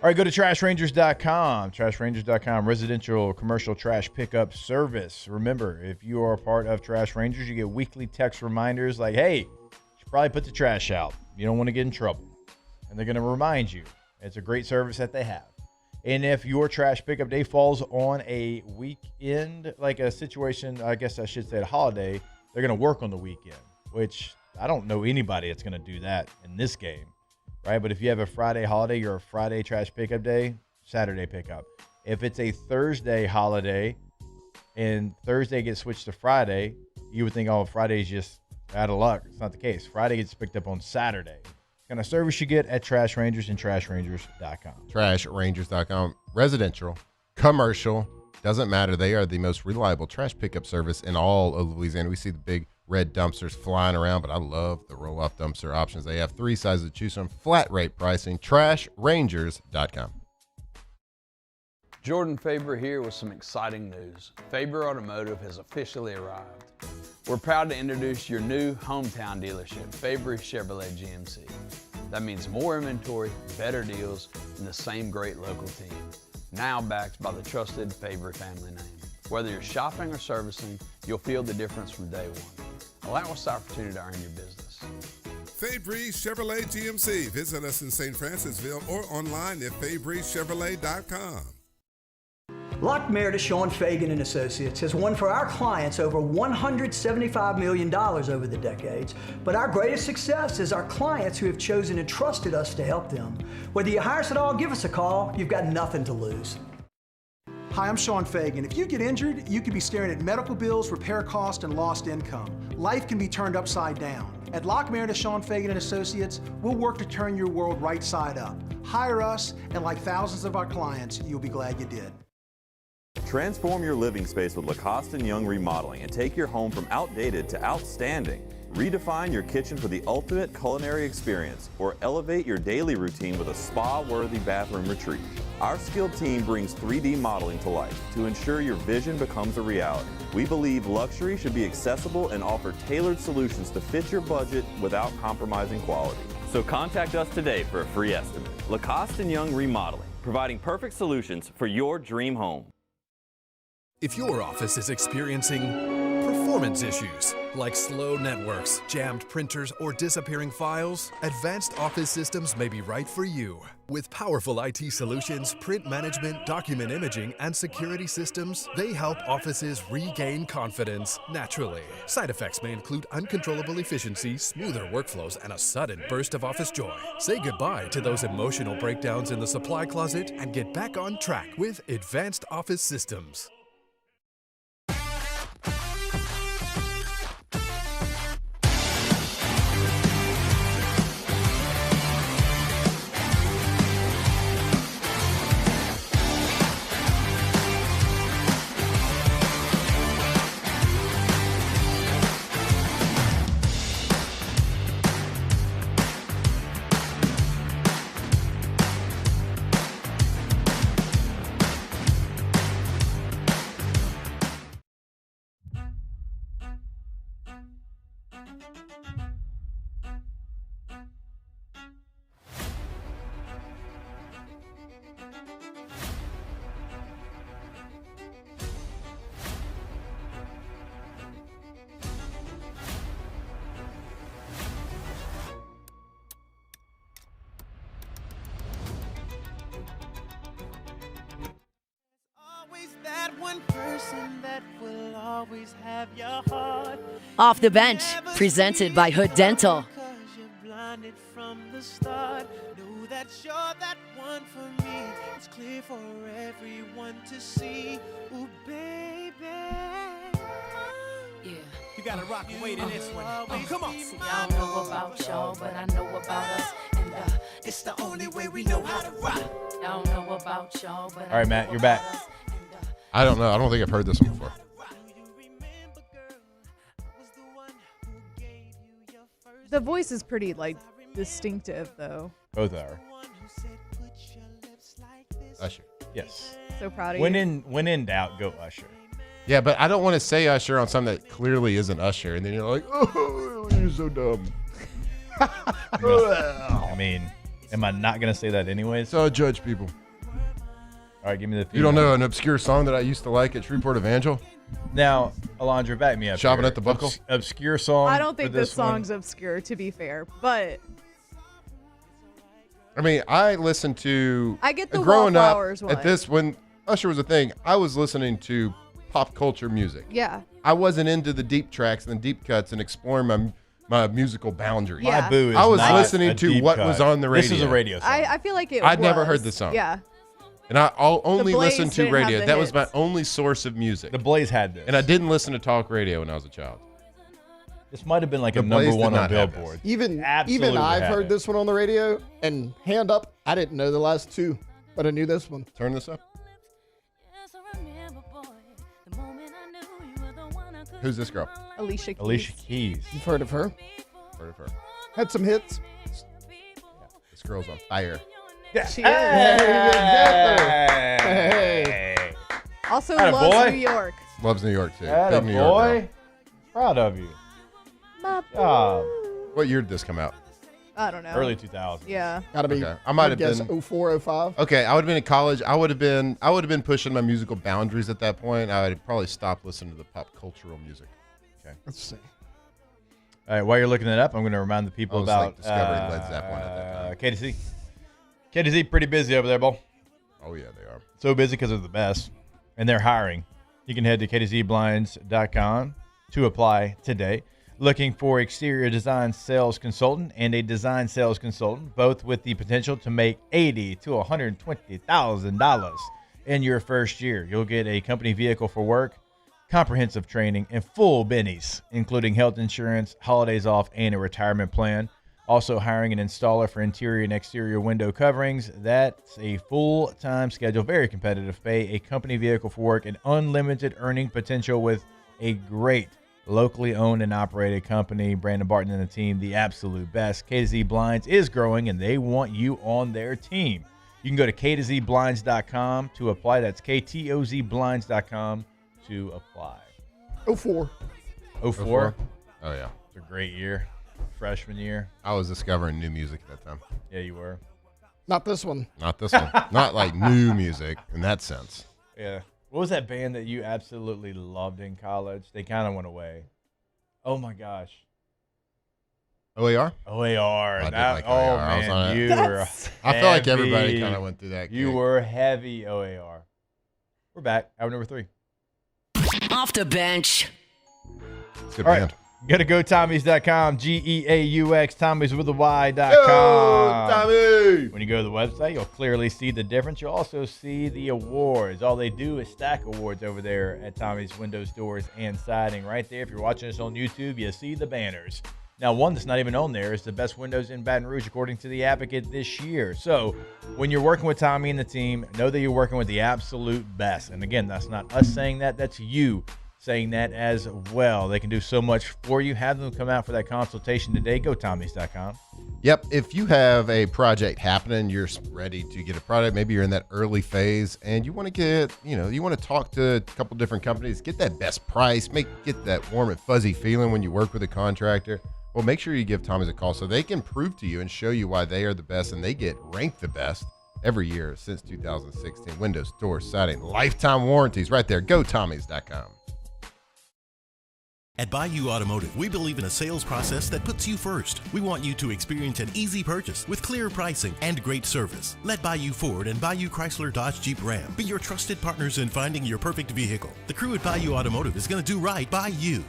All right, go to trashrangers.com. Trashrangers.com, residential commercial trash pickup service. Remember, if you are a part of Trash Rangers, you get weekly text reminders like, hey, you should probably put the trash out. You don't want to get in trouble. And they're going to remind you. It's a great service that they have. And if your trash pickup day falls on a weekend, like a situation, I guess I should say a holiday, they're going to work on the weekend, which I don't know anybody that's going to do that in this game. Right, but if you have a Friday holiday, you're a Friday trash pickup day, Saturday pickup. If it's a Thursday holiday and Thursday gets switched to Friday, you would think, oh, Friday's just out of luck. It's not the case. Friday gets picked up on Saturday. Kind of service you get at Trash Rangers and trashrangers.com. Trashrangers.com. Residential, commercial, doesn't matter. They are the most reliable trash pickup service in all of Louisiana. We see the big red dumpsters flying around, but I love the roll-off dumpster options. They have 3 sizes to choose from, flat rate pricing. Trashrangers.com. Jordan Faber here with some exciting news. Faber Automotive has officially arrived. We're proud to introduce your new hometown dealership, Faber Chevrolet GMC. That means more inventory, better deals, and the same great local team. Now backed by the trusted Fabry family name. Whether you're shopping or servicing, you'll feel the difference from day one. Allow us the opportunity to earn your business. Fabry Chevrolet GMC. Visit us in St. Francisville or online at FabryChevrolet.com. Lock Meredith, Sean Fagan and Associates has won for our clients over $175 million over the decades, but our greatest success is our clients who have chosen and trusted us to help them. Whether you hire us at all, give us a call. You've got nothing to lose. Hi, I'm Sean Fagan. If you get injured, you could be staring at medical bills, repair costs, and lost income. Life can be turned upside down. At Lock Meredith, Sean Fagan and Associates, we'll work to turn your world right side up. Hire us, and like thousands of our clients, you'll be glad you did. Transform your living space with Lacoste & Young Remodeling and take your home from outdated to outstanding. Redefine your kitchen for the ultimate culinary experience or elevate your daily routine with a spa-worthy bathroom retreat. Our skilled team brings 3D modeling to life to ensure your vision becomes a reality. We believe luxury should be accessible and offer tailored solutions to fit your budget without compromising quality. So contact us today for a free estimate. Lacoste & Young Remodeling, providing perfect solutions for your dream home. If your office is experiencing performance issues like slow networks, jammed printers, or disappearing files, Advanced Office Systems may be right for you. With powerful IT solutions, print management, document imaging, and security systems, they help offices regain confidence naturally. Side effects may include uncontrollable efficiency, smoother workflows, and a sudden burst of office joy. Say goodbye to those emotional breakdowns in the supply closet and get back on track with Advanced Office Systems. Off the Bench, presented by Hood Dental. You gotta rock and wait in this one. Oh, come on. See, I don't know about y'all, but I know about us. And it's the only way we know how to rock. I don't know about y'all, but All right, Matt, you're back. I don't know. I don't think I've heard this one before. The voice is pretty, distinctive, though. Both are. Usher. Yes. So proud of When you. in doubt, go Usher. Yeah, but I don't want to say Usher on something that clearly isn't Usher, and then you're like, oh, you're so dumb. I mean, am I not going to say that anyways? So I judge people. All right, give me the feedback. You don't know an obscure song that I used to like at Shreveport Evangel? Now, Alondra, back me up. Shopping here. at the Buckle? Obscure song. I don't think for this one? song's obscure, to be fair, but I mean, I listened to. I get the growing up Wallflowers one. at this when Usher was a thing. I was listening to pop culture music. Yeah. I wasn't into the deep tracks and the deep cuts and exploring my musical boundaries. Yeah. My boo is I was not listening a to deep what cut. was on the radio. This is a radio song. I feel like it I'd never was. heard the song. Yeah. And I'll only Blaze listen to didn't have radio. the That was my hits. only source of music. The Blaze had this. And I didn't listen to talk radio when I was a child. This might have been like The a number Blaze did one on not have Billboard. Even Absolutely I've had heard it. this one on the radio, and hand up, I didn't know the last two, but I knew this one. Turn this up. Who's this girl? Alicia Keys. Alicia Keys. You've heard of her? Heard of her. Had some hits. This girl's on fire. She is. Hey. Also Atta loves boy. New York. Loves New York too. Atta Big New York girl. boy. Proud of you. My Job. What year did this come out? I don't know. Early 2000s. Yeah. Gotta be. Okay. I might have guess been 04, 05. Okay, I would have been in college. I would have been pushing my musical boundaries at that point. I would probably stop listening to the pop cultural music. Okay. Let's see. All right, while you're looking that up, I'm going to remind the people I was, about like, discovering Led Zeppelin at that time. KDC. KDC pretty busy over there, Bull. Oh, yeah, they are. So busy because they're the best, and they're hiring. You can head to kdzblinds.com to apply today. Looking for exterior design sales consultant and a design sales consultant, both with the potential to make $80,000 to $120,000 in your first year. You'll get a company vehicle for work, comprehensive training, and full bennies, including health insurance, holidays off, and a retirement plan. Also hiring an installer for interior and exterior window coverings. That's a full-time schedule, very competitive pay, a company vehicle for work, and unlimited earning potential with a great locally owned and operated company. Brandon Barton and the team, the absolute best. KZ Blinds is growing, and they want you on their team. You can go to ktzblinds.com to apply. That's KTOZblinds.com to apply. 04. 04? Oh, yeah. It's a great year. Freshman year. I was discovering new music at that time. Yeah, you were. Not this one. Not this one. Not like new music in that sense. Yeah. What was that band that you absolutely loved in college? They kind of went away. Oh, my gosh. OAR? OAR. I did like OAR. I was on it. You were I feel like everybody heavy. kind of went through that. You kick. were heavy OAR. We're back. Hour number 3. Off the bench. Good All band. right. Go to GoTommies.com, GEAUX, Tommies with a Y.com. Yo, Tommy! When you go to the website, you'll clearly see the difference. You'll also see the awards. All they do is stack awards over there at Tommy's Windows, Doors, and Siding. Right there, if you're watching us on YouTube, you see the banners. Now, one that's not even on there is the best windows in Baton Rouge, according to The Advocate this year. So, when you're working with Tommy and the team, know that you're working with the absolute best. And again, that's not us saying that. That's you saying that as well. They can do so much for you. Have them come out for that consultation today. Go Tommys.com. Yep. If you have a project happening, you're ready to get a product. Maybe you're in that early phase and you want to get, you want to talk to a couple different companies, get that best price, get that warm and fuzzy feeling when you work with a contractor. Well, make sure you give Tommy's a call so they can prove to you and show you why they are the best, and they get ranked the best every year since 2016. Windows, doors, siding, lifetime warranties right there. Go Tommys.com. At Bayou Automotive, we believe in a sales process that puts you first. We want you to experience an easy purchase with clear pricing and great service. Let Bayou Ford and Bayou Chrysler Dodge Jeep Ram be your trusted partners in finding your perfect vehicle. The crew at Bayou Automotive is going to do right by you.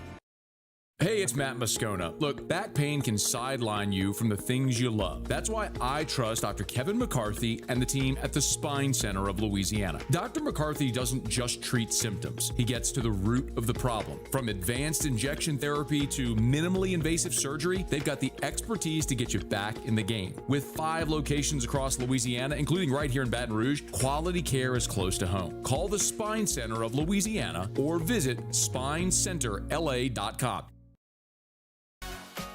Hey, it's Matt Moscona. Look, back pain can sideline you from the things you love. That's why I trust Dr. Kevin McCarthy and the team at the Spine Center of Louisiana. Dr. McCarthy doesn't just treat symptoms. He gets to the root of the problem. From advanced injection therapy to minimally invasive surgery, they've got the expertise to get you back in the game. With 5 locations across Louisiana, including right here in Baton Rouge, quality care is close to home. Call the Spine Center of Louisiana or visit spinecenterla.com.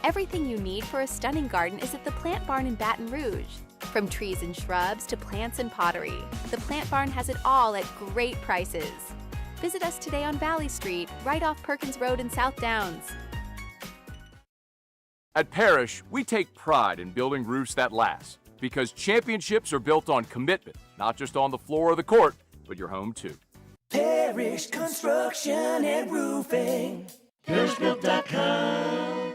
Everything you need for a stunning garden is at the Plant Barn in Baton Rouge. From trees and shrubs to plants and pottery, the Plant Barn has it all at great prices. Visit us today on Valley Street, right off Perkins Road in South Downs. At Parrish, we take pride in building roofs that last, because championships are built on commitment, not just on the floor of the court, but your home too. Parrish Construction and Roofing. ParrishBuilt.com.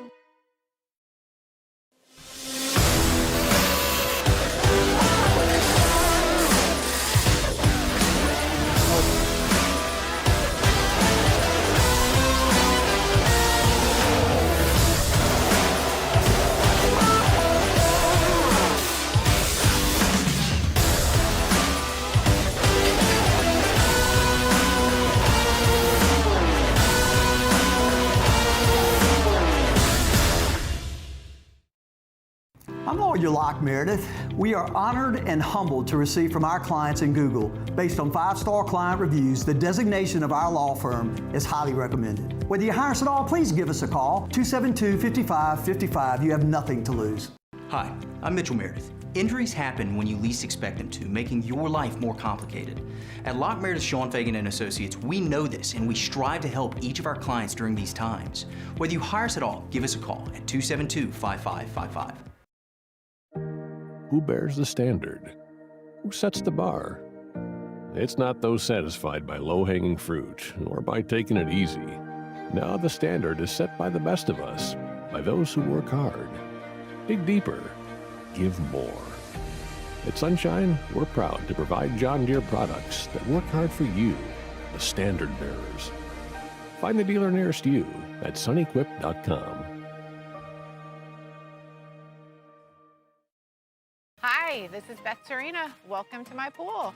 I'm Lawyer Locke Meredith. We are honored and humbled to receive from our clients in Google. Based on 5-star client reviews, the designation of our law firm is highly recommended. Whether you hire us at all, please give us a call, 272-5555. You have nothing to lose. Hi, I'm Mitchell Meredith. Injuries happen when you least expect them to, making your life more complicated. At Locke Meredith, Sean Fagan and Associates, we know this and we strive to help each of our clients during these times. Whether you hire us at all, give us a call at 272-5555. Who bears the standard? Who sets the bar? It's not those satisfied by low-hanging fruit or by taking it easy. Now the standard is set by the best of us, by those who work hard. Dig deeper. Give more. At Sunshine, we're proud to provide John Deere products that work hard for you, the standard bearers. Find the dealer nearest you at sunequip.com. Hi, this is Beth Serena. Welcome to my pool.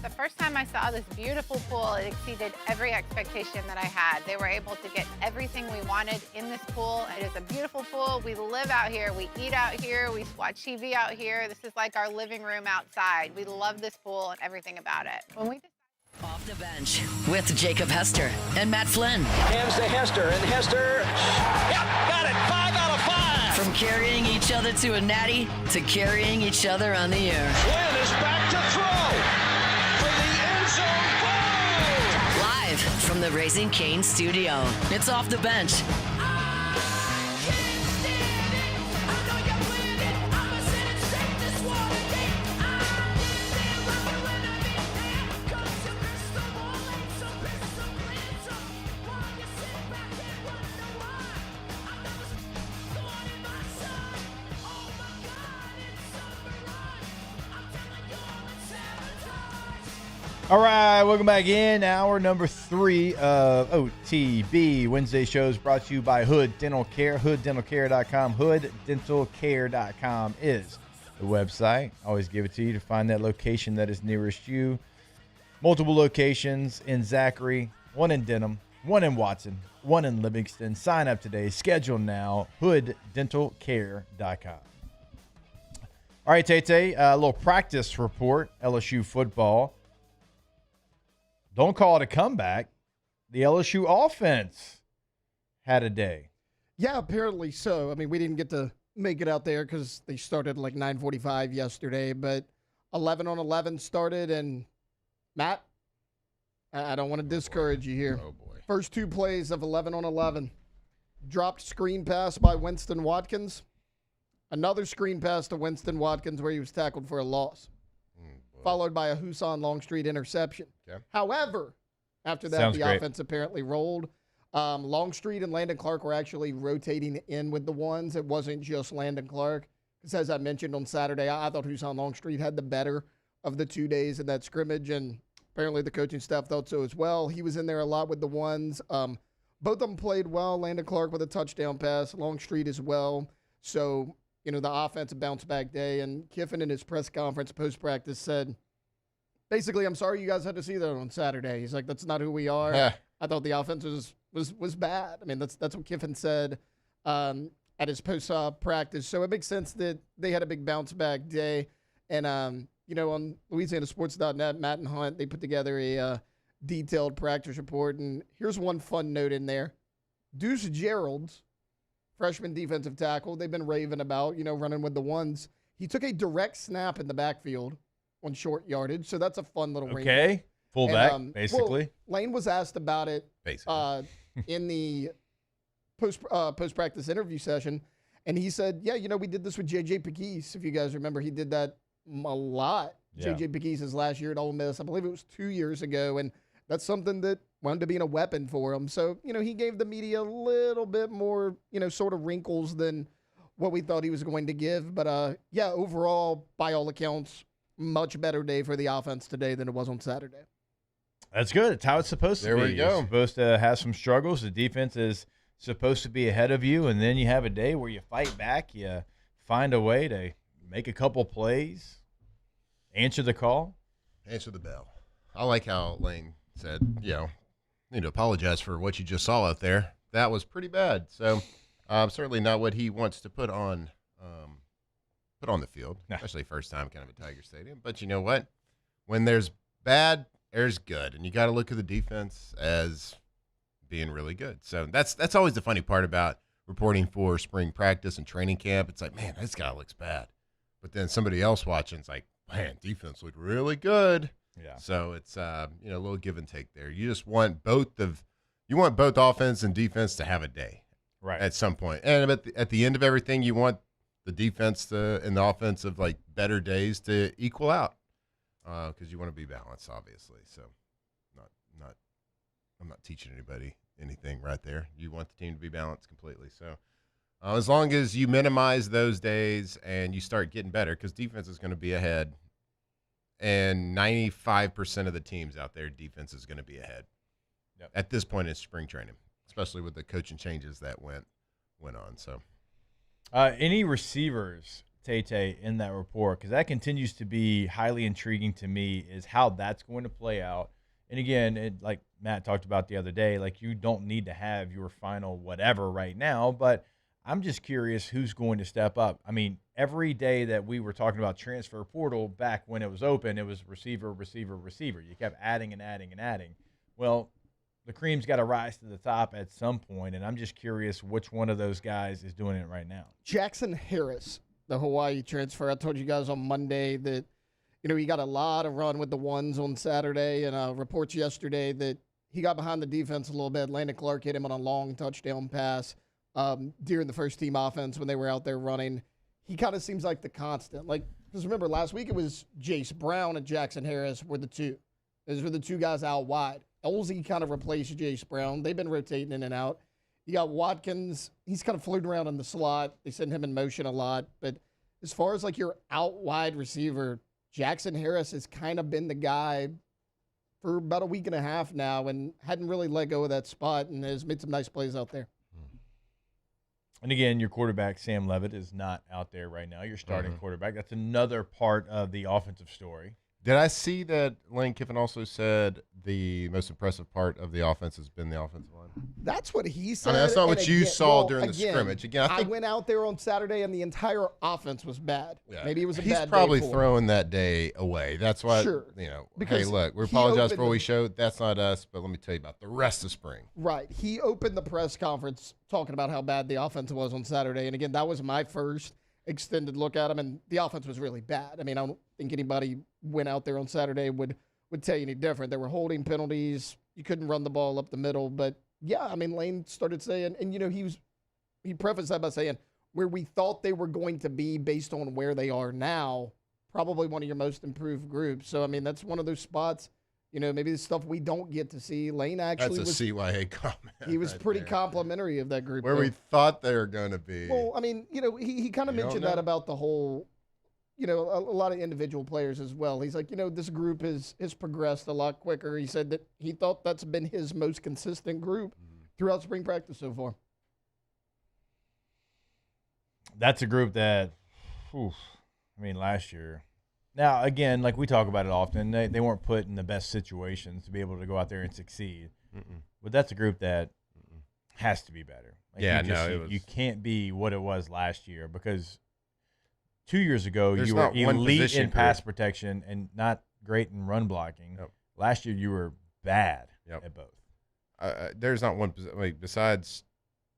The first time I saw this beautiful pool, it exceeded every expectation that I had. They were able to get everything we wanted in this pool. It is a beautiful pool. We live out here, we eat out here, we watch TV out here. This is like our living room outside. We love this pool and everything about it. Off the bench with Jacob Hester and Matt Flynn. Hands to Hester, and Hester, yep, got it, 5 out of 5. From carrying each other to a natty to carrying each other on the air. Flynn is back to throw for the end zone goal. Live from the Raising Cane studio. It's Off the Bench. All right, welcome back in. Hour number 3 of OTB. Wednesday shows brought to you by Hood Dental Care. HoodDentalCare.com. HoodDentalCare.com is the website. Always give it to you to find that location that is nearest you. Multiple locations in Zachary, one in Denham, one in Watson, one in Livingston. Sign up today. Schedule now. HoodDentalCare.com. All right, Tay-Tay, a little practice report, LSU football. Don't call it a comeback. The LSU offense had a day. Yeah, apparently so. I mean, we didn't get to make it out there because they started like 9:45 yesterday, but 11 on 11 started. And Matt, I don't want to discourage you here. Oh, boy. First 2 plays of 11 on 11. Dropped screen pass by Winston Watkins. Another screen pass to Winston Watkins where he was tackled for a loss. Followed by a Husan Longstreet interception. Okay. However, after that, Sounds the great. offense apparently rolled. Longstreet and Landon Clark were actually rotating in with the ones. It wasn't just Landon Clark. Because as I mentioned on Saturday, I thought Husan Longstreet had the better of the 2 days in that scrimmage, and apparently the coaching staff thought so as well. He was in there a lot with the ones. Both of them played well. Landon Clark with a touchdown pass, Longstreet as well. So, you know, the offense bounce back day, and Kiffin in his press conference post-practice said, basically, I'm sorry you guys had to see that on Saturday. He's like, that's not who we are. Yeah. I thought the offense was bad. I mean, that's what Kiffin said at his post-practice. So it makes sense that they had a big bounce-back day. And, you know, on LouisianaSports.net, Matt and Hunt, they put together a detailed practice report. And here's one fun note in there. Deuce Gerald's freshman defensive tackle, they've been raving about, you know, running with the ones. He took a direct snap in the backfield on short yardage, so that's a fun little wrinkle. Okay, fullback, And, basically. Well, Lane was asked about it in the post-practice interview session, and he said, yeah, you know, we did this with J.J. Pegues. If you guys remember, he did that a lot. Yeah. J.J. Pegues his last year at Ole Miss. I believe it was 2 years ago, and that's something that wound up being a weapon for him. So, you know, he gave the media a little bit more, you know, sort of wrinkles than what we thought he was going to give. But, yeah, overall, by all accounts, much better day for the offense today than it was on Saturday. That's good. It's how it's supposed to be. There we go. You're supposed to have some struggles. The defense is supposed to be ahead of you, and then you have a day where you fight back. You find a way to make a couple plays, answer the call. Answer the bell. I like how Lane said, you know, need to apologize for what you just saw out there. That was pretty bad. So certainly not what he wants to put on the field, especially first time kind of at Tiger Stadium. But you know what? When there's bad, there's good, and you got to look at the defense as being really good. So that's always the funny part about reporting for spring practice and training camp. It's like, man, this guy looks bad, but then somebody else watching is like, man, defense looked really good. Yeah. So it's you know, a little give and take there. You just want both of You want both offense and defense to have a day, right, at some point. And at the end of everything, you want the defense and the offense of like better days to equal out, because you want to be balanced, obviously. So, I'm not teaching anybody anything right there. You want the team to be balanced completely. So, as long as you minimize those days and you start getting better, because defense is going to be ahead, and 95% of the teams out there, defense is going to be ahead. Yep. At this point in spring training, especially with the coaching changes that went on. So, any receivers, Tay, in that report, because that continues to be highly intriguing to me, is how that's going to play out. And again, like Matt talked about the other day, like you don't need to have your final whatever right now, but I'm just curious who's going to step up. I mean, every day that we were talking about transfer portal back when it was open, it was receiver, receiver, receiver. You kept adding and adding and adding. Well, the cream's got to rise to the top at some point, and I'm just curious which one of those guys is doing it right now. Jackson Harris, the Hawaii transfer. I told you guys on Monday that, he got a lot of run with the ones on Saturday, and reports yesterday that he got behind the defense a little bit. Landon Clark hit him on a long touchdown pass during the first-team offense when they were out there running. He kind of seems like the constant. Because remember, last week it was Jace Brown and Jackson Harris were the two. Those were the two guys out wide. Elzy kind of replaced Jace Brown. They've been rotating in and out. You got Watkins. He's kind of floating around in the slot. They send him in motion a lot. But as far as your out wide receiver, Jackson Harris has kind of been the guy for about a week and a half now and hadn't really let go of that spot and has made some nice plays out there. And again, your quarterback, Sam Levitt, is not out there right now. Your starting quarterback. That's another part of the offensive story. Did I see that Lane Kiffin also said the most impressive part of the offense has been the offensive line? That's what he said. I mean, that's not what you saw during the scrimmage. Again, I went out there on Saturday and the entire offense was bad. Yeah. Maybe it was a bad day. He's probably throwing that day away. That's why, hey, look, we apologize for what we showed. That's not us, but let me tell you about the rest of spring. Right. He opened the press conference talking about how bad the offense was on Saturday. And again, that was my first extended look at him, and the offense was really bad. I mean, I don't think anybody went out there on Saturday would tell you any different. There were holding penalties. You couldn't run the ball up the middle. But, yeah, I mean, Lane started saying, and, he prefaced that by saying, where we thought they were going to be based on where they are now, probably one of your most improved groups. So, I mean, that's one of those spots, maybe the stuff we don't get to see. Lane actually That's a CYA comment. He was pretty complimentary of that group. Where we thought they were going to be. Well, I mean, he kind of mentioned that about the whole, a lot of individual players as well. He's like, this group has progressed a lot quicker. He said that he thought that's been his most consistent group throughout spring practice so far. That's a group that, last year. Now, again, like we talk about it often, they weren't put in the best situations to be able to go out there and succeed. But that's a group that has to be better. You can't be what it was last year, because 2 years ago you were elite in pass protection and not great in run blocking. Yep. Last year you were bad at both. There's not one position, besides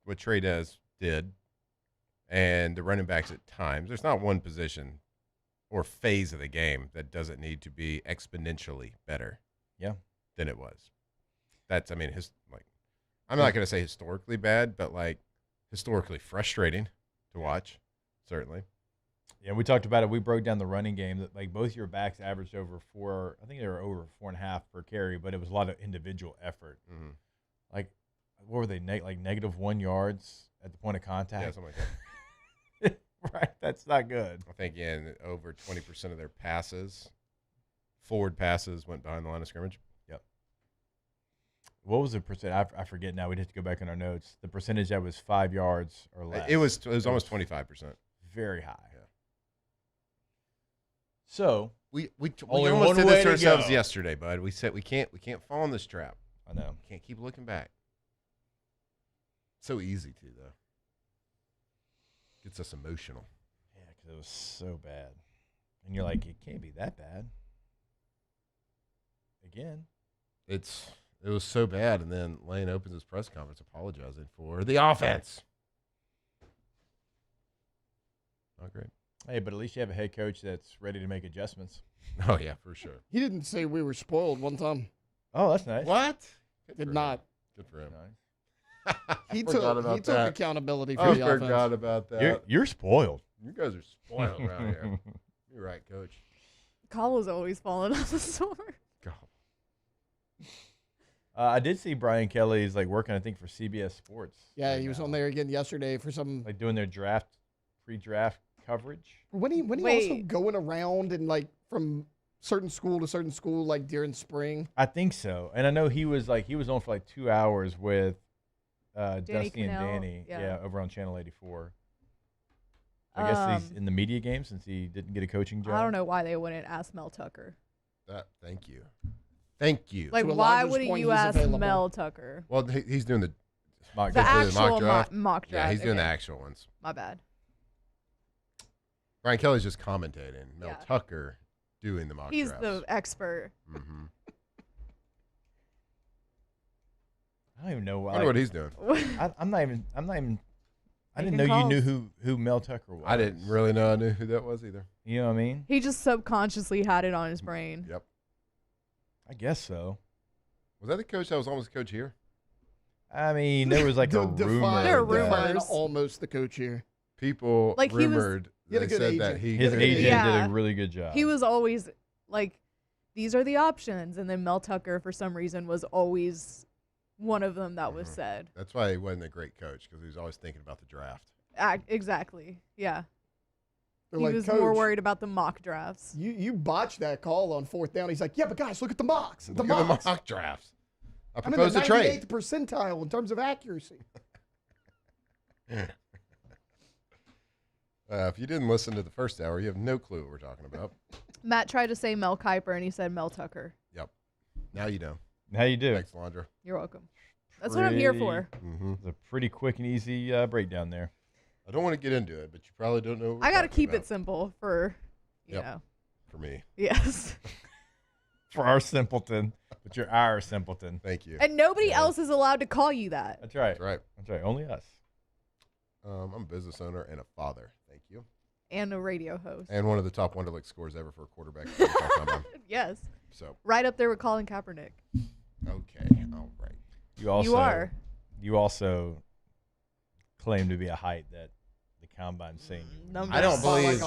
what Trey did and the running backs at times, there's not one position or phase of the game that doesn't need to be exponentially better than it was. That's, I'm not going to say historically bad, but historically frustrating to watch, certainly. Yeah, we talked about it. We broke down the running game that both your backs averaged over 4. I think they were over 4.5 per carry, but it was a lot of individual effort. What were they? -1 yards at the point of contact. Yeah, something like that. Right, that's not good. I think over 20% of their forward passes, went behind the line of scrimmage. Yep. What was the percent? I forget now. We'd have to go back in our notes. The percentage that was 5 yards or less. It was almost 25%. Very high. Yeah. So we almost did this to ourselves yesterday, bud. We said we can't fall in this trap. I know. Can't keep looking back. So easy to, though. Gets us emotional. Yeah, because it was so bad. And you're like, it can't be that bad. Again. It was so bad, and then Lane opens his press conference apologizing for the offense. Not great. Hey, but at least you have a head coach that's ready to make adjustments. Oh, yeah, for sure. He didn't say we were spoiled one time. Oh, that's nice. What? Did not. Good for him. Nice. He took accountability for I the offense. forgot about that. You're spoiled. You guys are spoiled around here. You're right, Coach. Colla's always falling off the sword. I did see Brian Kelly's working, I think, for CBS Sports. Yeah, he was on there again yesterday for some doing their pre-draft coverage. When he also going around and from certain school to certain school during spring. I think so, and I know he was on for 2 hours with Dusty and Danny, over on Channel 84. I guess he's in the media game since he didn't get a coaching job. I don't know why they wouldn't ask Mel Tucker. Thank you. Thank you. Why wouldn't you ask Mel Tucker? Well, he's doing the actual draft. Mock draft. Yeah, he's doing the actual ones. My bad. Brian Kelly's just commentating. Mel Tucker doing the mock drafts. He's drafts. the expert. Mm-hmm. I don't even know why. I wonder what he's doing. I'm not even. I didn't know you knew who Mel Tucker was. I didn't really know I knew who that was either. You know what I mean? He just subconsciously had it on his brain. Yep. I guess so. Was that the coach that was almost coach here? I mean, there was a rumor. There were rumors. Almost the coach here. People rumored. They said that his agent did a really good job. He was always these are the options, and then Mel Tucker, for some reason, was always one of them that was said. That's why he wasn't a great coach, because he was always thinking about the draft. Exactly. Yeah. They're he was more worried about the mock drafts. You botched that call on 4th down. He's like, yeah, but guys, look at the mocks. Look at the mock drafts. I I'm in proposed the a trade. 98th percentile in terms of accuracy. If you didn't listen to the first hour, you have no clue what we're talking about. Matt tried to say Mel Kiper, and he said Mel Tucker. Yep. Now you know. Now you do. Thanks, Landra. You're welcome. That's what I'm here for. Mm-hmm. It's a pretty quick and easy breakdown there. I don't want to get into it, but you probably don't know what I got to to keep it simple for, you know. For me. Yes. For our simpleton. But you're our simpleton. Thank you. And nobody else is allowed to call you that. That's right. That's right. That's right. Only us. I'm a business owner and a father. Thank you. And a radio host. And one of the top Wonderlic scores ever for a quarterback. Yes. So. Right up there with Colin Kaepernick. Okay. All right. You are. You also claim to be a height that the combine's seen. I don't believe.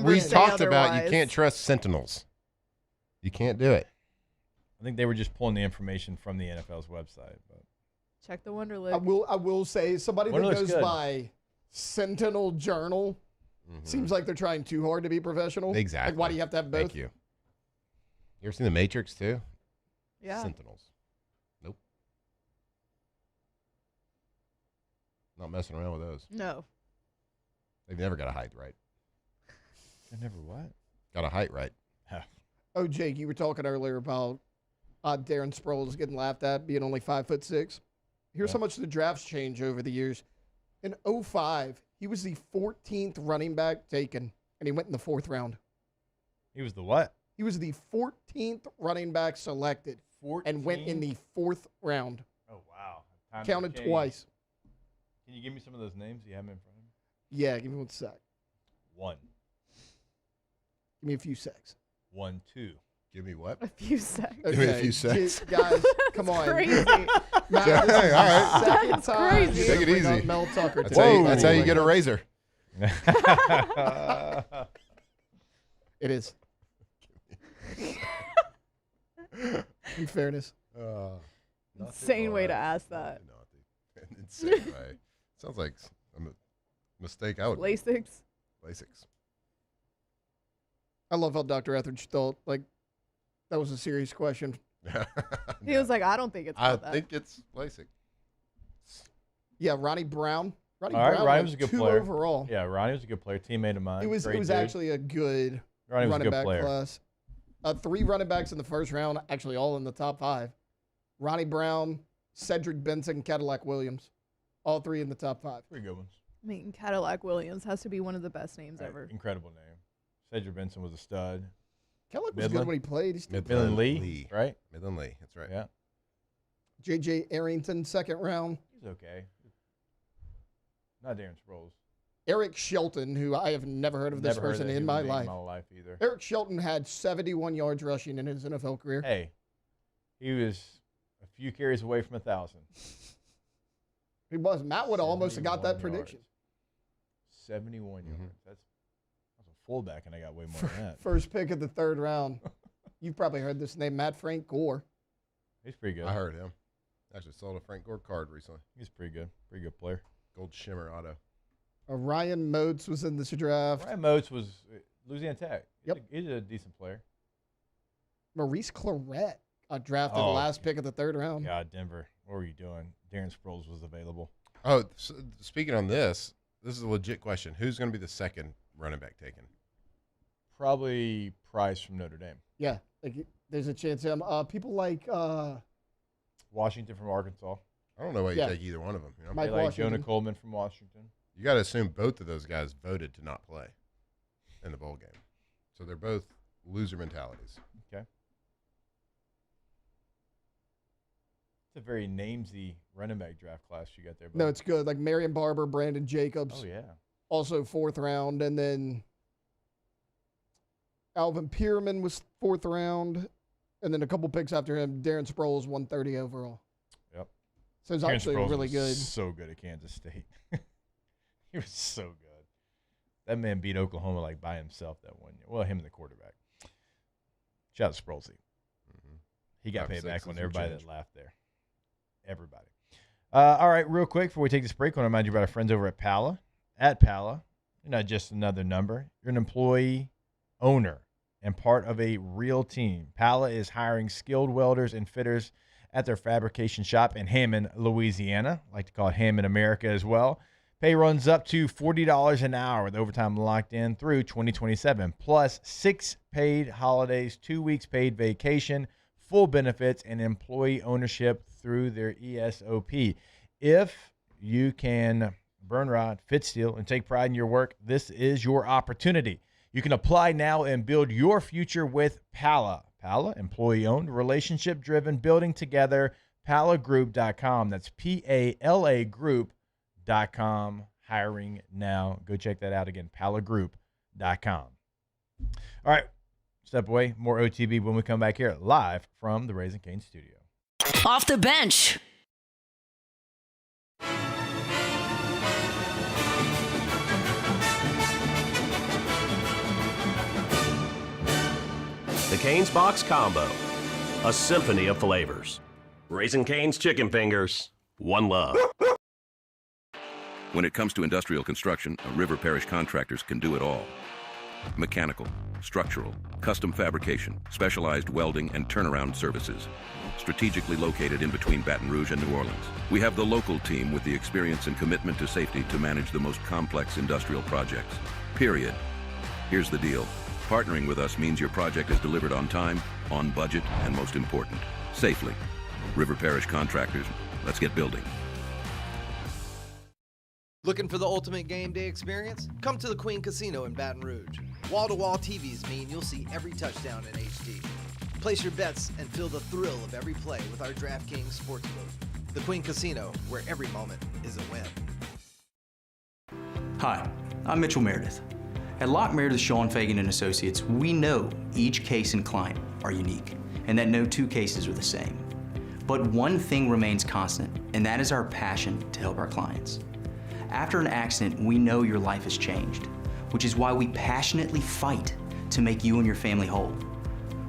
We talked about you can't trust Sentinels. You can't do it. I think they were just pulling the information from the NFL's website. But check the Wonderlic. I will say somebody that goes by Sentinel Journal seems like they're trying too hard to be professional. Exactly. Why do you have to have both? Thank you. You ever seen The Matrix too? Yeah. Sentinels. Nope. Not messing around with those. No. They've never got a height right. They never what? Got a height right. Oh, Jake, you were talking earlier about Darren Sproles getting laughed at being only 5'6". Here's how much the drafts change over the years. In 2005, he was the 14th running back taken, and he went in the 4th round. He was the what? He was the 14th running back selected and went in the 4th round. Oh, wow. Counted twice. Can you give me some of those names you have in front of me? Yeah, give me 1 sec. 1. Give me a few secs. 1, 2. Give me what? A few secs. Okay. Give me a few secs. Guys, come on. Crazy. Matt, Hey, this is all right. the second time crazy. you Take it bring up easy. Mel Tucker. That's how you get a razor. It is. In fairness. Insane way to ask that. Insane way. Sounds like a mistake I would make. LASIX. LASIX. I love how Dr. Ethridge thought that was a serious question. He was like, I don't think it's about that. I think it's LASIK. Yeah, Ronnie Brown. Ronnie All right, Brown Ronnie was a good 2 player. overall. Yeah, Ronnie was a good player. Teammate of mine. It was Great dude. actually a good Ronnie was a running good back player. class. 3 running backs in the 1st round, actually all in the top 5. Ronnie Brown, Cedric Benson, Cadillac Williams. All 3 in the top 5. 3 good ones. I mean, Cadillac Williams has to be one of the best names ever. Incredible name. Cedric Benson was a stud. Cadillac was good when he played. Midland Lee, right? Midland Lee, that's right. Yeah. J.J. Arrington, 2nd round. He's okay. Not Darren Sproles. Eric Shelton, who I have never heard of this person in my life. Either. Eric Shelton had 71 yards rushing in his NFL career. Hey, he was a few carries away from 1,000. He was. Matt would have almost got that prediction. 71 yards. That's a fullback, and I got way more than that. First pick of the 3rd round. You've probably heard this name, Matt Frank Gore. He's pretty good. I heard him. Actually sold a Frank Gore card recently. He's pretty good. Pretty good player. Gold Shimmer auto. Ryan Moats was in this draft. Ryan Moats was Louisiana Tech. Yep. He's a decent player. Maurice Claret got drafted the last pick of the 3rd round. God, Denver. What were you doing? Darren Sproles was available. Oh, so speaking on this is a legit question. Who's going to be the second running back taken? Probably Price from Notre Dame. Yeah, there's a chance him. People like Washington from Arkansas. I don't know why you take either one of them. You know? Mike like Jonah Coleman from Washington. You got to assume both of those guys voted to not play in the bowl game. So they're both loser mentalities. Okay. It's a very namesy running back draft class you got there. No, it's good. Like Marion Barber, Brandon Jacobs. Oh, yeah. Also 4th round. And then Alvin Pierman was 4th round. And then a couple picks after him, Darren Sproles, 130 overall. Yep. So he's Darren actually Sproles really was good. So good at Kansas State. He was so good. That man beat Oklahoma like by himself that one year. Well, him and the quarterback. Shout out to Sproles. He got paid back on everybody that laughed there. Everybody. All right, real quick before we take this break, I want to remind you about our friends over at Pala. At Pala, you're not just another number. You're an employee, owner, and part of a real team. Pala is hiring skilled welders and fitters at their fabrication shop in Hammond, Louisiana. I like to call it Hammond, America as well. Pay runs up to $40 an hour with overtime locked in through 2027, plus 6 paid holidays, 2 weeks paid vacation, full benefits, and employee ownership through their ESOP. If you can burn rod, fit steel, and take pride in your work, this is your opportunity. You can apply now and build your future with Pala. Pala, employee-owned, relationship-driven, building together, palagroup.com. That's P-A-L-A group.com. Hiring now. Go check that out again, palagroup.com. All right, step away. More OTB when we come back here live from the Raising Cane studio. Off the bench. The Cane's Box Combo, a symphony of flavors. Raising Cane's Chicken Fingers, one love. When it comes to industrial construction, River Parish Contractors can do it all. Mechanical, structural, custom fabrication, specialized welding, and turnaround services. Strategically located in between Baton Rouge and New Orleans, we have the local team with the experience and commitment to safety to manage the most complex industrial projects. Period. Here's the deal. Partnering with us means your project is delivered on time, on budget, and most important, safely. River Parish Contractors, let's get building. Looking for the ultimate game day experience? Come to the Queen Casino in Baton Rouge. Wall-to-wall TVs mean you'll see every touchdown in HD. Place your bets and feel the thrill of every play with our DraftKings Sportsbook. The Queen Casino, where every moment is a win. Hi, I'm Mitchell Meredith. At Locke Meredith Sean Fagan and Associates, we know each case and client are unique, and that no two cases are the same. But one thing remains constant, and that is our passion to help our clients. After an accident, we know your life has changed, which is why we passionately fight to make you and your family whole.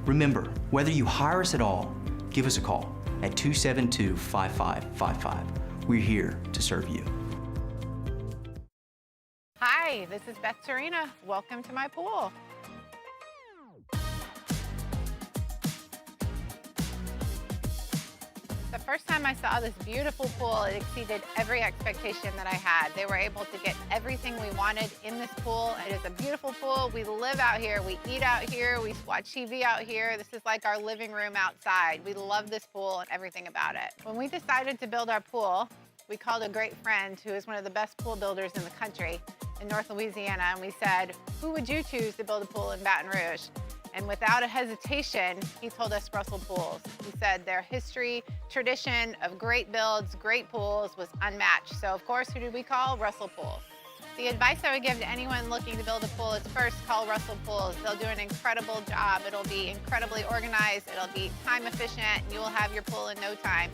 Remember, whether you hire us at all, give us a call at 272-5555. We're here to serve you. Hi, this is Beth Serena. Welcome to my pool. The first time I saw this beautiful pool, it exceeded every expectation that I had. They were able to get everything we wanted in this pool. It is a beautiful pool. We live out here, we eat out here, we watch TV out here. This is like our living room outside. We love this pool and everything about it. When we decided to build our pool, we called a great friend who is one of the best pool builders in the country in North Louisiana, and we said, who would you choose to build a pool in Baton Rouge? And without a hesitation, he told us Russell Pools. He said their history, tradition of great builds, great pools was unmatched. So of course, who did we call? Russell Pools. The advice I would give to anyone looking to build a pool is first call Russell Pools. They'll do an incredible job. It'll be incredibly organized. It'll be time efficient. And you will have your pool in no time.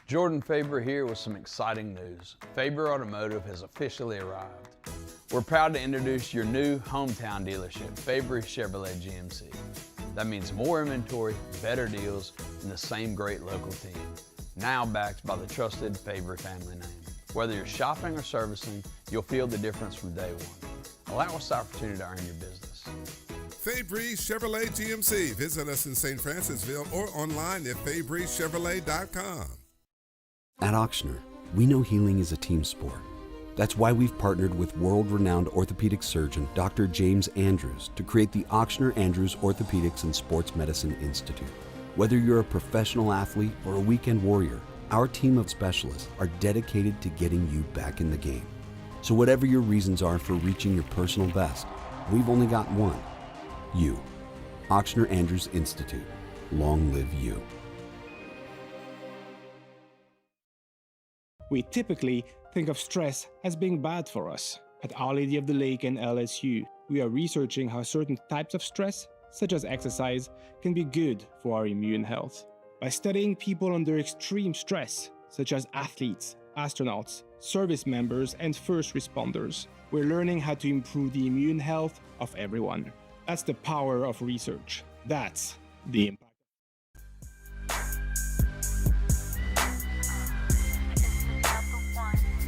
Jordan Faber here with some exciting news. Faber Automotive has officially arrived. We're proud to introduce your new hometown dealership, Faber Chevrolet GMC. That means more inventory, better deals, and the same great local team. Now backed by the trusted Faber family name. Whether you're shopping or servicing, you'll feel the difference from day one. Allow us the opportunity to earn your business. Fabry Chevrolet GMC. Visit us in St. Francisville or online at FabryChevrolet.com. At Ochsner, we know healing is a team sport. That's why we've partnered with world-renowned orthopedic surgeon Dr. James Andrews to create the Ochsner Andrews Orthopedics and Sports Medicine Institute. Whether you're a professional athlete or a weekend warrior, our team of specialists are dedicated to getting you back in the game. So whatever your reasons are for reaching your personal best, we've only got one: you. Ochsner Andrews Institute. Long live you. We typically think of stress as being bad for us. At Our Lady of the Lake and LSU, we are researching how certain types of stress, such as exercise, can be good for our immune health. By studying people under extreme stress, such as athletes, astronauts, service members, and first responders, we're learning how to improve the immune health of everyone. That's the power of research. That's the impact.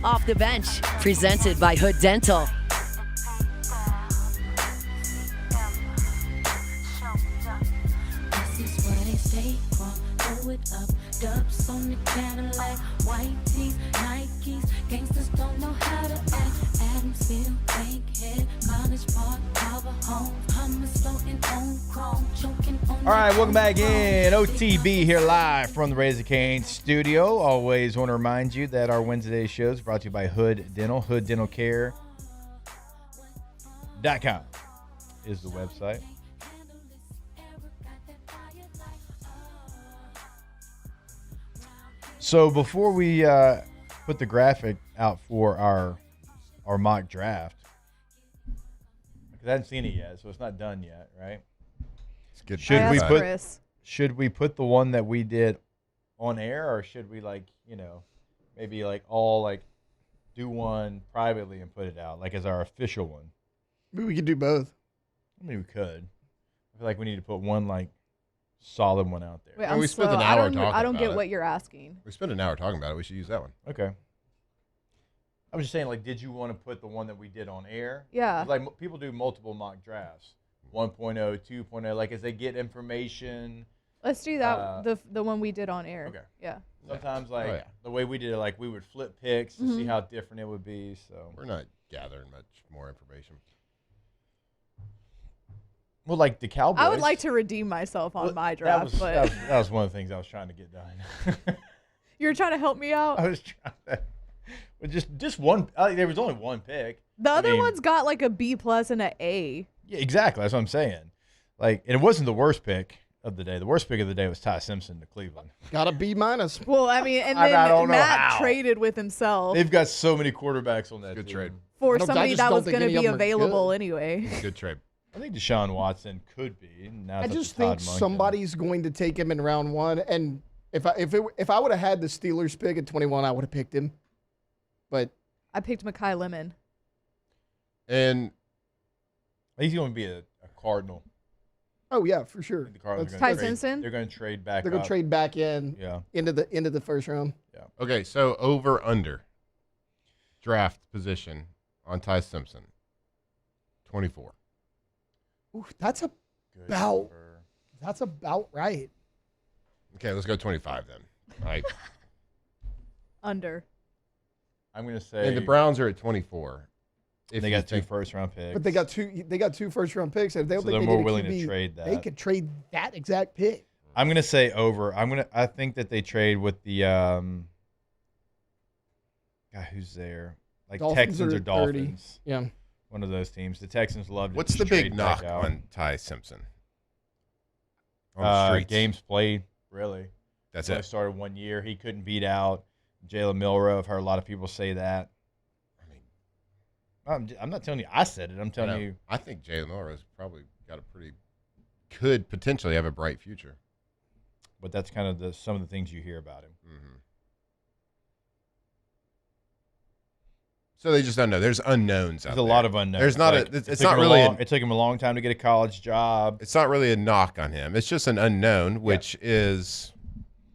Off the Bench, presented by Hood Dental. This is what they say, throw it up, dubs on the Cadillac, white tees, Nikes, gangsters don't know how to act. Adamsville, Bankhead, College Park, Power Home, Hummus floating on chrome, choking on. All right, welcome back in. OTB here live from the Raising Cane's studio. Always want to remind you that our Wednesday shows brought to you by Hood Dental. HoodDentalCare.com is the website. So before we put the graphic out for our mock draft, because I haven't seen it yet, so it's not done yet, right? It's good. Should we put the one that we did on air, or should we maybe all do one privately and put it out as our official one? Maybe we could do both. I mean, we could. I feel like we need to put one solid one out there. Wait, we spent an hour talking about it. I don't get what you're asking. We spent an hour talking about it. We should use that one. Okay. I was just saying, did you want to put the one that we did on air? Yeah. People do multiple mock drafts, 1.0, 2.0, as they get information. Let's do that. The one we did on air. Okay. Yeah. Sometimes, the way we did it, we would flip picks to see how different it would be. So we're not gathering much more information. Well, the Cowboys. I would like to redeem myself on my draft, that was one of the things I was trying to get done. You were trying to help me out? I was trying to. But just one. There was only one pick. The other one's got a B+ and an A. Yeah, exactly. That's what I'm saying. And it wasn't the worst pick of the day. The worst pick of the day was Ty Simpson to Cleveland. Got a B-. Well, I mean, and I then don't know Matt how. traded with himself. They've got so many quarterbacks on that Good team. trade. For somebody that was going to be available anyway. Good trade. I think Deshaun Watson could be. Now I it's up just to Todd think Monken. somebody's going to take him in round one, and if I would have had the Steelers pick at 21, I would have picked him. But I picked Mekhi Lemon. And he's going to be a Cardinal. Oh yeah, for sure. The Cardinals are Ty gonna trade- Simpson? They're going to trade back. They're going to trade back in. Yeah. Into the first round. Yeah. Okay, so over under draft position on Ty Simpson, 24. Ooh, that's about right. Okay, let's go 25 then. All right. Under. I'm going to say. And the Browns are at 24. They got two first-round picks. But they got two first-round picks. If they don't So think they're they more need a willing to QB, trade that. They could trade that exact pick. I'm going to say over. I think that they trade with the God, who's there? Dolphins Texans are or at 30. Dolphins. Yeah. One of those teams. The Texans love to What's just the big trade back knock out. on Ty Simpson? On the streets. Games played, really. That's Only it. started 1 year. He couldn't beat out Jalen Milroe. I've heard a lot of people say that. I mean, I'm not telling you I said it. I'm telling you. I think Jalen Milroe's probably got could potentially have a bright future. But that's kind of some of the things you hear about him. Mm-hmm. So they just don't know. There's unknowns out there. There's a lot of unknowns. There's not it's not really it took him a long time to get a college job. It's not really a knock on him. It's just an unknown, which is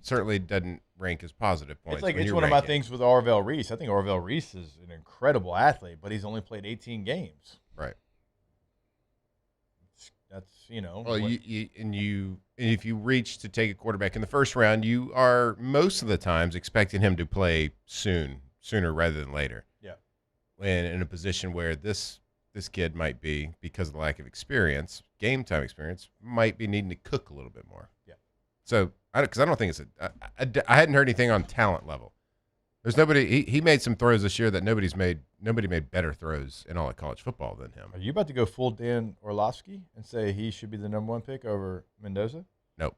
certainly doesn't rank as positive points. It's one of my things with Orville Reese. I think Orville Reese is an incredible athlete, but he's only played 18 games. Right. That's Well, if you reach to take a quarterback in the first round, you are most of the times expecting him to play sooner rather than later. Yeah. And in a position where this kid might be, because of the lack of experience, game time experience, might be needing to cook a little bit more. Yeah. So, because I don't think I hadn't heard anything on talent level. There's nobody. He made some throws this year that nobody made better throws in all of college football than him. Are you about to go full Dan Orlovsky and say he should be the number 1 pick over Mendoza? Nope.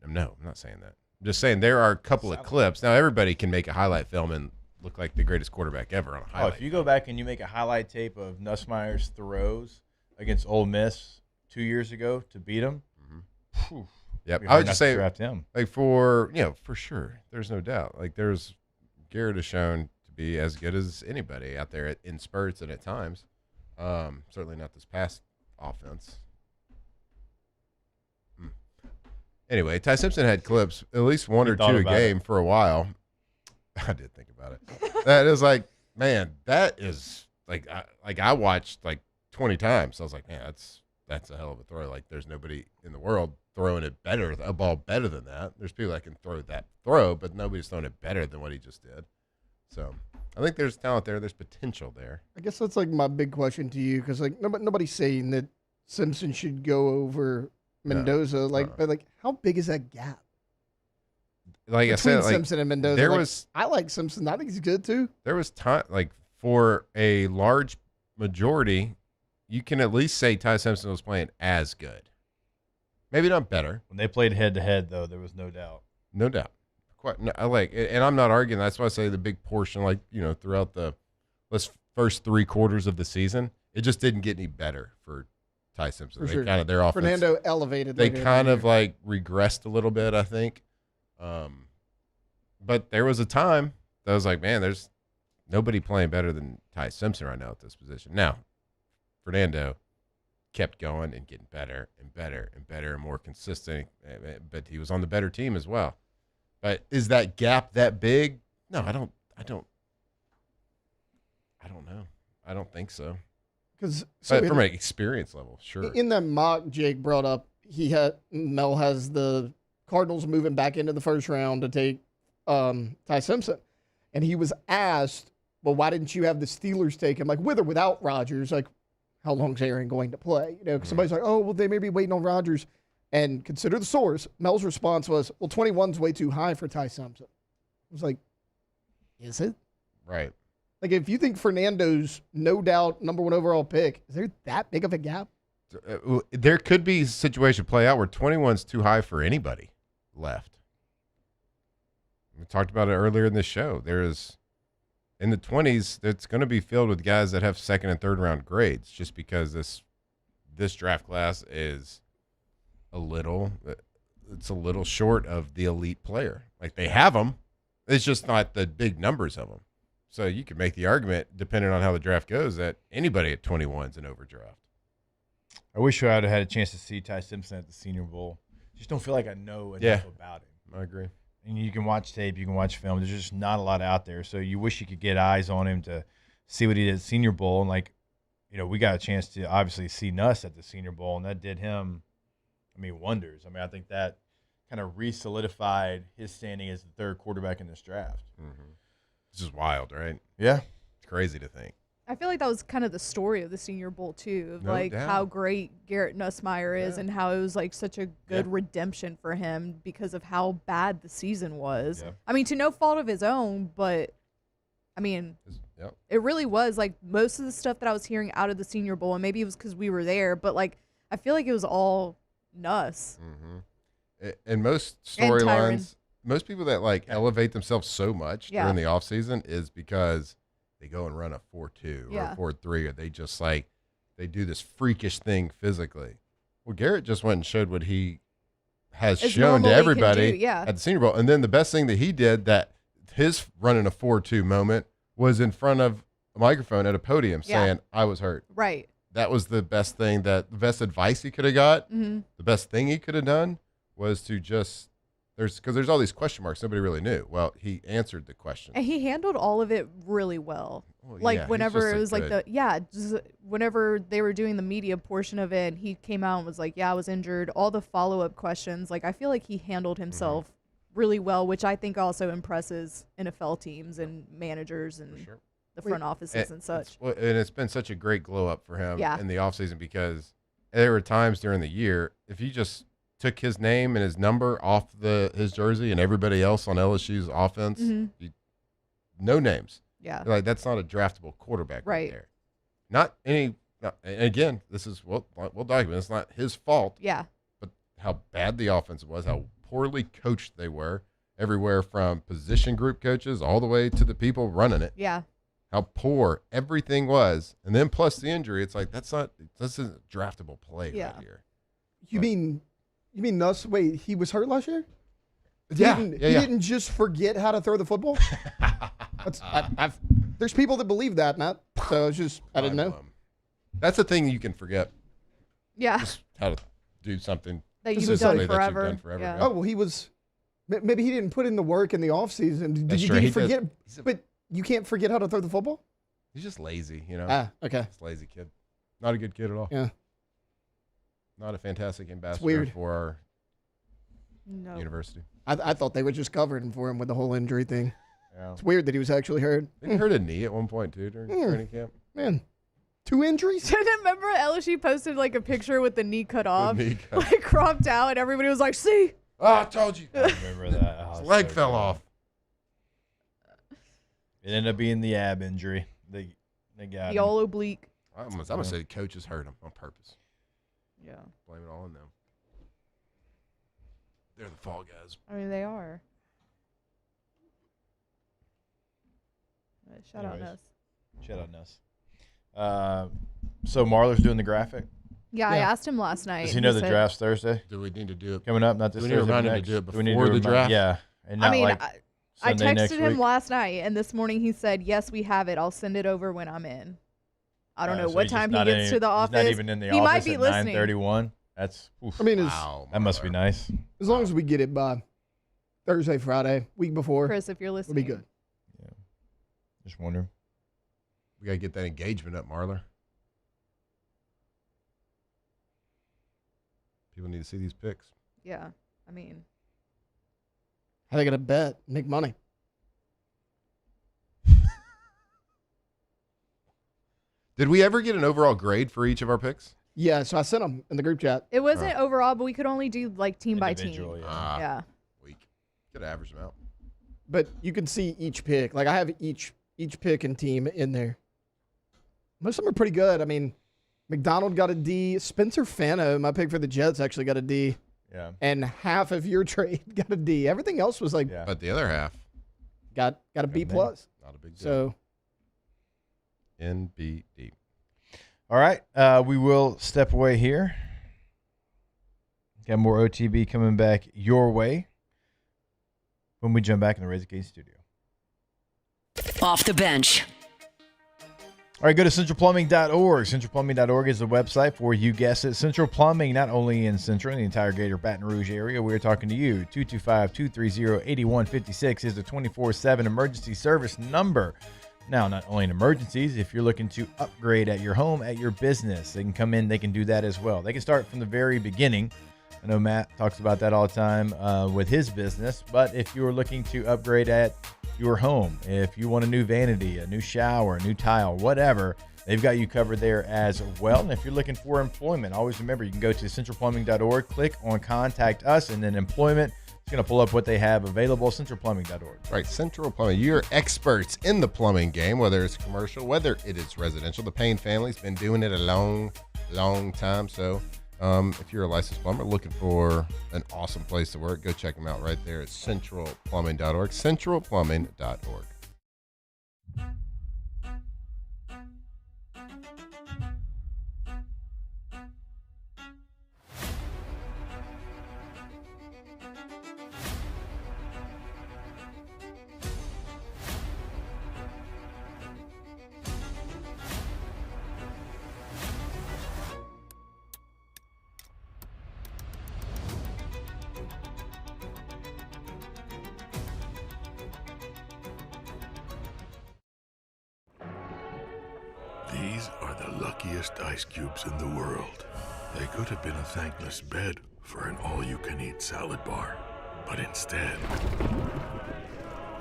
No, I'm not saying that. I'm just saying there are a couple of clips. Now, everybody can make a highlight film and look like the greatest quarterback ever on a highlight. If you go back and you make a highlight tape of Nussmeier's throws against Ole Miss 2 years ago to beat him, yep. I would just say, draft him. Like for sure, there's no doubt. Like Garrett is shown to be as good as anybody out there in spurts and at times. Certainly not this past offense. Anyway, Ty Simpson had clips, at least one or two a game for a while. I did think about it. That is like, man, that is like I watched like 20 times. So I was like, man, that's a hell of a throw. Like there's nobody in the world throwing a ball better than that. There's people that can throw that throw, but nobody's throwing it better than what he just did. So I think there's talent there. There's potential there. I guess that's like my big question to you, because like nobody's saying that Simpson should go over Mendoza. But how big is that gap? Like between I said, Simpson and Mendoza. I like Simpson. I think he's good too. There was time, like for a large majority, you can at least say Ty Simpson was playing as good. Maybe not better. When they played head to head, though, there was no doubt. No doubt. Quite. No, and I'm not arguing. That's why I say the big portion, throughout the first 3 quarters of the season, it just didn't get any better for Ty Simpson. For sure. Kind of their offense. Fernando elevated. They kind of regressed a little bit, I think. But there was a time that I was like, man, there's nobody playing better than Ty Simpson right now at this position. Now, Fernando kept going and getting better and better and better and more consistent, but he was on the better team as well. But is that gap that big? No, I don't know. I don't think so. Because from an experience level, sure. In that mock Jake brought up, Mel has the Cardinals moving back into the first round to take Ty Simpson, and he was asked, well, why didn't you have the Steelers take him, like with or without Rodgers? Like, how long is Aaron going to play? Because somebody's like, oh, well, they may be waiting on Rodgers. And consider the source. Mel's response was, well, 21's way too high for Ty Simpson. I was like, is it? Right. Like, if you think Fernando's no doubt number 1 overall pick, is there that big of a gap? There could be a situation play out where 21's too high for anybody left. We talked about it earlier in the show. There's in the 20s, it's going to be filled with guys that have 2nd and 3rd round grades, just because this draft class is a little short of the elite player. Like, they have them, it's just not the big numbers of them. So you could make the argument, depending on how the draft goes, that anybody at 21 is an overdraft. I wish I would have had a chance to see Ty Simpson at the Senior Bowl. Just don't feel like I know enough about him. I agree. And you can watch tape, you can watch film. There's just not a lot out there. So you wish you could get eyes on him to see what he did at Senior Bowl. And we got a chance to obviously see Nuss at the Senior Bowl, and that did him, wonders. I think that kind of re-solidified his standing as the 3rd quarterback in this draft. Mm-hmm. This is wild, right? Yeah. It's crazy to think. I feel like that was kind of the story of the Senior Bowl too, of how great Garrett Nussmeier is and how it was such a good redemption for him because of how bad the season was. Yeah. To no fault of his own, but it really was most of the stuff that I was hearing out of the Senior Bowl, and maybe it was because we were there, but I feel like it was all Nuss. Mm-hmm. And most storylines most people that like elevate themselves so much Yeah. during the off season is because they go and run a 4.2 Yeah. or a 4.3, or they just like they do this freakish thing physically. Well, Garrett just went and showed what he has It's shown to normally can everybody do, yeah. at the Senior Bowl. And then the best thing that he did, that his running a 4.2 moment, was in front of a microphone at a podium Yeah. saying, I was hurt. Right. That was the best thing, the best advice he could have got. Mhm. The best thing he could have done was to just, because there's all these question marks nobody really knew. Well, he answered the question. And he handled all of it really well. Well, Like yeah, he's whenever just it a was like good- just whenever they were doing the media portion of it, he came out and was like, yeah, I was injured. All the follow-up questions, like I feel like he handled himself really well, which I think also impresses NFL teams and managers and the front offices and such. And it's been such a great glow up for him Yeah. in the offseason, because there were times during the year, if you just took his name and his number off his jersey and everybody else on LSU's offense, Mhm. no names. Yeah. Like, that's not a draftable quarterback right Right. there. Not any, and again, this is, we'll document, it's not his fault. Yeah. But how bad the offense was, how poorly coached they were, everywhere from position group coaches all the way to the people running it. Yeah. How poor everything was. And then plus the injury, it's like, this isn't a draftable play Yeah. right here. You mean Nuss? Wait, he was hurt last year? Yeah, He yeah. didn't just forget how to throw the football? There's people that believe that, Matt. So it's just, I didn't know. That's a thing you can forget. Yeah. Just how to do something. That This you've is done something that you've forever. done forever. Yeah. Yeah. Oh, well, he was, maybe he didn't put in the work in the offseason. Did That's you true. did he He does- forget? But you can't forget how to throw the football? He's just lazy, you know? Ah, okay. Just lazy kid. Not a good kid at all. Yeah. Not a fantastic ambassador weird. for our No. university. I thought they were just covering for him with the whole injury thing. Yeah. It's weird that he was actually hurt. Didn't he hurt a knee at one point, too, during training camp? Man, 2 injuries? Remember LSU posted like a picture with the knee cut off, knee cut. like cropped out, and everybody was like, "See." Oh, I told you. I remember that. Oh, His leg so fell good. off. It ended up being the ab injury. They got The him. all oblique. I'm going to say the coaches hurt him on purpose. Yeah. Blame it all on them. They're the fall guys. I mean, they are. Shout out Anyways. Nuss. Shout out Nuss. So Marler's doing the graphic. Yeah, I asked him last night. Does he know the said- draft's Thursday? Do we need to do it? Coming up, not this Do we need to Thursday. remind but him to next. do it Do we need to before the remind- draft? Yeah. And I not mean, like I Sunday next texted him week. last night, and this morning he said, "Yes, we have it. I'll send it over when I'm in." I don't know So what he's just time he not gets to the he's office. not even in the he office might be at listening. 9:31. That's oof. I mean, that must be nice. as long as we get it by Thursday, Friday, week before. Chris, if you're we'll listening, be good. Just wondering. We got to get that engagement up, Marler. People need to see these pics. Yeah, I mean, How they going to bet? Make money. Did we ever get an overall grade for each of our picks? Yeah, so I sent them in the group chat. it wasn't overall, but we could only do like team by team. Individual, yeah. Ah, Yeah. Weak. Could average them out. But you can see each pick. Like I have each pick and team in there. Most of them are pretty good. I mean, McDonald got a D. Spencer Fano, my pick for the Jets, actually got a D. Yeah. And half of your trade got a D. Everything else was like But the other half, got a B plus. not a big deal. So NBD. All right. We will step away here. Got more OTB coming back your way when we jump back in the Raising Cane's studio. Off the bench. All right, go to centralplumbing.org. Centralplumbing.org is the website for, you guessed it, Central Plumbing, not only in Central, in the entire greater Baton Rouge area. We're talking to you. 225-230-8156 is the 24/7 emergency service number. Now, not only in emergencies, if you're looking to upgrade at your home, at your business, they can come in, they can do that as well. They can start from the very beginning. I know Matt talks about that all the time with his business, but if you're looking to upgrade at your home, if you want a new vanity, a new shower, a new tile, whatever, they've got you covered there as well. And if you're looking for employment, always remember you can go to centralplumbing.org, click on Contact Us, and then Employment. It's going to pull up what they have available, centralplumbing.org. Right, Central Plumbing. You're experts in the plumbing game, whether it's commercial, whether it is residential. The Payne family's been doing it a long, long time. So If you're a licensed plumber looking for an awesome place to work, go check them out right there at centralplumbing.org. Centralplumbing.org. These are the luckiest ice cubes in the world. They could have been a thankless bed for an all-you-can-eat salad bar. But instead,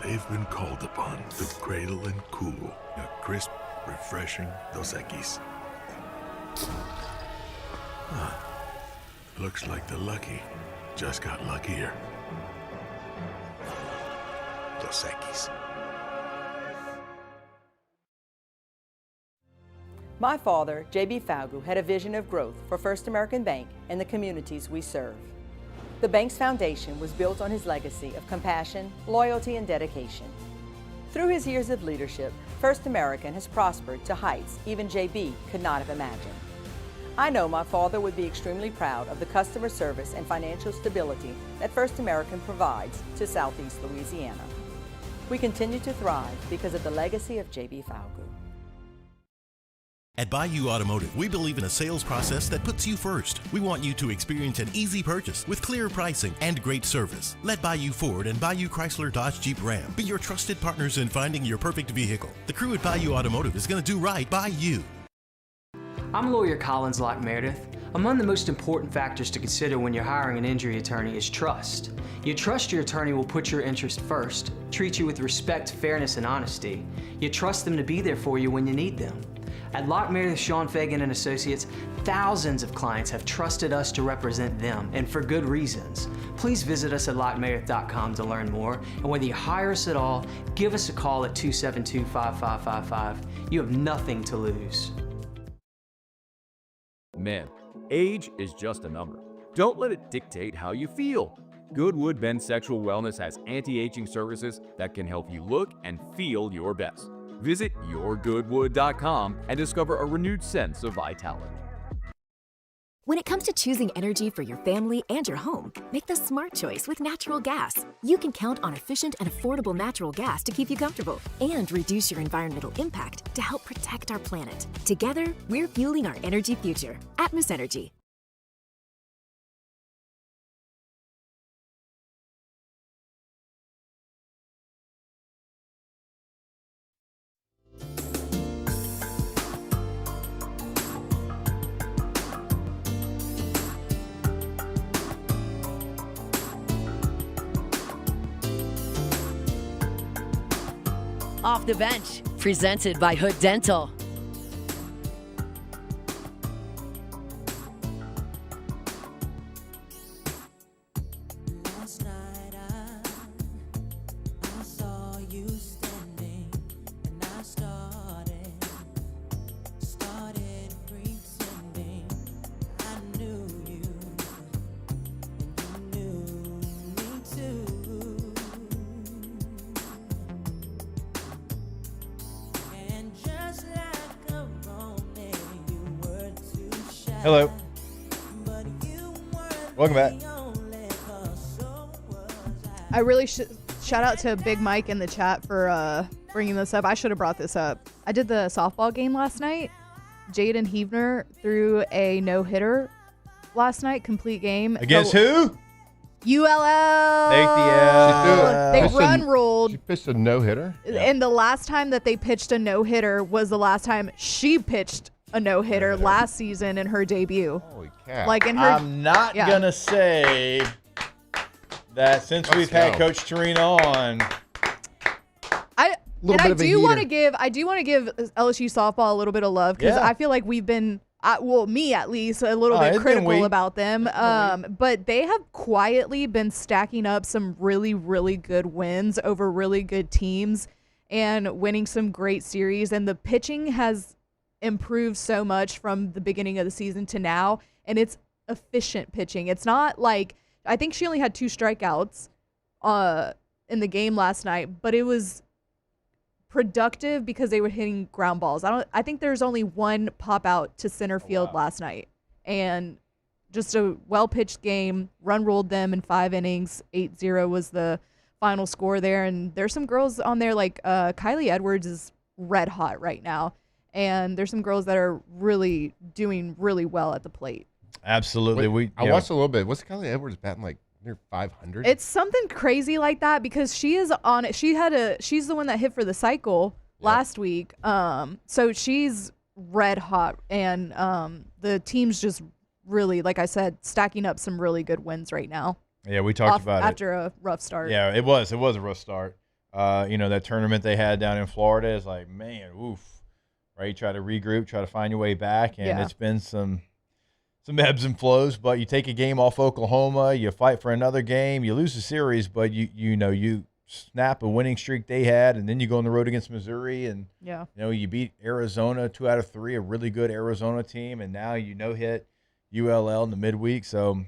they've been called upon to cradle and cool a crisp, refreshing Dos Equis. Huh. Looks like the lucky just got luckier. Dos Equis. My father, J.B. Falgu, had a vision of growth for First American Bank and the communities we serve. The bank's foundation was built on his legacy of compassion, loyalty, and dedication. Through his years of leadership, First American has prospered to heights even J.B. could not have imagined. I know my father would be extremely proud of the customer service and financial stability that First American provides to Southeast Louisiana. We continue to thrive because of the legacy of J.B. Falgu. At Bayou Automotive, we believe in a sales process that puts you first. We want you to experience an easy purchase with clear pricing and great service. Let Bayou Ford and Bayou Chrysler Dodge Jeep Ram be your trusted partners in finding your perfect vehicle. The crew at Bayou Automotive is going to do right by you. I'm lawyer Collins Locke Meredith. Among the most important factors to consider when you're hiring an injury attorney is trust. You trust your attorney will put your interest first, treat you with respect, fairness, and honesty. You trust them to be there for you when you need them. At Locke Meredith, Sean Fagan and Associates, thousands of clients have trusted us to represent them, and for good reasons. Please visit us at LockeMeredith.com to learn more, and whether you hire us at all, give us a call at 272-5555. You have nothing to lose. Men, age is just a number. Don't let it dictate how you feel. Goodwood Men's Sexual Wellness has anti-aging services that can help you look and feel your best. Visit yourgoodwood.com and discover a renewed sense of vitality. When it comes to choosing energy for your family and your home, make the smart choice with natural gas. You can count on efficient and affordable natural gas to keep you comfortable and reduce your environmental impact to help protect our planet. Together, we're fueling our energy future. Atmos Energy. Off the Bench, presented by Hood Dental. Last night I saw you standing, and I started pretending I knew you, and you knew me too. And just like a moment, you were too shy. Hello. Welcome back. I really should shout out to Big Mike in the chat for bringing this up. I should have brought this up. I did the softball game last night. Jaden Heavner threw a no-hitter last night, complete game. Against who? ULL. Take the L. They run ruled. She pitched a no-hitter? And the last time that they pitched a no-hitter was the last time she pitched a no-hitter last season in her debut. Holy cow. Like in her, I'm not yeah. going to say that since we've had Coach Torino on. I Little bit of a do want to heater. give LSU softball a little bit of love because Yeah. I feel like we've been, well, me at least, a little Oh, bit it's been critical weak. about them. But they have quietly been stacking up some really, really good wins over really good teams and winning some great series. And the pitching has improved so much from the beginning of the season to now, and it's efficient pitching. It's not like, I think she only had 2 strikeouts in the game last night, but it was productive because they were hitting ground balls. I think there's only 1 pop out to center field last night, and just a well-pitched game. Run ruled them in 5 innings. 8-0 was the final score there, and there's some girls on there like Kylie Edwards is red hot right now, and there's some girls that are really doing really well at the plate. Absolutely. I watched a little bit. What's Kylie Edwards batting like near 500? It's something crazy like that because she is on it. She's the one that hit for the cycle last week. So she's red hot, and the team's just really, like I said, stacking up some really good wins right now. Yeah, we talked about it after a rough start. Yeah, it was a rough start. That tournament they had down in Florida is like, man, oof. Right, you try to regroup, try to find your way back, and it's been some ebbs and flows. But you take a game off Oklahoma, you fight for another game, you lose the series, but you snap a winning streak they had, and then you go on the road against Missouri, and you beat Arizona 2 out of 3, a really good Arizona team, and now hit ULL in the midweek. So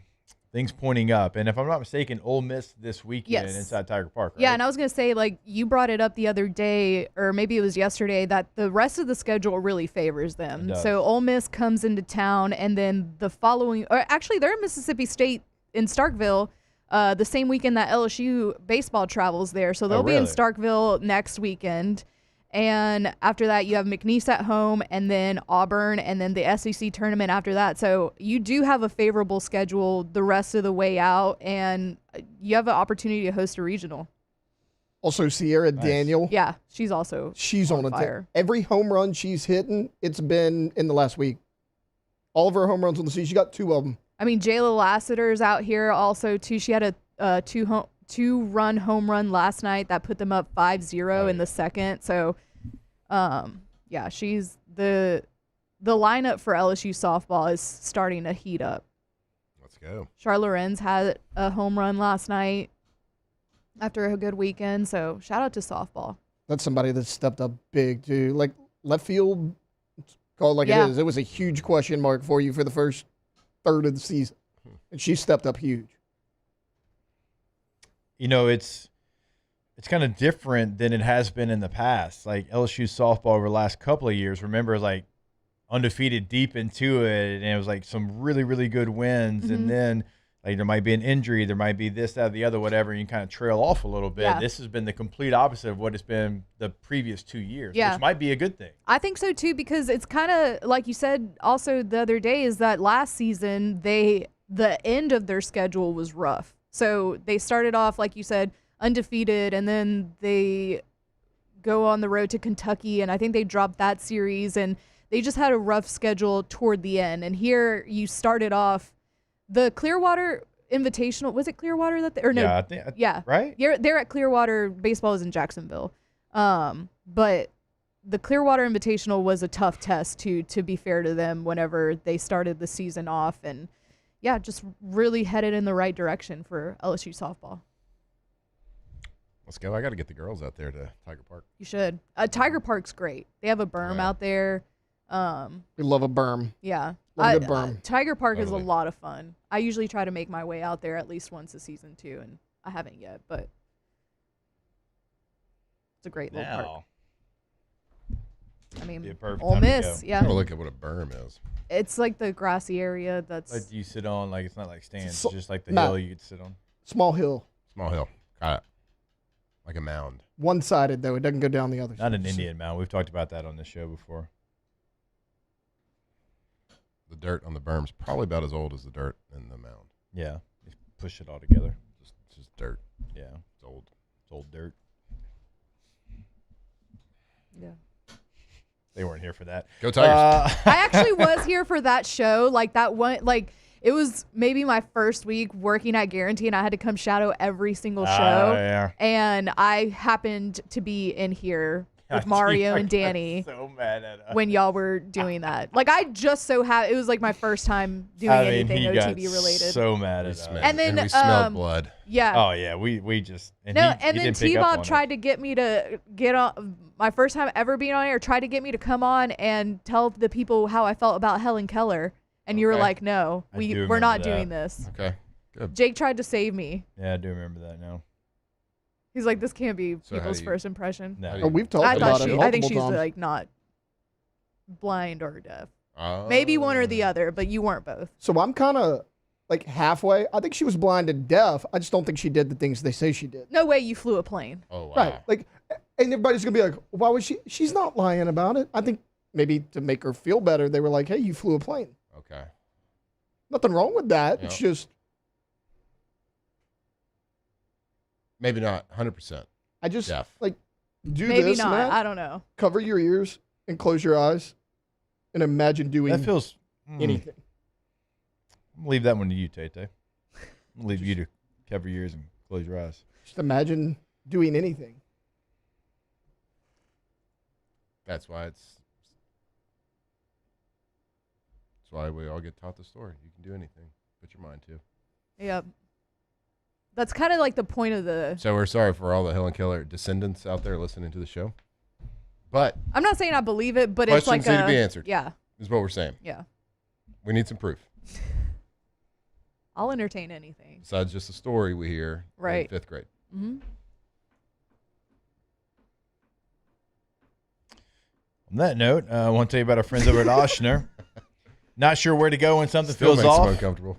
things pointing up. And if I'm not mistaken, Ole Miss this weekend inside Tiger Park, right? Yeah, and I was going to say, like, you brought it up the other day, or maybe it was yesterday, that the rest of the schedule really favors them. So Ole Miss comes into town, and then the following – or actually, they're in Mississippi State in Starkville the same weekend that LSU baseball travels there. So they'll be in Starkville next weekend. And after that, you have McNeese at home, and then Auburn, and then the SEC tournament after that. So you do have a favorable schedule the rest of the way out, and you have an opportunity to host a regional. Also, Sierra Daniel. Yeah, she's on fire. Every home run she's hitting, it's been in the last week. All of her home runs on the season, she got 2 of them. I mean, Jayla Lassiter's out here also, too. She had a 2-run home run last night that put them up 5-0 in the second. So, she's the lineup for LSU softball is starting to heat up. Let's go. Charlotte Lorenz had a home run last night after a good weekend. So, shout out to softball. That's somebody that stepped up big, too. Like, left field, called like it is. It was a huge question mark for you for the first third of the season. And she stepped up huge. It's kind of different than it has been in the past. Like LSU softball over the last couple of years, remember, like undefeated deep into it, and it was like some really, really good wins. And then like there might be an injury, there might be this, that, the other, whatever, and you kind of trail off a little bit. Yeah. This has been the complete opposite of what it's been the previous 2 years, which might be a good thing. I think so too, because it's kind of like you said also the other day is that last season the end of their schedule was rough. So they started off, like you said, undefeated, and then they go on the road to Kentucky, and I think they dropped that series, and they just had a rough schedule toward the end. And here you started off the Clearwater Invitational. Was it Clearwater that or no? Yeah, I think, right? They're at Clearwater. Baseball is in Jacksonville, but the Clearwater Invitational was a tough test to be fair to them whenever they started the season off, and just really headed in the right direction for LSU softball. Let's go. I got to get the girls out there to Tiger Park. You should. Tiger Park's great. They have a berm out there. We love a berm. Yeah. Love a good berm. Tiger Park is a lot of fun. I usually try to make my way out there at least once a season too, and I haven't yet, but it's a great little park. I mean, Ole Miss, I'm gonna look at what a berm is. It's like the grassy area that's. Like you sit on, like it's not like stands, it's just like the hill you could sit on. Small hill. Small hill. Got it. Like a mound. One-sided, though. It doesn't go down the other side. Not an Indian mound. We've talked about that on this show before. The dirt on the berm's probably about as old as the dirt in the mound. Yeah. You push it all together. Just dirt. Yeah. It's old. It's old dirt. Yeah. They weren't here for that. Go Tigers. I actually was here for that show. Like that one, like it was maybe my first week working at Guarantee, and I had to come shadow every single show. Yeah. And I happened to be in here with Mario and Danny. So mad at us. When y'all were doing that. Like I just so had it was like my first time doing anything OTB related. So mad at us. And then we smelled blood. Yeah. Oh yeah, we just and then T-Bob tried to get me to get on my first time ever being on air, tried to get me to come on and tell the people how I felt about Helen Keller. And you were Okay. like, no, I do we're not remember doing that. this. Okay, good. Jake tried to save me. Yeah, I do remember that now. He's like, this can't be So how people's do you- first impression. No. Oh, we've talked I about thought it I think multiple she's times. like not blind or deaf. Oh. Maybe one or the other, but you weren't both. So I'm kind of like halfway. I think she was blind and deaf. I just don't think she did the things they say she did. No way you flew a plane. Oh, wow. Right. Like, and everybody's going to be like, why was she? She's not lying about it. I think maybe to make her feel better, they were like, hey, you flew a plane. Okay. Nothing wrong with that. It's Yeah. just, Maybe not 100%. I just Deaf. like do Maybe this. not. Matt, I don't know. Cover your ears and close your eyes and imagine doing That feels anything. I'm gonna leave that one to you, Tate. I'm gonna leave you to cover your ears and close your eyes. Just imagine doing anything. That's why we all get taught the story. You can do anything. Put your mind to. Yep. That's kind of like the point of the. So we're sorry for all the Helen Keller descendants out there listening to the show. But I'm not saying I believe it, but it's questions like need to be answered. Yeah. Is what we're saying. Yeah. We need some proof. I'll entertain anything. Besides just a story we hear Right. in 5th grade. Mm-hmm. On that note, I want to tell you about our friends over at Oshner. Not sure where to go when something Still feels makes them off? uncomfortable.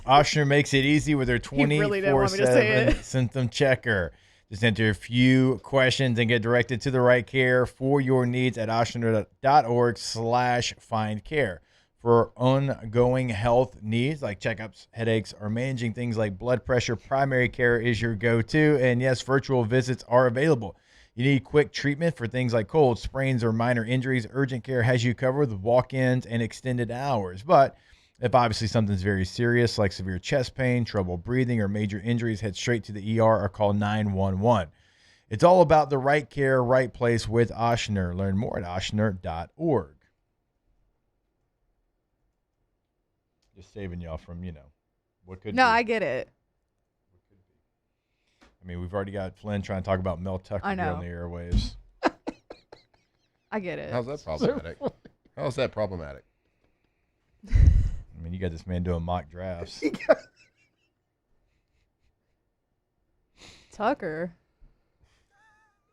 Oshner makes it easy with their really didn't want me to say 24/7 it. symptom checker. Just enter a few questions and get directed to the right care for your needs at oshner.org/findcare. For ongoing health needs like checkups, headaches, or managing things like blood pressure, primary care is your go-to. And yes, virtual visits are available. You need quick treatment for things like colds, sprains, or minor injuries. Urgent care has you covered with walk-ins and extended hours. But if obviously something's very serious like severe chest pain, trouble breathing, or major injuries, head straight to the ER or call 911. It's all about the right care, right place with Oshner. Learn more at oshner.org. Just saving y'all from, what could No, be. I get it. I mean, we've already got Flynn trying to talk about Mel Tucker I here know. on the airwaves. I get it. How's that problematic? How's that problematic? I mean, you got this man doing mock drafts. Tucker.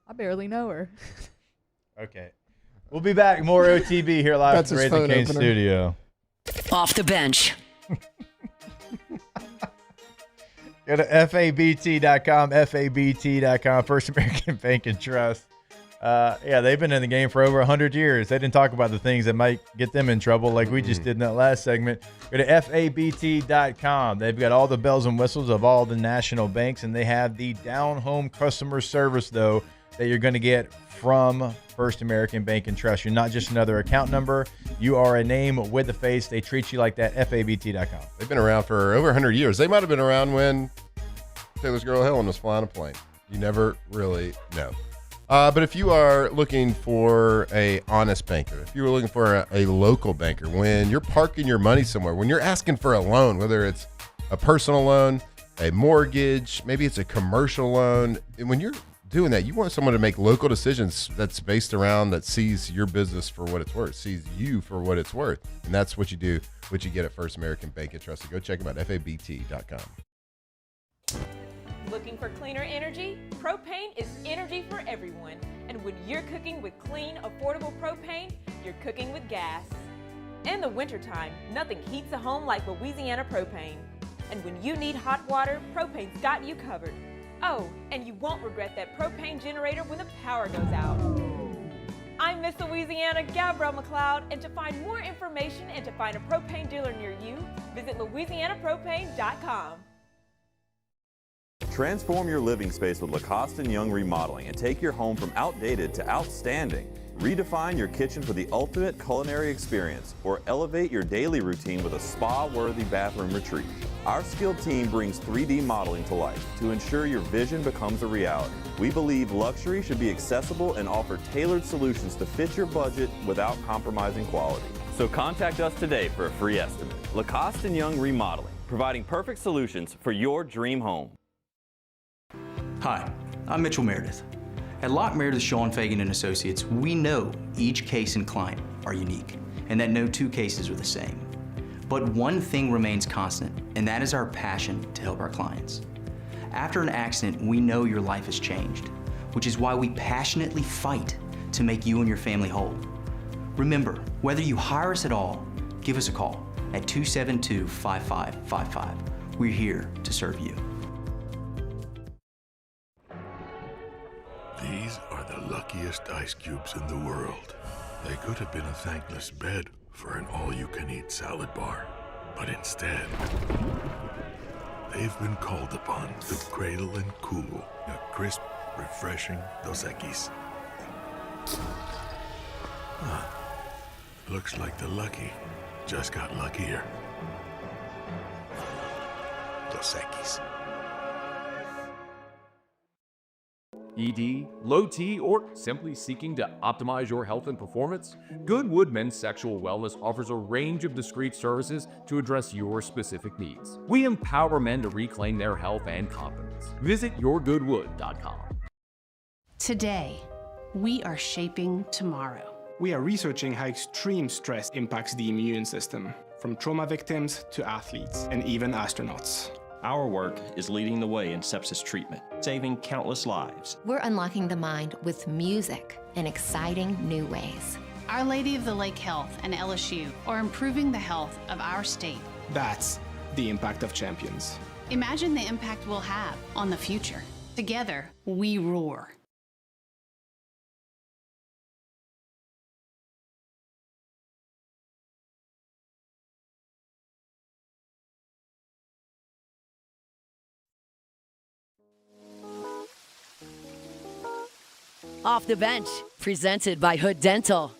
I barely know her. Okay. We'll be back. More OTB here live That's from the his Raising phone Cane opener. studio. Off the bench. Go to FABT.com, FABT.com, First American Bank and Trust. Yeah, they've been in the game for over 100 years. They didn't talk about the things that might get them in trouble like we just did in that last segment. Go to FABT.com. They've got all the bells and whistles of all the national banks, and they have the down-home customer service, though, that you're going to get from First American Bank and Trust. You're not just another account number. You are a name with a face. They treat you like that. FABT.com. They've been around for over 100 years. They might have been around when Taylor's girl Helen was flying a plane. You never really know. But if you are looking for a honest banker, if you're looking for a local banker, when you're parking your money somewhere, when you're asking for a loan, whether it's a personal loan, a mortgage, maybe it's a commercial loan, and when you're doing that, you want someone to make local decisions that's based around, that sees your business for what it's worth, sees you for what it's worth. And that's what you do, what you get at First American Bank and Trust. So go check them out, FABT.com. Looking for cleaner energy? Propane is energy for everyone. And when you're cooking with clean, affordable propane, you're cooking with gas. In the wintertime, nothing heats a home like Louisiana propane. And when you need hot water, propane's got you covered. Oh, and you won't regret that propane generator when the power goes out. I'm Miss Louisiana, Gabrielle McLeod, and to find more information and to find a propane dealer near you, visit louisianapropane.com. Transform your living space with Lacoste & Young Remodeling and take your home from outdated to outstanding. Redefine your kitchen for the ultimate culinary experience or elevate your daily routine with a spa-worthy bathroom retreat. Our skilled team brings 3D modeling to life to ensure your vision becomes a reality. We believe luxury should be accessible and offer tailored solutions to fit your budget without compromising quality. So contact us today for a free estimate. Lacoste & Young Remodeling, providing perfect solutions for your dream home. Hi, I'm Mitchell Meredith. At Locke Meredith, Sean Fagan and Associates, we know each case and client are unique, and that no two cases are the same. But one thing remains constant, and that is our passion to help our clients. After an accident, we know your life has changed, which is why we passionately fight to make you and your family whole. Remember, whether you hire us at all, give us a call at 272-5555. We're here to serve you. These are the luckiest ice cubes in the world. They could have been a thankless bed for an all-you-can-eat salad bar. But instead, they've been called upon to cradle and cool a crisp, refreshing Dos Equis. Looks like the lucky just got luckier. Dos Equis. ED, low T, or simply seeking to optimize your health and performance? Goodwood Men's Sexual Wellness offers a range of discreet services to address your specific needs. We empower men to reclaim their health and confidence. Visit yourgoodwood.com. Today, we are shaping tomorrow. We are researching how extreme stress impacts the immune system, from trauma victims to athletes and even astronauts. Our work is leading the way in sepsis treatment, saving countless lives. We're unlocking the mind with music in exciting new ways. Our Lady of the Lake Health and LSU are improving the health of our state. That's the impact of champions. Imagine the impact we'll have on the future. Together, we roar. Off the Bench, presented by Hood Dental.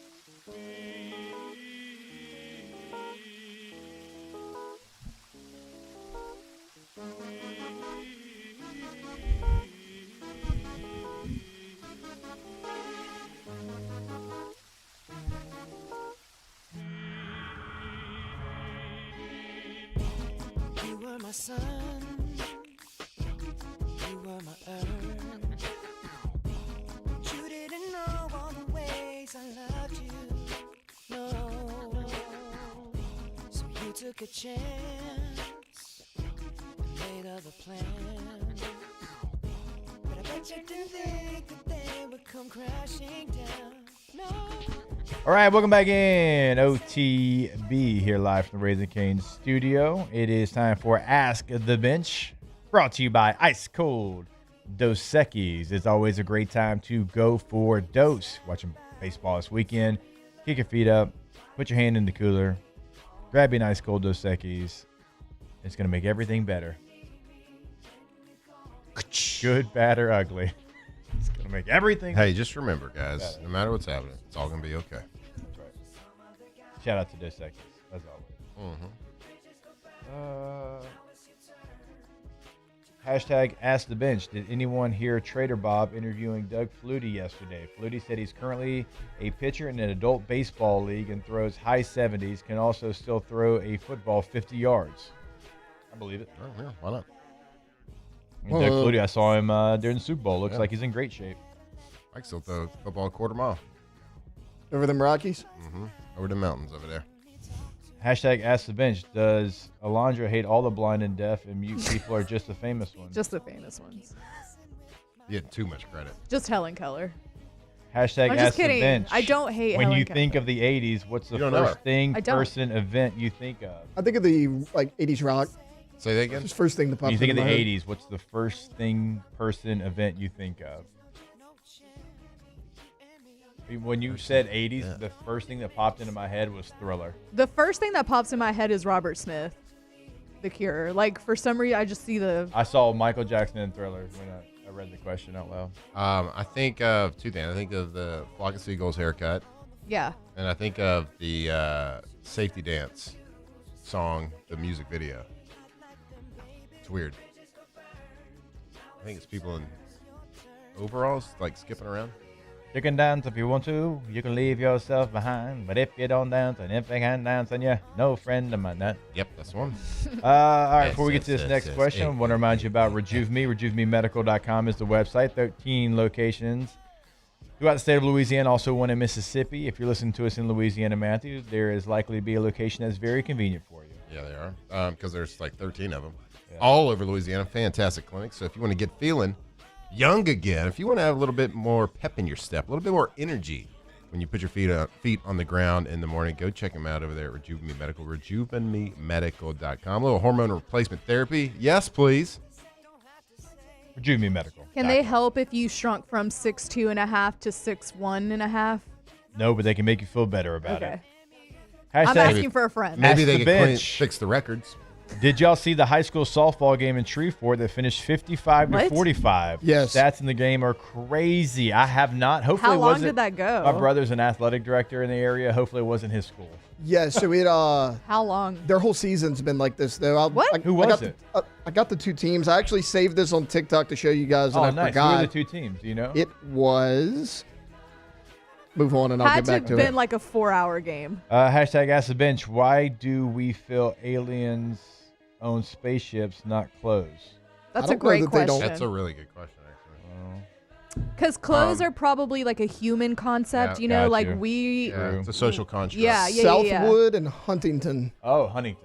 You were my sun, you were my earth. You didn't know all the ways I loved you, no. So you took a chance, made other plans. But I bet you didn't think that they would come crashing down, no. All right, welcome back in. OTB here live from the Raising Cane's studio. It is time for Ask the Bench, brought to you by Ice Cold Dos Equis. It's always a great time to go for dose. Watching baseball this weekend. Kick your feet up, put your hand in the cooler, grab you an Ice Cold Dos Equis. It's going to make everything better. Good, bad, or ugly. It's going to make everything Hey, just remember, guys, better. no matter what's happening, it's all going to be okay. That's right. Shout out to Dos Equis, as always. Hashtag Ask the Bench. Did anyone hear Trader Bob interviewing Doug Flutie yesterday? Flutie said he's currently a pitcher in an adult baseball league and throws high 70s, can also still throw a football 50 yards. I believe it. Oh, yeah, why not? And Doug Flutie, I saw him during the Super Bowl. Looks like he's in great shape. I can still throw football a quarter mile. Over them Rockies? Mm-hmm. Over the mountains over there. Hashtag Ask the Bench. Does Alondra hate all the blind and deaf and mute people or just the famous ones? Just the famous ones. You get too much credit. Just Helen Keller. Hashtag I'm Ask just kidding. the Bench. I don't hate When Helen you Keller. think of the 80s, what's the You don't know first her. thing, I don't. person, event you think of? I think of the 80s rock. Say that again? Just first thing that pops When you think of into the my head. 80s, what's the first thing, person, event you think of? When you said 80s, the first thing that popped into my head was Thriller. The first thing that pops in my head is Robert Smith, The Cure. Like, for some reason, I just see the... I saw Michael Jackson in Thriller when I read the question out loud. I think of two things. I think of the Flock of Seagulls haircut. Yeah. And I think of the Safety Dance song, the music video. It's weird. I think it's people in overalls, like skipping around. You can dance if you want to. You can leave yourself behind. But if you don't dance, and if you can't dance, then you're no friend of mine. Yep, that's one. All right, Yes, before we get to yes, this yes, next yes. question, I Hey. want to remind you about Rejuve Me. RejuveMeMedical.com is the website. 13 locations throughout the state of Louisiana, also one in Mississippi. If you're listening to us in Louisiana, Matthew, there is likely to be a location that's very convenient for you. Yeah, they are. Because there's like 13 of them all over Louisiana. Fantastic clinics. So if you want to get feeling young again, if you want to have a little bit more pep in your step, a little bit more energy when you put your feet on the ground in the morning, go check them out over there at Rejuven Me Medical, rejuvenmemedical.com. A little hormone replacement therapy. Yes, please. Rejuven Me Medical. Can they help if you shrunk from 6'2.5" to 6'1.5"? No, but they can make you feel better about it. I'm asking for a friend. Maybe they can fix the records. Did y'all see the high school softball game in Shreveport that finished 55 to 45? Yes. Stats in the game are crazy. I have not. Hopefully, How it long wasn't. did that go? My brother's an athletic director in the area. Hopefully, it wasn't his school. Yeah, so it How long? Their whole season's been like this though. Who was it? I got the two teams. I actually saved this on TikTok to show you guys, and Oh, I nice. forgot. Who are the two teams? Do you know? It was. Move on, and I'll Had get to back have to been it. like a 4-hour game. Hashtag Ask the Bench. Why do we feel aliens own spaceships, not clothes? That's a great question. That's a really good question, actually. Because clothes are probably like a human concept, Yeah, you know, got like you. we. Yeah, it's a social construct. Yeah. Southwood and Huntington. Oh, Huntington.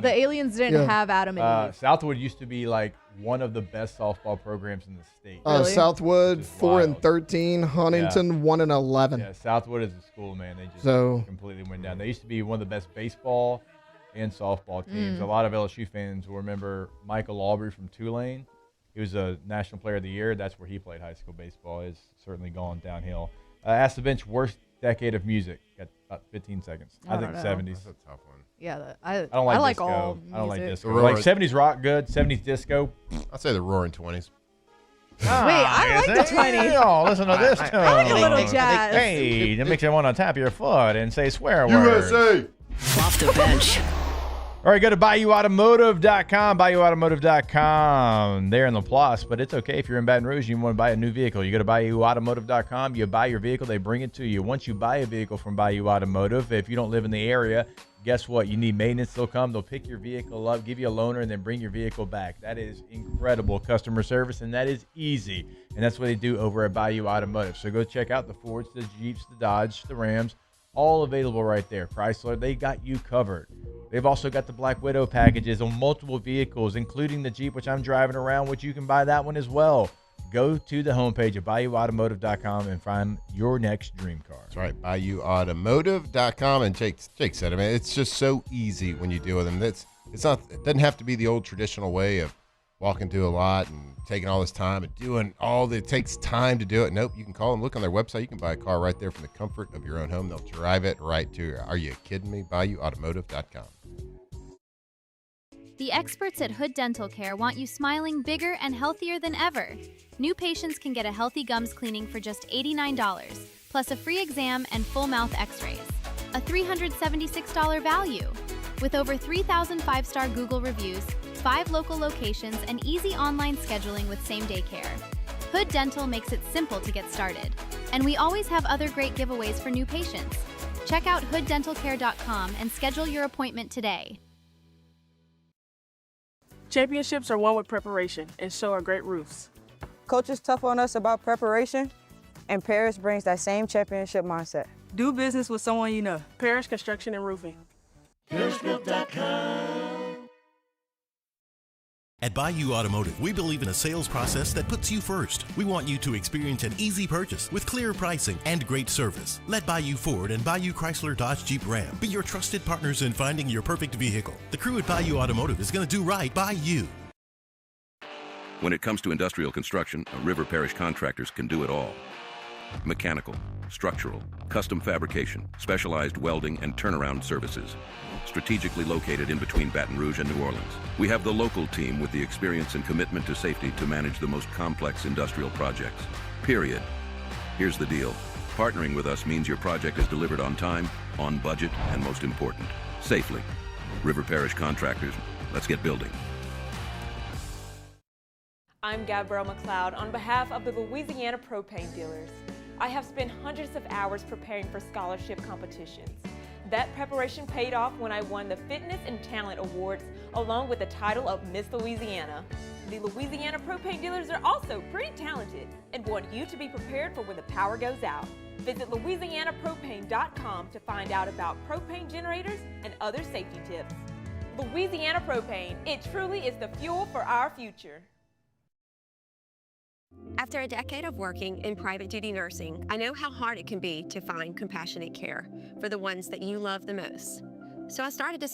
The aliens didn't have Adam and Eve. Southwood used to be like one of the best softball programs in the state. Southwood 4 and 13, Huntington 1 and 11. Yeah, Southwood is a school, man. They just completely went down. They used to be one of the best baseball and softball teams. A lot of LSU fans will remember Michael Aubrey from Tulane. He was a National Player of the Year. That's where he played high school baseball. It's certainly gone downhill. Ask the Bench, worst decade of music. Got about 15 seconds. I think don't know. 70s. That's a tough one. Yeah, I don't like disco. all I don't like music. disco. Like 70s rock, good. 70s disco. I'd say the Roaring 20s. Wait, I like the 20s. Oh, listen to this tune. I like a little jazz. Hey, that makes you want to tap your foot and say swear words. USA. Off the bench. All right, go to BayouAutomotive.com, BayouAutomotive.com. They're in Laplace, but it's okay if you're in Baton Rouge and you want to buy a new vehicle. You go to BayouAutomotive.com, you buy your vehicle, they bring it to you. Once you buy a vehicle from Bayou Automotive, if you don't live in the area, guess what? You need maintenance, they'll come, they'll pick your vehicle up, give you a loaner, and then bring your vehicle back. That is incredible customer service, and that is easy. And that's what they do over at Bayou Automotive. So go check out the Fords, the Jeeps, the Dodge, the Rams, all available right there. Chrysler, they got you covered. They've also got the Black Widow packages on multiple vehicles, including the Jeep, which I'm driving around, which you can buy that one as well. Go to the homepage of BayouAutomotive.com and find your next dream car. That's right, BayouAutomotive.com. And Jake said it, man. It's just so easy when you deal with them. It doesn't have to be the old traditional way of walking to a lot and taking all this time and doing all that. It takes time to do it. Nope, you can call them, look on their website. You can buy a car right there from the comfort of your own home. They'll drive it right to you. Are you kidding me? BayouAutomotive.com. The experts at Hood Dental Care want you smiling bigger and healthier than ever. New patients can get a healthy gums cleaning for just $89, plus a free exam and full mouth x-rays. A $376 value. With over 3,000 5-star Google reviews, 5 local locations, and easy online scheduling with same-day care. Hood Dental makes it simple to get started. And we always have other great giveaways for new patients. Check out hooddentalcare.com and schedule your appointment today. Championships are won with preparation, and so are great roofs. Coach is tough on us about preparation, and Paris brings that same championship mindset. Do business with someone you know. Paris Construction and Roofing. At Bayou Automotive, we believe in a sales process that puts you first. We want you to experience an easy purchase with clear pricing and great service. Let Bayou Ford and Bayou Chrysler Dodge Jeep Ram be your trusted partners in finding your perfect vehicle. The crew at Bayou Automotive is going to do right by you. When it comes to industrial construction, River Parish contractors can do it all. Mechanical, structural, custom fabrication, specialized welding, and turnaround services. Strategically located in between Baton Rouge and New Orleans, we have the local team with the experience and commitment to safety to manage the most complex industrial projects. Period. Here's the deal. Partnering with us means your project is delivered on time, on budget, and most important, safely. River Parish Contractors, let's get building. I'm Gabrielle McLeod on behalf of the Louisiana Propane Dealers. I have spent hundreds of hours preparing for scholarship competitions. That preparation paid off when I won the Fitness and Talent Awards along with the title of Miss Louisiana. The Louisiana Propane Dealers are also pretty talented and want you to be prepared for when the power goes out. Visit LouisianaPropane.com to find out about propane generators and other safety tips. Louisiana Propane. It truly is the fuel for our future. After a decade of working in private duty nursing, I know how hard it can be to find compassionate care for the ones that you love the most. So I started to